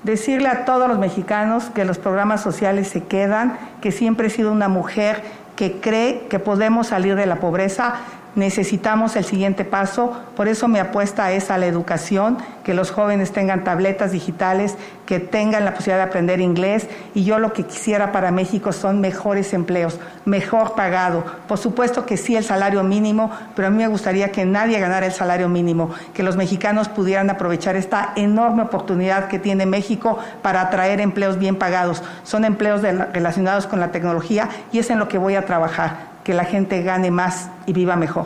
Decirle a todos los mexicanos que los programas sociales se quedan, que siempre he sido una mujer que cree que podemos salir de la pobreza. Necesitamos el siguiente paso, por eso mi apuesta es a la educación, que los jóvenes tengan tabletas digitales, que tengan la posibilidad de aprender inglés y yo lo que quisiera para México son mejores empleos, mejor pagado. Por supuesto que sí el salario mínimo, pero a mí me gustaría que nadie ganara el salario mínimo, que los mexicanos pudieran aprovechar esta enorme oportunidad que tiene México para atraer empleos bien pagados. Son empleos relacionados con la tecnología y es en lo que voy a trabajar, que la gente gane más y viva mejor.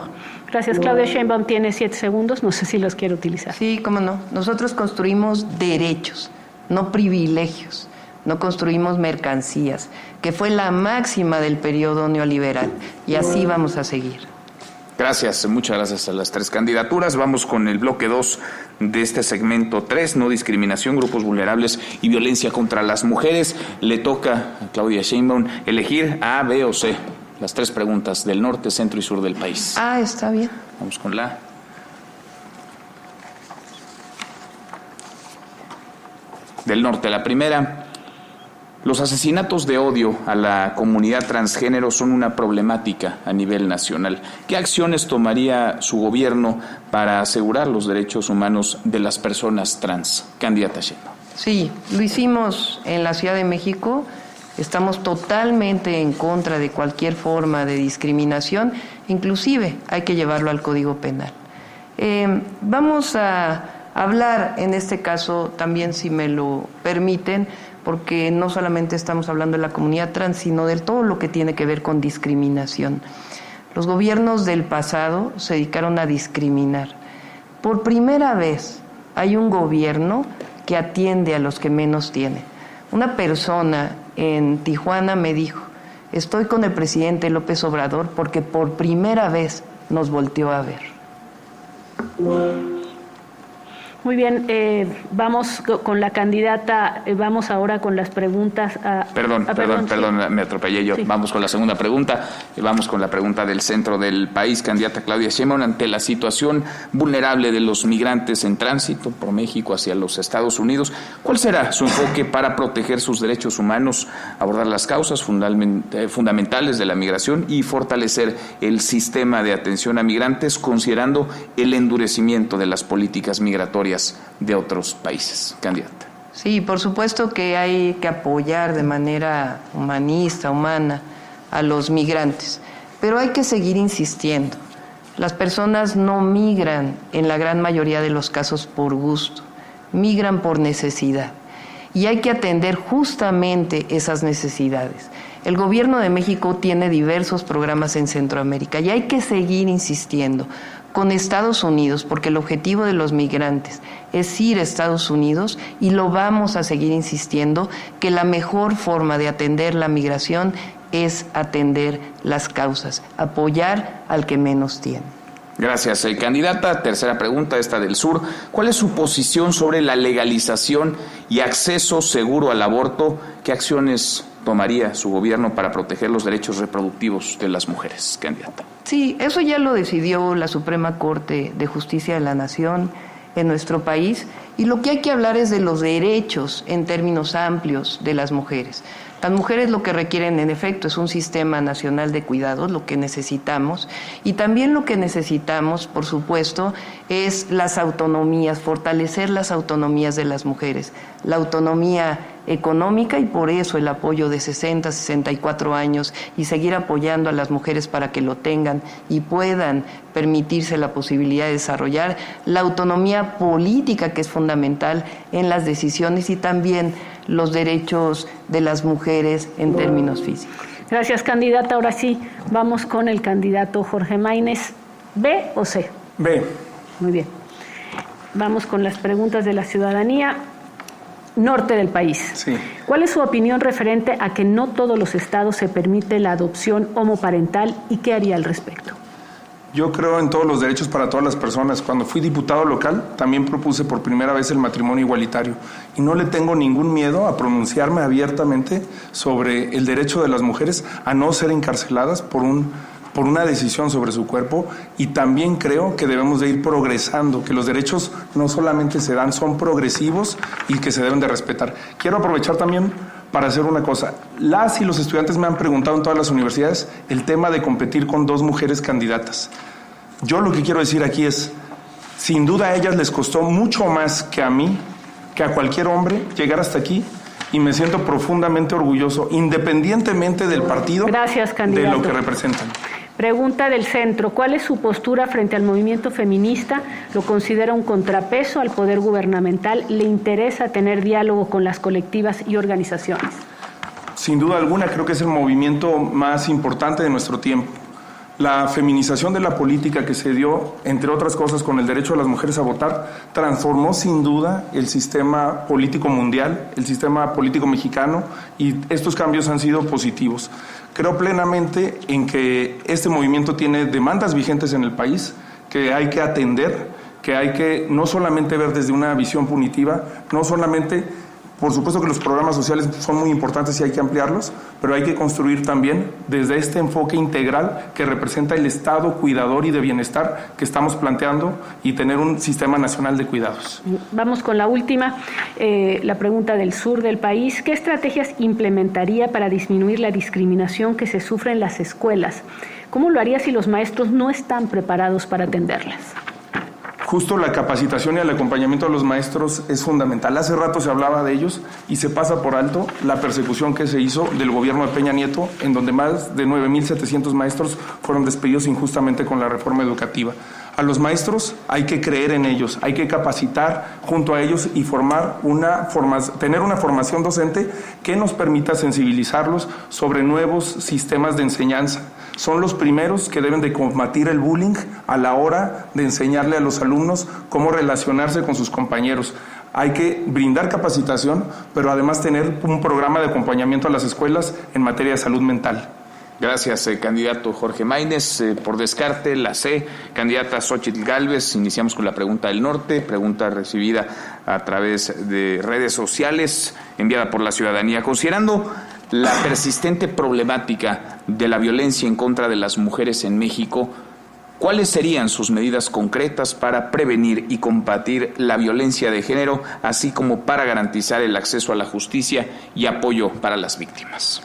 Gracias. Claudia Sheinbaum tiene 7 segundos, no sé si los quiere utilizar. Sí, cómo no. Nosotros construimos derechos, no privilegios. No construimos mercancías, que fue la máxima del periodo neoliberal. Y así vamos a seguir. Gracias, muchas gracias a las tres candidaturas. Vamos con el bloque 2 de este segmento 3, no discriminación, grupos vulnerables y violencia contra las mujeres. Le toca a Claudia Sheinbaum elegir A, B o C. Las tres preguntas del norte, centro y sur del país. Está bien. Vamos con la del norte. La primera: los asesinatos de odio a la comunidad transgénero son una problemática a nivel nacional. ¿Qué acciones tomaría su gobierno para asegurar los derechos humanos de las personas trans? Candidata Sheinbaum. Sí, lo hicimos en la Ciudad de México. Estamos totalmente en contra de cualquier forma de discriminación, inclusive hay que llevarlo al Código Penal. Vamos a hablar en este caso también, si me lo permiten, porque no solamente estamos hablando de la comunidad trans, sino de todo lo que tiene que ver con discriminación. Los gobiernos del pasado se dedicaron a discriminar. Por primera vez hay un gobierno que atiende a los que menos tienen. Una persona en Tijuana me dijo: estoy con el presidente López Obrador porque por primera vez nos volteó a ver. Muy bien, vamos con la candidata, vamos ahora con las preguntas. Perdón, sí. me atropellé yo. Sí. Vamos con la segunda pregunta, vamos con la pregunta del centro del país. Candidata Claudia Sheinbaum, ante la situación vulnerable de los migrantes en tránsito por México hacia los Estados Unidos, ¿cuál será su enfoque para proteger sus derechos humanos, abordar las causas fundamentales de la migración y fortalecer el sistema de atención a migrantes, considerando el endurecimiento de las políticas migratorias de otros países? Candidata. Sí, por supuesto que hay que apoyar de manera humanista, humana, a los migrantes, pero hay que seguir insistiendo. Las personas no migran en la gran mayoría de los casos por gusto, migran por necesidad, y hay que atender justamente esas necesidades. El gobierno de México tiene diversos programas en Centroamérica y hay que seguir insistiendo con Estados Unidos, porque el objetivo de los migrantes es ir a Estados Unidos, y lo vamos a seguir insistiendo, que la mejor forma de atender la migración es atender las causas, apoyar al que menos tiene. Gracias, candidata. Tercera pregunta, esta del sur. ¿Cuál es su posición sobre la legalización y acceso seguro al aborto? ¿Qué acciones tomaría su gobierno para proteger los derechos reproductivos de las mujeres? Candidata. Sí, eso ya lo decidió la Suprema Corte de Justicia de la Nación en nuestro país, y lo que hay que hablar es de los derechos en términos amplios de las mujeres. Las mujeres lo que requieren, en efecto, es un sistema nacional de cuidados, lo que necesitamos, y también lo que necesitamos, por supuesto, es las autonomías, fortalecer las autonomías de las mujeres, la autonomía económica, y por eso el apoyo de 60, 64 años, y seguir apoyando a las mujeres para que lo tengan y puedan permitirse la posibilidad de desarrollar la autonomía política, que es fundamental en las decisiones, y también los derechos de las mujeres en términos físicos. Gracias, candidata. Ahora sí, vamos con el candidato Jorge Maínez. ¿B o C? B. Muy bien. Vamos con las preguntas de la ciudadanía. Norte del país. Sí. ¿Cuál es su opinión referente a que no todos los estados se permite la adopción homoparental y qué haría al respecto? Yo creo en todos los derechos para todas las personas. Cuando fui diputado local, también propuse por primera vez el matrimonio igualitario. Y no le tengo ningún miedo a pronunciarme abiertamente sobre el derecho de las mujeres a no ser encarceladas por una decisión sobre su cuerpo. Y también creo que debemos de ir progresando, que los derechos no solamente se dan, son progresivos y que se deben de respetar. Quiero aprovechar también para hacer una cosa. Las y los estudiantes me han preguntado en todas las universidades el tema de competir con 2 mujeres candidatas. Yo lo que quiero decir aquí es, sin duda a ellas les costó mucho más que a mí, que a cualquier hombre, llegar hasta aquí, y me siento profundamente orgulloso, independientemente del partido. Gracias, candidato. De lo que representan. Pregunta del centro. ¿Cuál es su postura frente al movimiento feminista? ¿Lo considera un contrapeso al poder gubernamental? ¿Le interesa tener diálogo con las colectivas y organizaciones? Sin duda alguna, creo que es el movimiento más importante de nuestro tiempo. La feminización de la política que se dio, entre otras cosas, con el derecho de las mujeres a votar, transformó sin duda el sistema político mundial, el sistema político mexicano, y estos cambios han sido positivos. Creo plenamente en que este movimiento tiene demandas vigentes en el país, que hay que atender, que hay que no solamente ver desde una visión punitiva, no solamente... Por supuesto que los programas sociales son muy importantes y hay que ampliarlos, pero hay que construir también desde este enfoque integral que representa el Estado cuidador y de bienestar que estamos planteando y tener un sistema nacional de cuidados. Vamos con la última, la pregunta del sur del país. ¿Qué estrategias implementaría para disminuir la discriminación que se sufre en las escuelas? ¿Cómo lo haría si los maestros no están preparados para atenderlas? Justo la capacitación y el acompañamiento de los maestros es fundamental. Hace rato se hablaba de ellos y se pasa por alto la persecución que se hizo del gobierno de Peña Nieto, en donde más de 9,700 maestros fueron despedidos injustamente con la reforma educativa. A los maestros hay que creer en ellos, hay que capacitar junto a ellos y tener una formación docente que nos permita sensibilizarlos sobre nuevos sistemas de enseñanza. Son los primeros que deben de combatir el bullying a la hora de enseñarle a los alumnos cómo relacionarse con sus compañeros. Hay que brindar capacitación, pero además tener un programa de acompañamiento a las escuelas en materia de salud mental. Gracias, candidato Jorge Maínez. Por descarte, la C, candidata Xóchitl Gálvez. Iniciamos con la pregunta del norte, pregunta recibida a través de redes sociales, enviada por la ciudadanía. Considerando la persistente problemática de la violencia en contra de las mujeres en México, ¿cuáles serían sus medidas concretas para prevenir y combatir la violencia de género, así como para garantizar el acceso a la justicia y apoyo para las víctimas?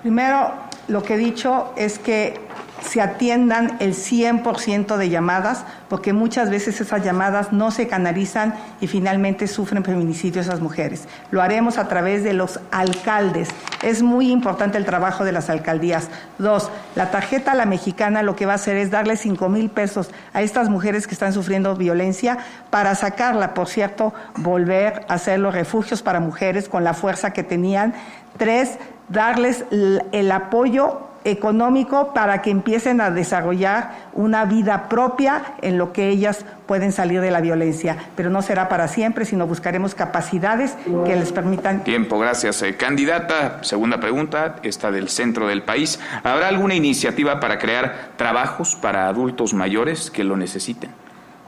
Primero, lo que he dicho es que se atiendan el 100% de llamadas, porque muchas veces esas llamadas no se canalizan y finalmente sufren feminicidio esas mujeres. Lo haremos a través de los alcaldes. Es muy importante el trabajo de las alcaldías. 2, la tarjeta La Mexicana lo que va a hacer es darle 5,000 pesos a estas mujeres que están sufriendo violencia para sacarla, por cierto, volver a hacer los refugios para mujeres con la fuerza que tenían. 3, darles el apoyo económico para que empiecen a desarrollar una vida propia en lo que ellas pueden salir de la violencia, pero no será para siempre, sino buscaremos capacidades que les permitan. Tiempo, gracias. Candidata, segunda pregunta, esta del centro del país. ¿Habrá alguna iniciativa para crear trabajos para adultos mayores que lo necesiten?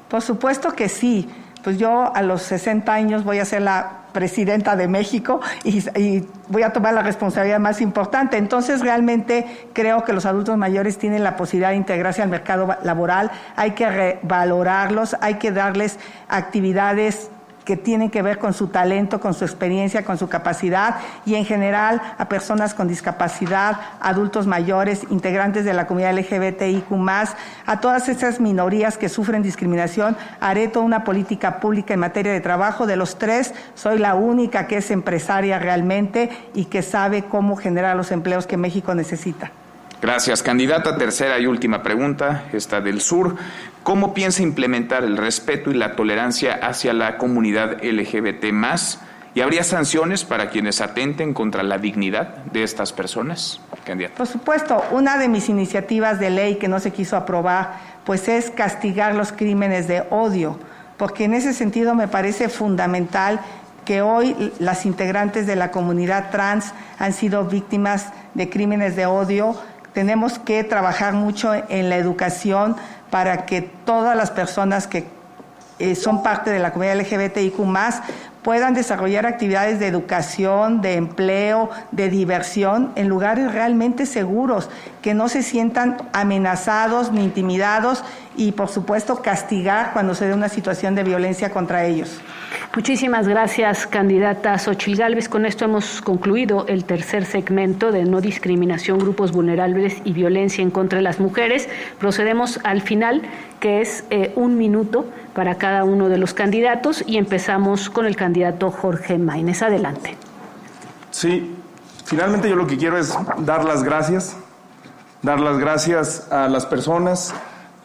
Por supuesto que sí. Pues yo a los 60 años voy a ser la presidenta de México y voy a tomar la responsabilidad más importante. Entonces, realmente creo que los adultos mayores tienen la posibilidad de integrarse al mercado laboral. Hay que revalorarlos, hay que darles actividades que tienen que ver con su talento, con su experiencia, con su capacidad, y en general a personas con discapacidad, adultos mayores, integrantes de la comunidad LGBTIQ+, a todas esas minorías que sufren discriminación. Haré toda una política pública en materia de trabajo. De los 3, soy la única que es empresaria realmente y que sabe cómo generar los empleos que México necesita. Gracias, candidata. Tercera y última pregunta, esta del sur. ¿Cómo piensa implementar el respeto y la tolerancia hacia la comunidad LGBT+? ¿Y habría sanciones para quienes atenten contra la dignidad de estas personas? Candidata. Por supuesto, una de mis iniciativas de ley que no se quiso aprobar, pues es castigar los crímenes de odio, porque en ese sentido me parece fundamental que hoy las integrantes de la comunidad trans han sido víctimas de crímenes de odio. Tenemos que trabajar mucho en la educación para que todas las personas que son parte de la comunidad LGBTIQ+, puedan desarrollar actividades de educación, de empleo, de diversión en lugares realmente seguros, que no se sientan amenazados ni intimidados, y por supuesto castigar cuando se dé una situación de violencia contra ellos. Muchísimas gracias, candidata Xóchitl Gálvez. Con esto hemos concluido el tercer segmento de No Discriminación, Grupos Vulnerables y Violencia en contra de las Mujeres. Procedemos al final, que es 1 minuto para cada uno de los candidatos, y empezamos con el candidato Jorge Maínez. Adelante. Sí, finalmente yo lo que quiero es dar las gracias a las personas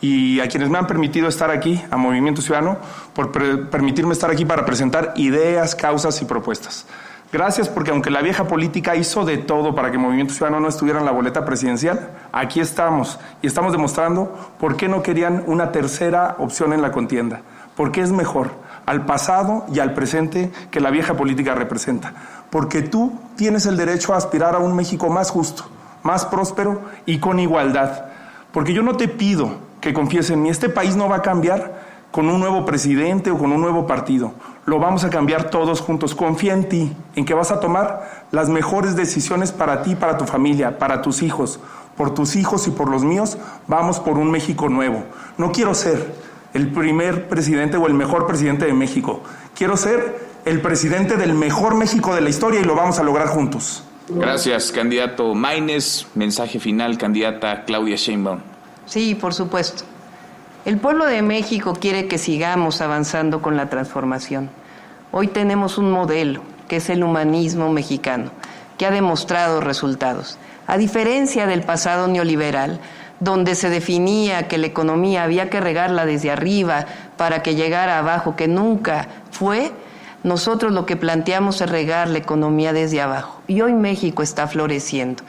y a quienes me han permitido estar aquí, a Movimiento Ciudadano, por permitirme estar aquí para presentar ideas, causas y propuestas. Gracias porque aunque la vieja política hizo de todo para que Movimiento Ciudadano no estuviera en la boleta presidencial, aquí estamos y estamos demostrando por qué no querían una tercera opción en la contienda, porque es mejor al pasado y al presente que la vieja política representa, porque tú tienes el derecho a aspirar a un México más justo, más próspero y con igualdad, porque yo no te pido que confíes en mí, este país no va a cambiar con un nuevo presidente o con un nuevo partido. Lo vamos a cambiar todos juntos. Confía en ti, en que vas a tomar las mejores decisiones para ti, para tu familia, para tus hijos. Por tus hijos y por los míos, vamos por un México nuevo. No quiero ser el primer presidente o el mejor presidente de México. Quiero ser el presidente del mejor México de la historia y lo vamos a lograr juntos. Gracias, candidato Maínez. Mensaje final, candidata Claudia Sheinbaum. Sí, por supuesto. El pueblo de México quiere que sigamos avanzando con la transformación. Hoy tenemos un modelo, que es el humanismo mexicano, que ha demostrado resultados. A diferencia del pasado neoliberal, donde se definía que la economía había que regarla desde arriba para que llegara abajo, que nunca fue, nosotros lo que planteamos es regar la economía desde abajo. Y hoy México está floreciendo.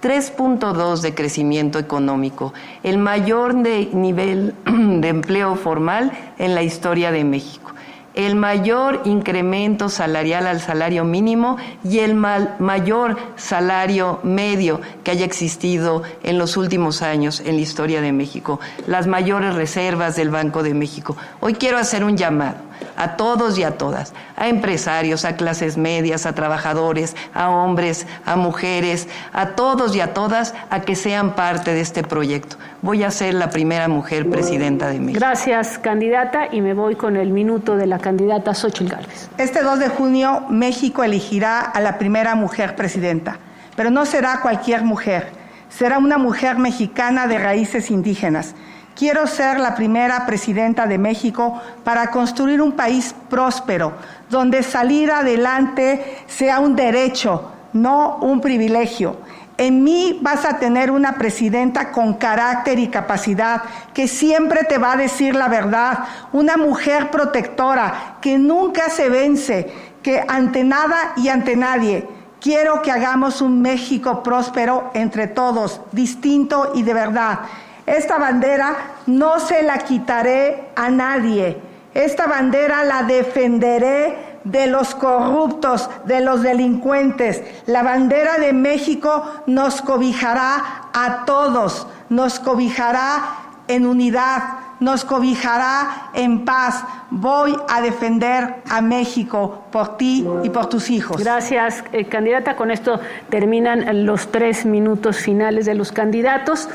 3.2 de crecimiento económico, el mayor nivel de empleo formal en la historia de México, el mayor incremento salarial al salario mínimo y el mayor salario medio que haya existido en los últimos años en la historia de México, las mayores reservas del Banco de México. Hoy quiero hacer un llamado a todos y a todas, a empresarios, a clases medias, a trabajadores, a hombres, a mujeres, a todos y a todas, a que sean parte de este proyecto. Voy a ser la primera mujer presidenta de México. Gracias, candidata, y me voy con el minuto de la candidata Xóchitl Gálvez. Este 2 de junio, México elegirá a la primera mujer presidenta, pero no será cualquier mujer, será una mujer mexicana de raíces indígenas. Quiero ser la primera presidenta de México para construir un país próspero, donde salir adelante sea un derecho, no un privilegio. En mí vas a tener una presidenta con carácter y capacidad, que siempre te va a decir la verdad, una mujer protectora, que nunca se vence, que ante nada y ante nadie. Quiero que hagamos un México próspero entre todos, distinto y de verdad. Esta bandera no se la quitaré a nadie. Esta bandera la defenderé de los corruptos, de los delincuentes. La bandera de México nos cobijará a todos, nos cobijará en unidad, nos cobijará en paz. Voy a defender a México por ti y por tus hijos. Gracias, candidata. Con esto terminan los 3 minutos finales de los candidatos.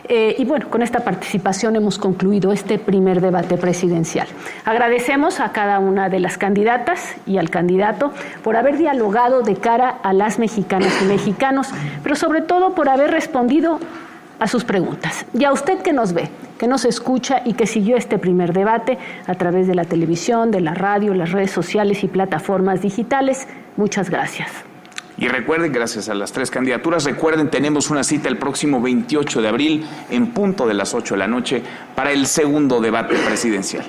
Y bueno, con esta participación hemos concluido este primer debate presidencial. Agradecemos a cada una de las candidatas y al candidato por haber dialogado de cara a las mexicanas y mexicanos, pero sobre todo por haber respondido a sus preguntas. Y a usted que nos ve, que nos escucha y que siguió este primer debate a través de la televisión, de la radio, las redes sociales y plataformas digitales, muchas gracias. Y recuerden, gracias a las 3 candidaturas, tenemos una cita el próximo 28 de abril en punto de las 8 de la noche para el segundo debate presidencial.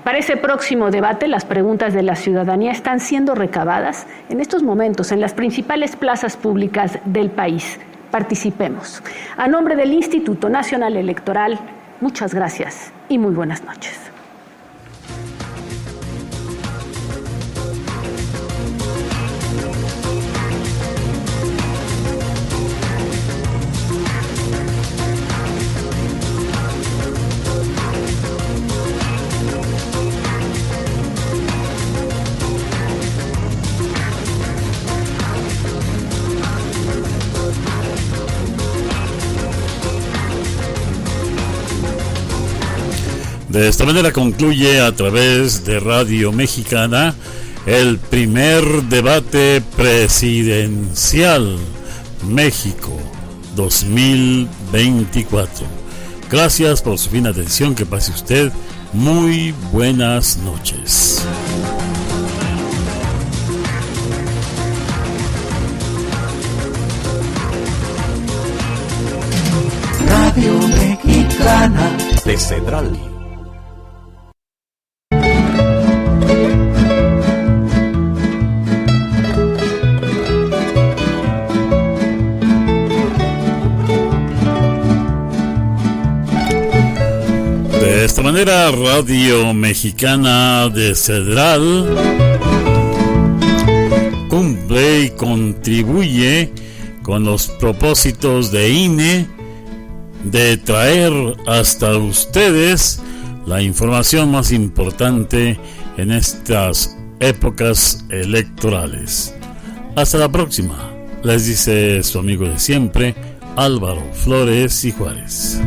Para ese próximo debate, las preguntas de la ciudadanía están siendo recabadas en estos momentos en las principales plazas públicas del país. Participemos. A nombre del Instituto Nacional Electoral, muchas gracias y muy buenas noches. De esta manera concluye a través de Radio Mexicana el primer debate presidencial México 2024. Gracias por su fina atención, que pase usted muy buenas noches. Radio Mexicana de Cedral. manera, Radio Mexicana de Cedral cumple y contribuye con los propósitos de INE de traer hasta ustedes la información más importante en estas épocas electorales. Hasta la próxima, les dice su amigo de siempre, Álvaro Flores y Juárez.